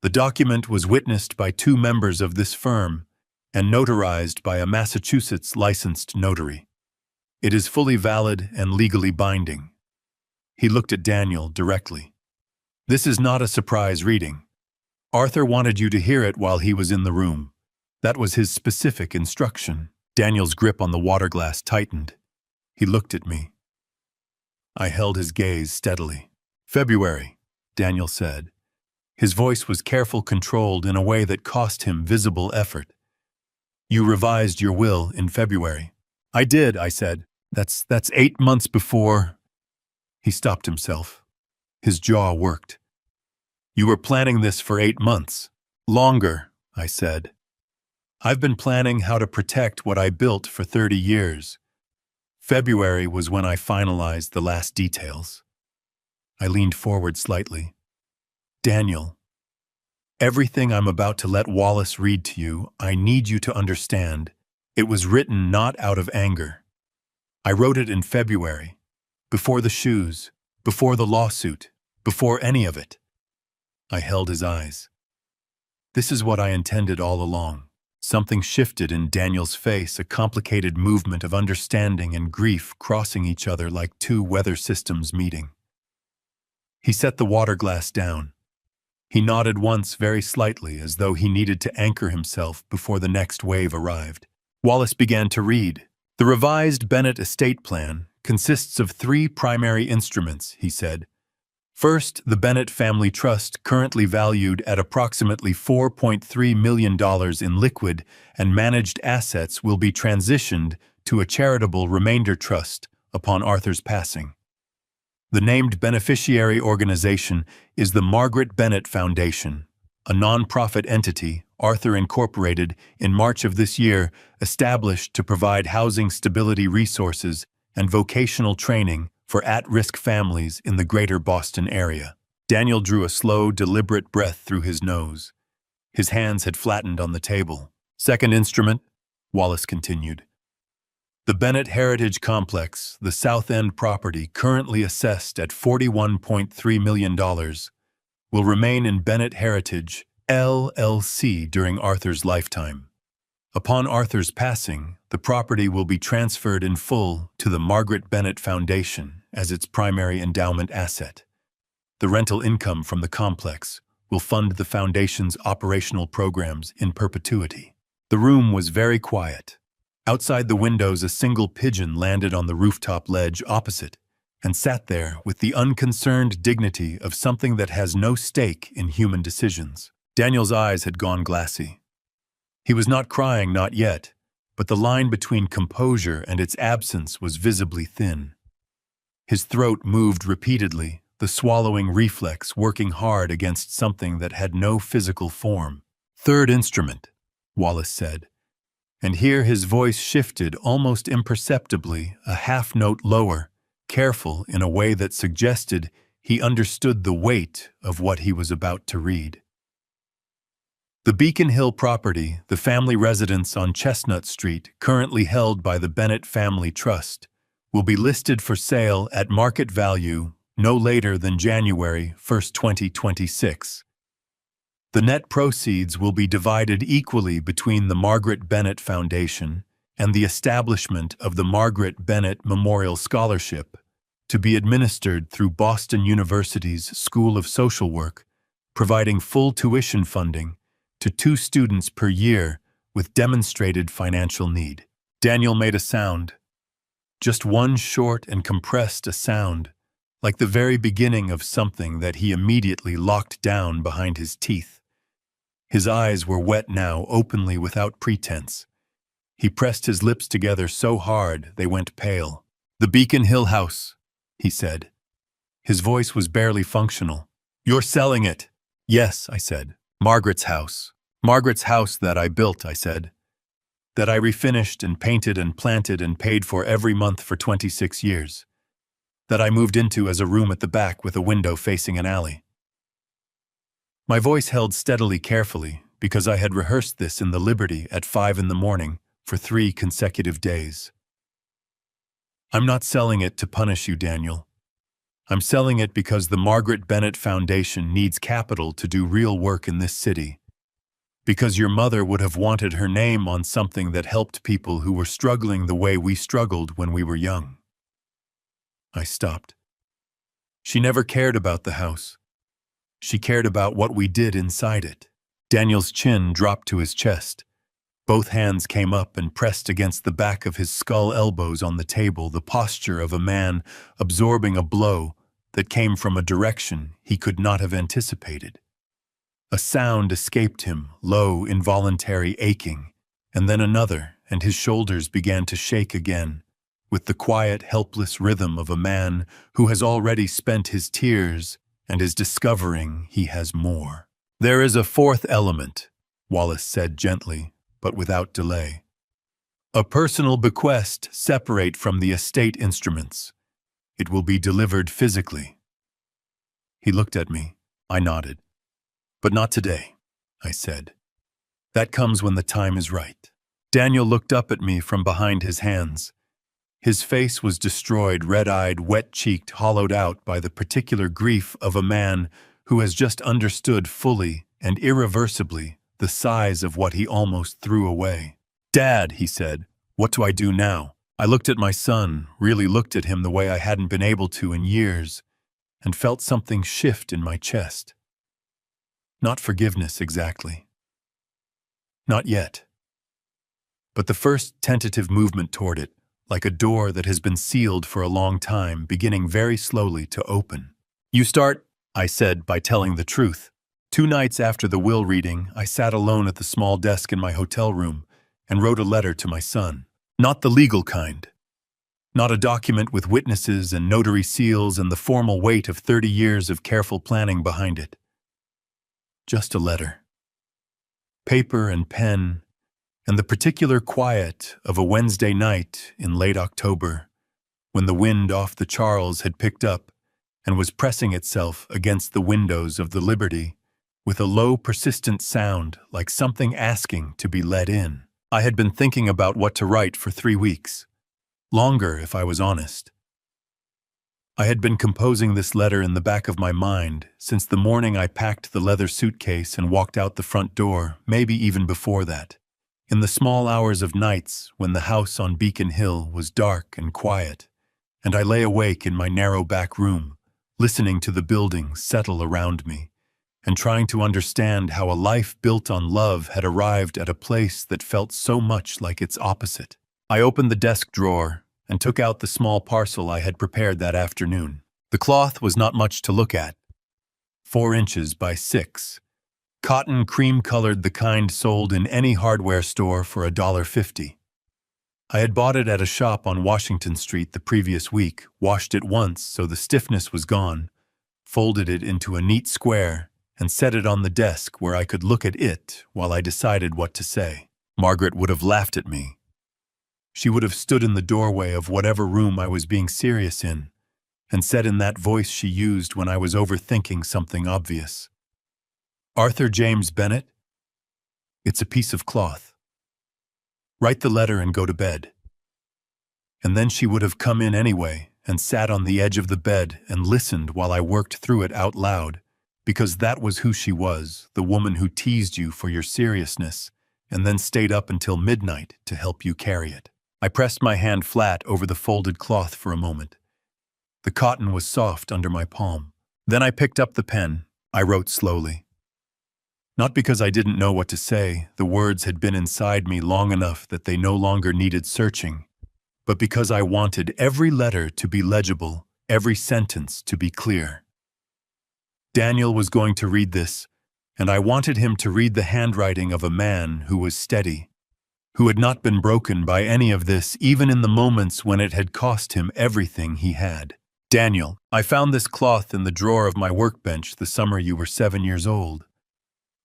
The document was witnessed by 2 members of this firm and notarized by a Massachusetts licensed notary. It is fully valid and legally binding." He looked at Daniel directly. "This is not a surprise reading. Arthur wanted you to hear it while he was in the room. That was his specific instruction." Daniel's grip on the water glass tightened. He looked at me. I held his gaze steadily. "February," Daniel said. His voice was careful, controlled in a way that cost him visible effort. "You revised your will in February." "I did," I said. That's 8 months before." He stopped himself. His jaw worked. "You were planning this for 8 months." "Longer," I said. "I've been planning how to protect what I built for 30 years. February was when I finalized the last details." I leaned forward slightly. "Daniel, everything I'm about to let Wallace read to you, I need you to understand. It was written not out of anger. I wrote it in February, before the shoes, before the lawsuit, before any of it." I held his eyes. "This is what I intended all along." Something shifted in Daniel's face, a complicated movement of understanding and grief crossing each other like two weather systems meeting. He set the water glass down. He nodded once very slightly, as though he needed to anchor himself before the next wave arrived. Wallace began to read. "The revised Bennett estate plan consists of 3 primary instruments," he said. "First, the Bennett Family Trust, currently valued at approximately $4.3 million in liquid and managed assets, will be transitioned to a charitable remainder trust upon Arthur's passing. The named beneficiary organization is the Margaret Bennett Foundation, a non-profit entity, Arthur Incorporated, in March of this year, established to provide housing stability resources and vocational training for at-risk families in the greater Boston area." Daniel drew a slow, deliberate breath through his nose. His hands had flattened on the table. "Second instrument," Wallace continued. "The Bennett Heritage Complex, the South End property currently assessed at $41.3 million, will remain in Bennett Heritage, LLC during Arthur's lifetime. Upon Arthur's passing, the property will be transferred in full to the Margaret Bennett Foundation as its primary endowment asset. The rental income from the complex will fund the foundation's operational programs in perpetuity." The room was very quiet. Outside the windows, a single pigeon landed on the rooftop ledge opposite and sat there with the unconcerned dignity of something that has no stake in human decisions. Daniel's eyes had gone glassy. He was not crying, not yet, but the line between composure and its absence was visibly thin. His throat moved repeatedly, the swallowing reflex working hard against something that had no physical form. "Third instrument," Wallace said, and here his voice shifted almost imperceptibly, a half-note lower, careful in a way that suggested he understood the weight of what he was about to read. "The Beacon Hill property, the family residence on Chestnut Street, currently held by the Bennett Family Trust, will be listed for sale at market value no later than January 1, 2026. The net proceeds will be divided equally between the Margaret Bennett Foundation and the establishment of the Margaret Bennett Memorial Scholarship, to be administered through Boston University's School of Social Work, providing full tuition funding to 2 students per year with demonstrated financial need." Daniel made a sound. Just one short and compressed a sound, like the very beginning of something that he immediately locked down behind his teeth. His eyes were wet now, openly without pretense. He pressed his lips together so hard they went pale. "The Beacon Hill house," he said. His voice was barely functional. "You're selling it." "Yes," I said. "Margaret's house. Margaret's house that I built," I said. "That I refinished and painted and planted and paid for every month for 26 years. That I moved into as a room at the back with a window facing an alley." My voice held steadily, carefully, because I had rehearsed this in the Liberty at 5 in the morning for 3 consecutive days. "I'm not selling it to punish you, Daniel. I'm selling it because the Margaret Bennett Foundation needs capital to do real work in this city. Because your mother would have wanted her name on something that helped people who were struggling the way we struggled when we were young." I stopped. She never cared about the house. She cared about what we did inside it. Daniel's chin dropped to his chest. Both hands came up and pressed against the back of his skull, elbows on the table, the posture of a man absorbing a blow that came from a direction he could not have anticipated. A sound escaped him, low, involuntary aching, and then another, and his shoulders began to shake again, with the quiet, helpless rhythm of a man who has already spent his tears and is discovering he has more. "There is a fourth element," Wallace said gently, but without delay. "A personal bequest separate from the estate instruments. It will be delivered physically." He looked at me. I nodded. "But not today," I said. "That comes when the time is right." Daniel looked up at me from behind his hands. His face was destroyed, red-eyed, wet-cheeked, hollowed out by the particular grief of a man who has just understood fully and irreversibly the size of what he almost threw away. "Dad," he said, "what do I do now?" I looked at my son, really looked at him the way I hadn't been able to in years, and felt something shift in my chest. Not forgiveness exactly. Not yet. But the first tentative movement toward it, like a door that has been sealed for a long time, beginning very slowly to open. "You start," I said, by telling the truth. 2 nights after the will reading, I sat alone at the small desk in my hotel room and wrote a letter to my son. Not the legal kind. Not a document with witnesses and notary seals and the formal weight of 30 years of careful planning behind it. Just a letter. Paper and pen, and the particular quiet of a Wednesday night in late October, when the wind off the Charles had picked up and was pressing itself against the windows of the Liberty with a low, persistent sound like something asking to be let in. I had been thinking about what to write for 3 weeks. Longer, if I was honest. I had been composing this letter in the back of my mind since the morning I packed the leather suitcase and walked out the front door, maybe even before that. In the small hours of nights when the house on Beacon Hill was dark and quiet, and I lay awake in my narrow back room, listening to the buildings settle around me, and trying to understand how a life built on love had arrived at a place that felt so much like its opposite. I opened the desk drawer and took out the small parcel I had prepared that afternoon. The cloth was not much to look at. 4 inches by 6. Cotton cream-colored, the kind sold in any hardware store for $1.50. I had bought it at a shop on Washington Street the previous week, washed it once so the stiffness was gone, folded it into a neat square, and set it on the desk where I could look at it while I decided what to say. Margaret would have laughed at me. She would have stood in the doorway of whatever room I was being serious in, and said in that voice she used when I was overthinking something obvious, "Arthur James Bennett, it's a piece of cloth. Write the letter and go to bed." And then she would have come in anyway and sat on the edge of the bed and listened while I worked through it out loud, because that was who she was, the woman who teased you for your seriousness and then stayed up until midnight to help you carry it. I pressed my hand flat over the folded cloth for a moment. The cotton was soft under my palm. Then I picked up the pen. I wrote slowly. Not because I didn't know what to say, the words had been inside me long enough that they no longer needed searching, but because I wanted every letter to be legible, every sentence to be clear. Daniel was going to read this, and I wanted him to read the handwriting of a man who was steady, who had not been broken by any of this, even in the moments when it had cost him everything he had. "Daniel, I found this cloth in the drawer of my workbench the summer you were 7 years old.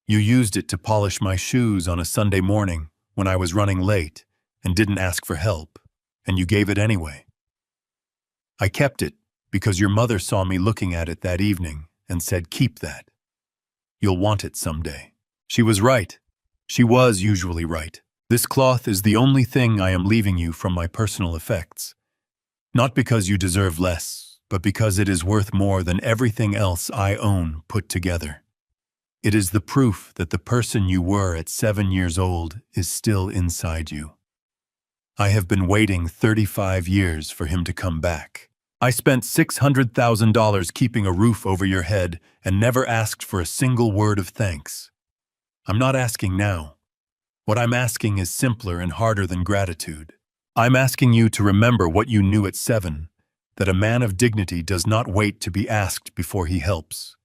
You used it to polish my shoes on a Sunday morning when I was running late and didn't ask for help, and you gave it anyway. I kept it because your mother saw me looking at it that evening and said, 'Keep that. You'll want it someday.' She was right. She was usually right. This cloth is the only thing I am leaving you from my personal effects. Not because you deserve less, but because it is worth more than everything else I own put together. It is the proof that the person you were at 7 years old is still inside you. I have been waiting 35 years for him to come back. I spent $600,000 keeping a roof over your head and never asked for a single word of thanks. I'm not asking now. What I'm asking is simpler and harder than gratitude. I'm asking you to remember what you knew at 7, that a man of dignity does not wait to be asked before he helps.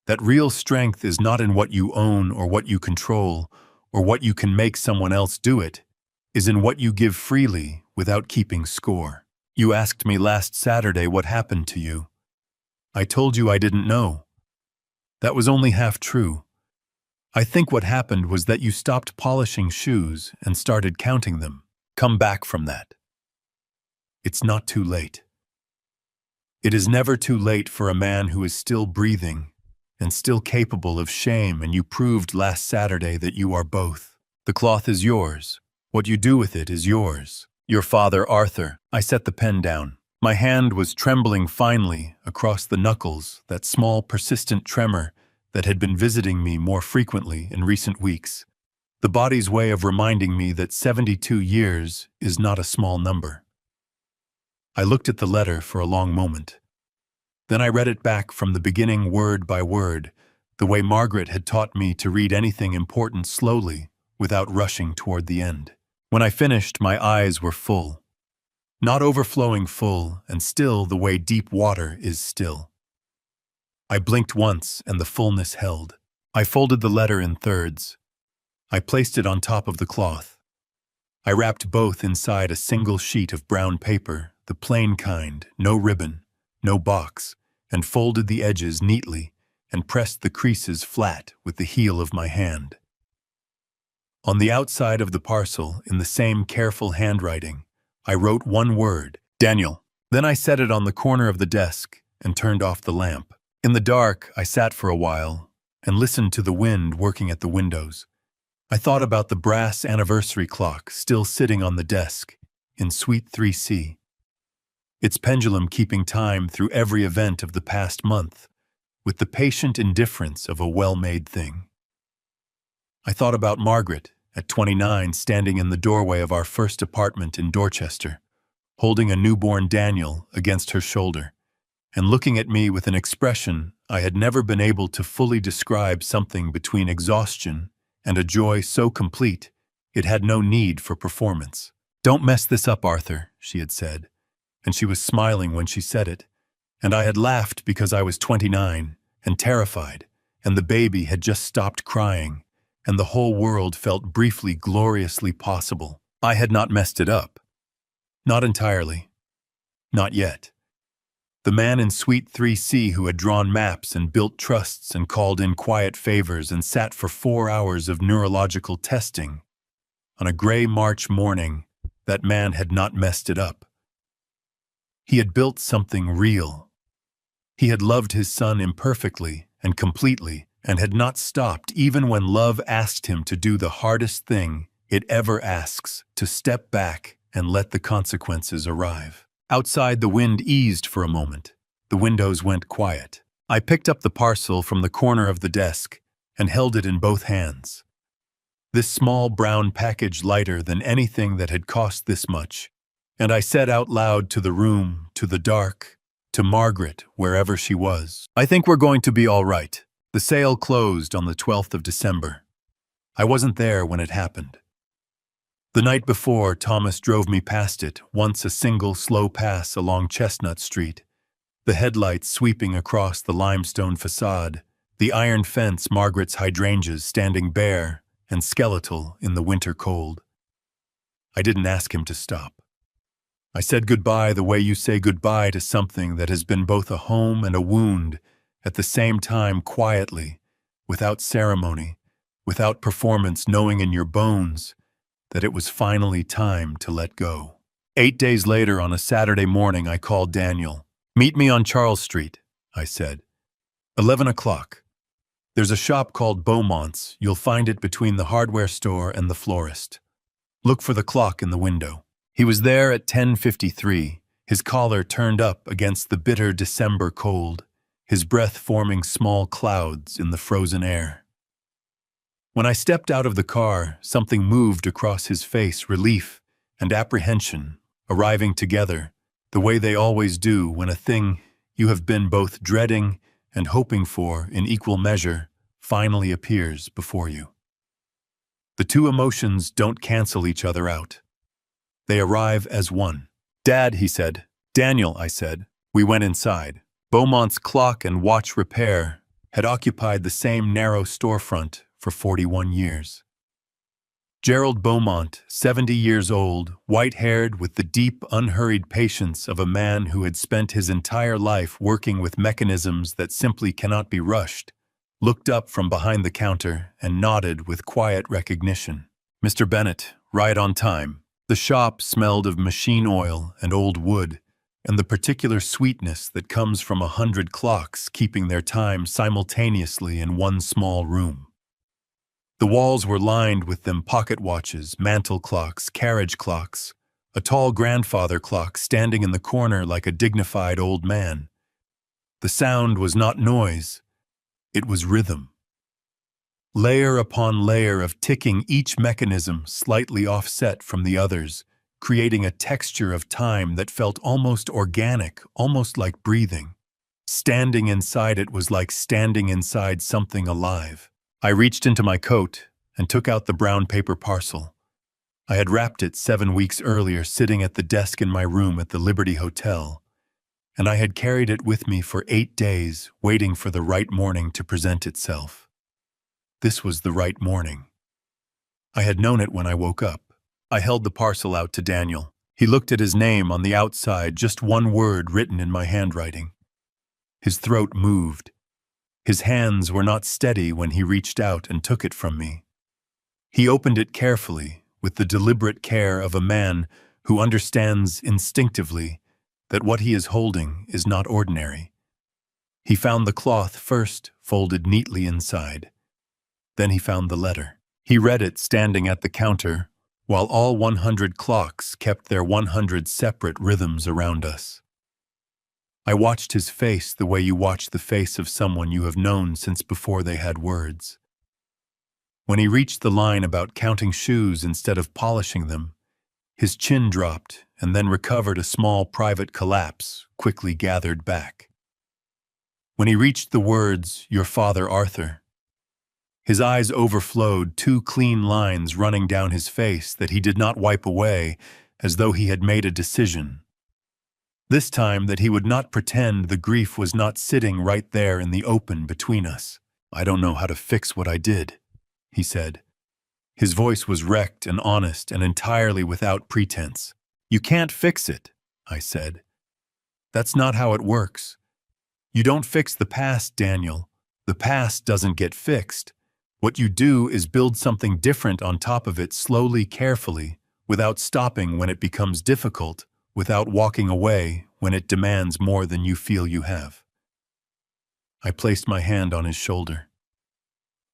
That real strength is not in what you own or what you control, or what you can make someone else do it, is in what you give freely without keeping score. You asked me last Saturday what happened to you. I told you I didn't know. That was only half true. I think what happened was that you stopped polishing shoes and started counting them. Come back from that. It's not too late. It is never too late for a man who is still breathing and still capable of shame, and you proved last Saturday that you are both. The cloth is yours. What you do with it is yours. Your father, Arthur. I set the pen down. My hand was trembling finely across the knuckles, that small, persistent tremor that had been visiting me more frequently in recent weeks. The body's way of reminding me that 72 years is not a small number. I looked at the letter for a long moment. Then I read it back from the beginning word by word, the way Margaret had taught me to read anything important slowly without rushing toward the end. When I finished, my eyes were full. Not overflowing full, and still the way deep water is still. I blinked once and the fullness held. I folded the letter in thirds. I placed it on top of the cloth. I wrapped both inside a single sheet of brown paper, the plain kind, no ribbon, no box, and folded the edges neatly and pressed the creases flat with the heel of my hand. On the outside of the parcel, in the same careful handwriting, I wrote one word, Daniel. Then I set it on the corner of the desk and turned off the lamp. In the dark, I sat for a while and listened to the wind working at the windows. I thought about the brass anniversary clock still sitting on the desk in Suite 3C. Its pendulum keeping time through every event of the past month, with the patient indifference of a well-made thing. I thought about Margaret, at 29, standing in the doorway of our first apartment in Dorchester, holding a newborn Daniel against her shoulder, and looking at me with an expression I had never been able to fully describe, something between exhaustion and a joy so complete it had no need for performance. "Don't mess this up, Arthur," she had said, and she was smiling when she said it, and I had laughed because I was 29 and terrified, and the baby had just stopped crying, and the whole world felt briefly gloriously possible. I had not messed it up. Not entirely. Not yet. The man in Suite 3C who had drawn maps and built trusts and called in quiet favors and sat for 4 hours of neurological testing. On a gray March morning, that man had not messed it up. He had built something real. He had loved his son imperfectly and completely, and had not stopped even when love asked him to do the hardest thing it ever asks, to step back and let the consequences arrive. Outside, the wind eased for a moment. The windows went quiet. I picked up the parcel from the corner of the desk and held it in both hands. This small brown package, lighter than anything that had cost this much, and I said out loud to the room, to the dark, to Margaret, wherever she was, "I think we're going to be all right." The sale closed on the 12th of December. I wasn't there when it happened. The night before, Thomas drove me past it, once a single slow pass along Chestnut Street, the headlights sweeping across the limestone facade, the iron fence, Margaret's hydrangeas standing bare and skeletal in the winter cold. I didn't ask him to stop. I said goodbye the way you say goodbye to something that has been both a home and a wound at the same time, quietly, without ceremony, without performance, knowing in your bones that it was finally time to let go. 8 days later, on a Saturday morning, I called Daniel. "Meet me on Charles Street," I said. 11 o'clock. There's a shop called Beaumont's. You'll find it between the hardware store and the florist. Look for the clock in the window. He was there at 10:53, his collar turned up against the bitter December cold, his breath forming small clouds in the frozen air. When I stepped out of the car, something moved across his face, relief and apprehension, arriving together, the way they always do when a thing you have been both dreading and hoping for in equal measure finally appears before you. The two emotions don't cancel each other out. They arrive as one. "Dad," he said. "Daniel," I said. We went inside. Beaumont's clock and watch repair, had occupied the same narrow storefront for 41 years. Gerald Beaumont, 70 years old, white-haired with the deep, unhurried patience of a man who had spent his entire life working with mechanisms that simply cannot be rushed, looked up from behind the counter and nodded with quiet recognition. "Mr. Bennett, right on time." The shop smelled of machine oil and old wood, and the particular sweetness that comes from 100 clocks keeping their time simultaneously in one small room. The walls were lined with them pocket watches, mantel clocks, carriage clocks, a tall grandfather clock standing in the corner like a dignified old man. The sound was not noise, it was rhythm. Layer upon layer of ticking, each mechanism slightly offset from the others, creating a texture of time that felt almost organic, almost like breathing. Standing inside it was like standing inside something alive. I reached into my coat and took out the brown paper parcel. I had wrapped it 7 weeks earlier, sitting at the desk in my room at the Liberty Hotel, and I had carried it with me for 8 days, waiting for the right morning to present itself. This was the right morning. I had known it when I woke up. I held the parcel out to Daniel. He looked at his name on the outside, just one word written in my handwriting. His throat moved. His hands were not steady when he reached out and took it from me. He opened it carefully, with the deliberate care of a man who understands instinctively that what he is holding is not ordinary. He found the cloth first, folded neatly inside. Then he found the letter. He read it standing at the counter, while all 100 clocks kept their 100 separate rhythms around us. I watched his face the way you watch the face of someone you have known since before they had words. When he reached the line about counting shoes instead of polishing them, his chin dropped and then recovered a small private collapse, quickly gathered back. When he reached the words, "Your father, Arthur," his eyes overflowed, 2 clean lines running down his face that he did not wipe away, as though he had made a decision. This time that he would not pretend the grief was not sitting right there in the open between us. "I don't know how to fix what I did," he said. His voice was wrecked and honest and entirely without pretense. "You can't fix it," I said. "That's not how it works. You don't fix the past, Daniel. The past doesn't get fixed. What you do is build something different on top of it, slowly, carefully, without stopping when it becomes difficult, without walking away when it demands more than you feel you have." I placed my hand on his shoulder.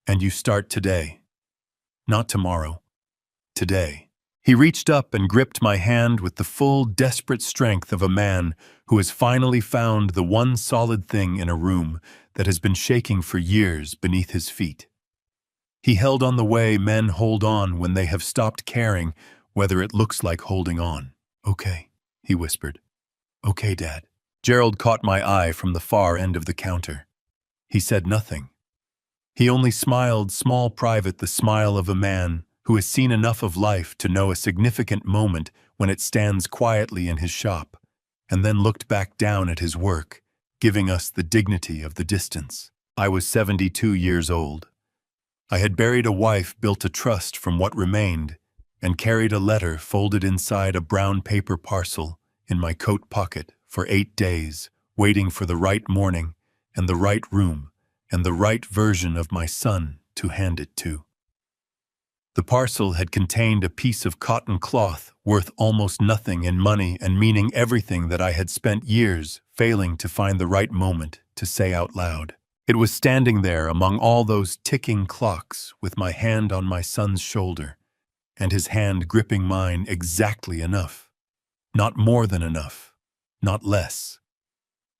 "And you start today. Not tomorrow. Today." He reached up and gripped my hand with the full, desperate strength of a man who has finally found the one solid thing in a room that has been shaking for years beneath his feet. He held on the way men hold on when they have stopped caring whether it looks like holding on. "Okay," he whispered. "Okay, Dad." Gerald caught my eye from the far end of the counter. He said nothing. He only smiled, small, private, the smile of a man who has seen enough of life to know a significant moment when it stands quietly in his shop, and then looked back down at his work, giving us the dignity of the distance. I was 72 years old. I had buried a wife, built a trust from what remained, and carried a letter folded inside a brown paper parcel in my coat pocket for 8 days, waiting for the right morning and the right room and the right version of my son to hand it to. The parcel had contained a piece of cotton cloth worth almost nothing in money and meaning everything that I had spent years failing to find the right moment to say out loud. It was standing there among all those ticking clocks with my hand on my son's shoulder and his hand gripping mine exactly enough. Not more than enough, not less.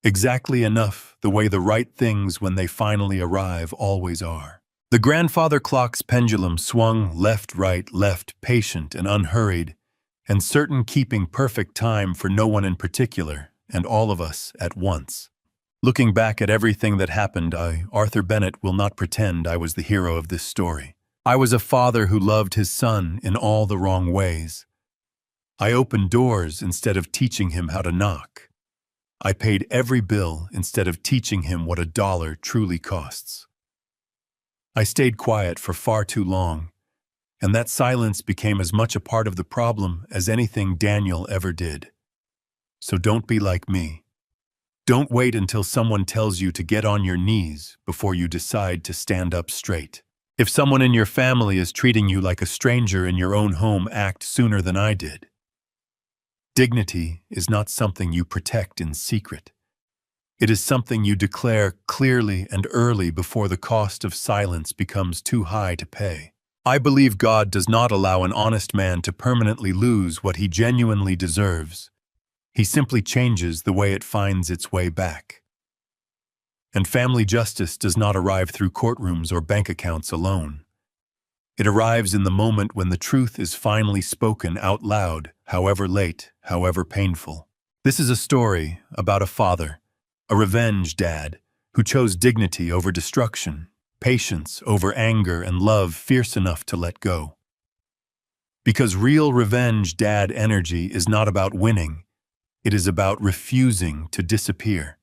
Exactly enough, the way the right things when they finally arrive always are. The grandfather clock's pendulum swung left, right, left, patient and unhurried, and certain, keeping perfect time for no one in particular, and all of us at once. Looking back at everything that happened, Arthur Bennett, will not pretend I was the hero of this story. I was a father who loved his son in all the wrong ways. I opened doors instead of teaching him how to knock. I paid every bill instead of teaching him what $1 truly costs. I stayed quiet for far too long, and that silence became as much a part of the problem as anything Daniel ever did. So don't be like me. Don't wait until someone tells you to get on your knees before you decide to stand up straight. If someone in your family is treating you like a stranger in your own home, act sooner than I did. Dignity is not something you protect in secret. It is something you declare clearly and early before the cost of silence becomes too high to pay. I believe God does not allow an honest man to permanently lose what he genuinely deserves. He simply changes the way it finds its way back. And family justice does not arrive through courtrooms or bank accounts alone. It arrives in the moment when the truth is finally spoken out loud, however late, however painful. This is a story about a father, a revenge dad, who chose dignity over destruction, patience over anger, and love fierce enough to let go. Because real revenge dad energy is not about winning, it is about refusing to disappear.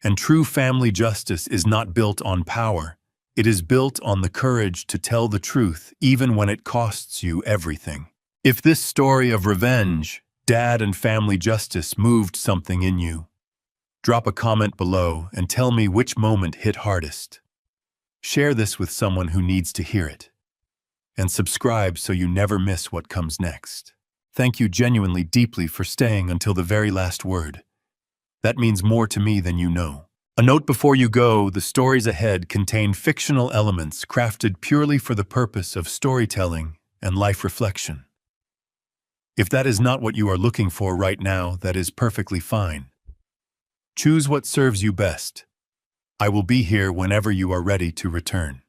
And true family justice is not built on power. It is built on the courage to tell the truth even when it costs you everything. If this story of revenge, dad, and family justice moved something in you, drop a comment below and tell me which moment hit hardest. Share this with someone who needs to hear it. And subscribe so you never miss what comes next. Thank you genuinely deeply for staying until the very last word. That means more to me than you know. A note before you go: the stories ahead contain fictional elements crafted purely for the purpose of storytelling and life reflection. If that is not what you are looking for right now, that is perfectly fine. Choose what serves you best. I will be here whenever you are ready to return.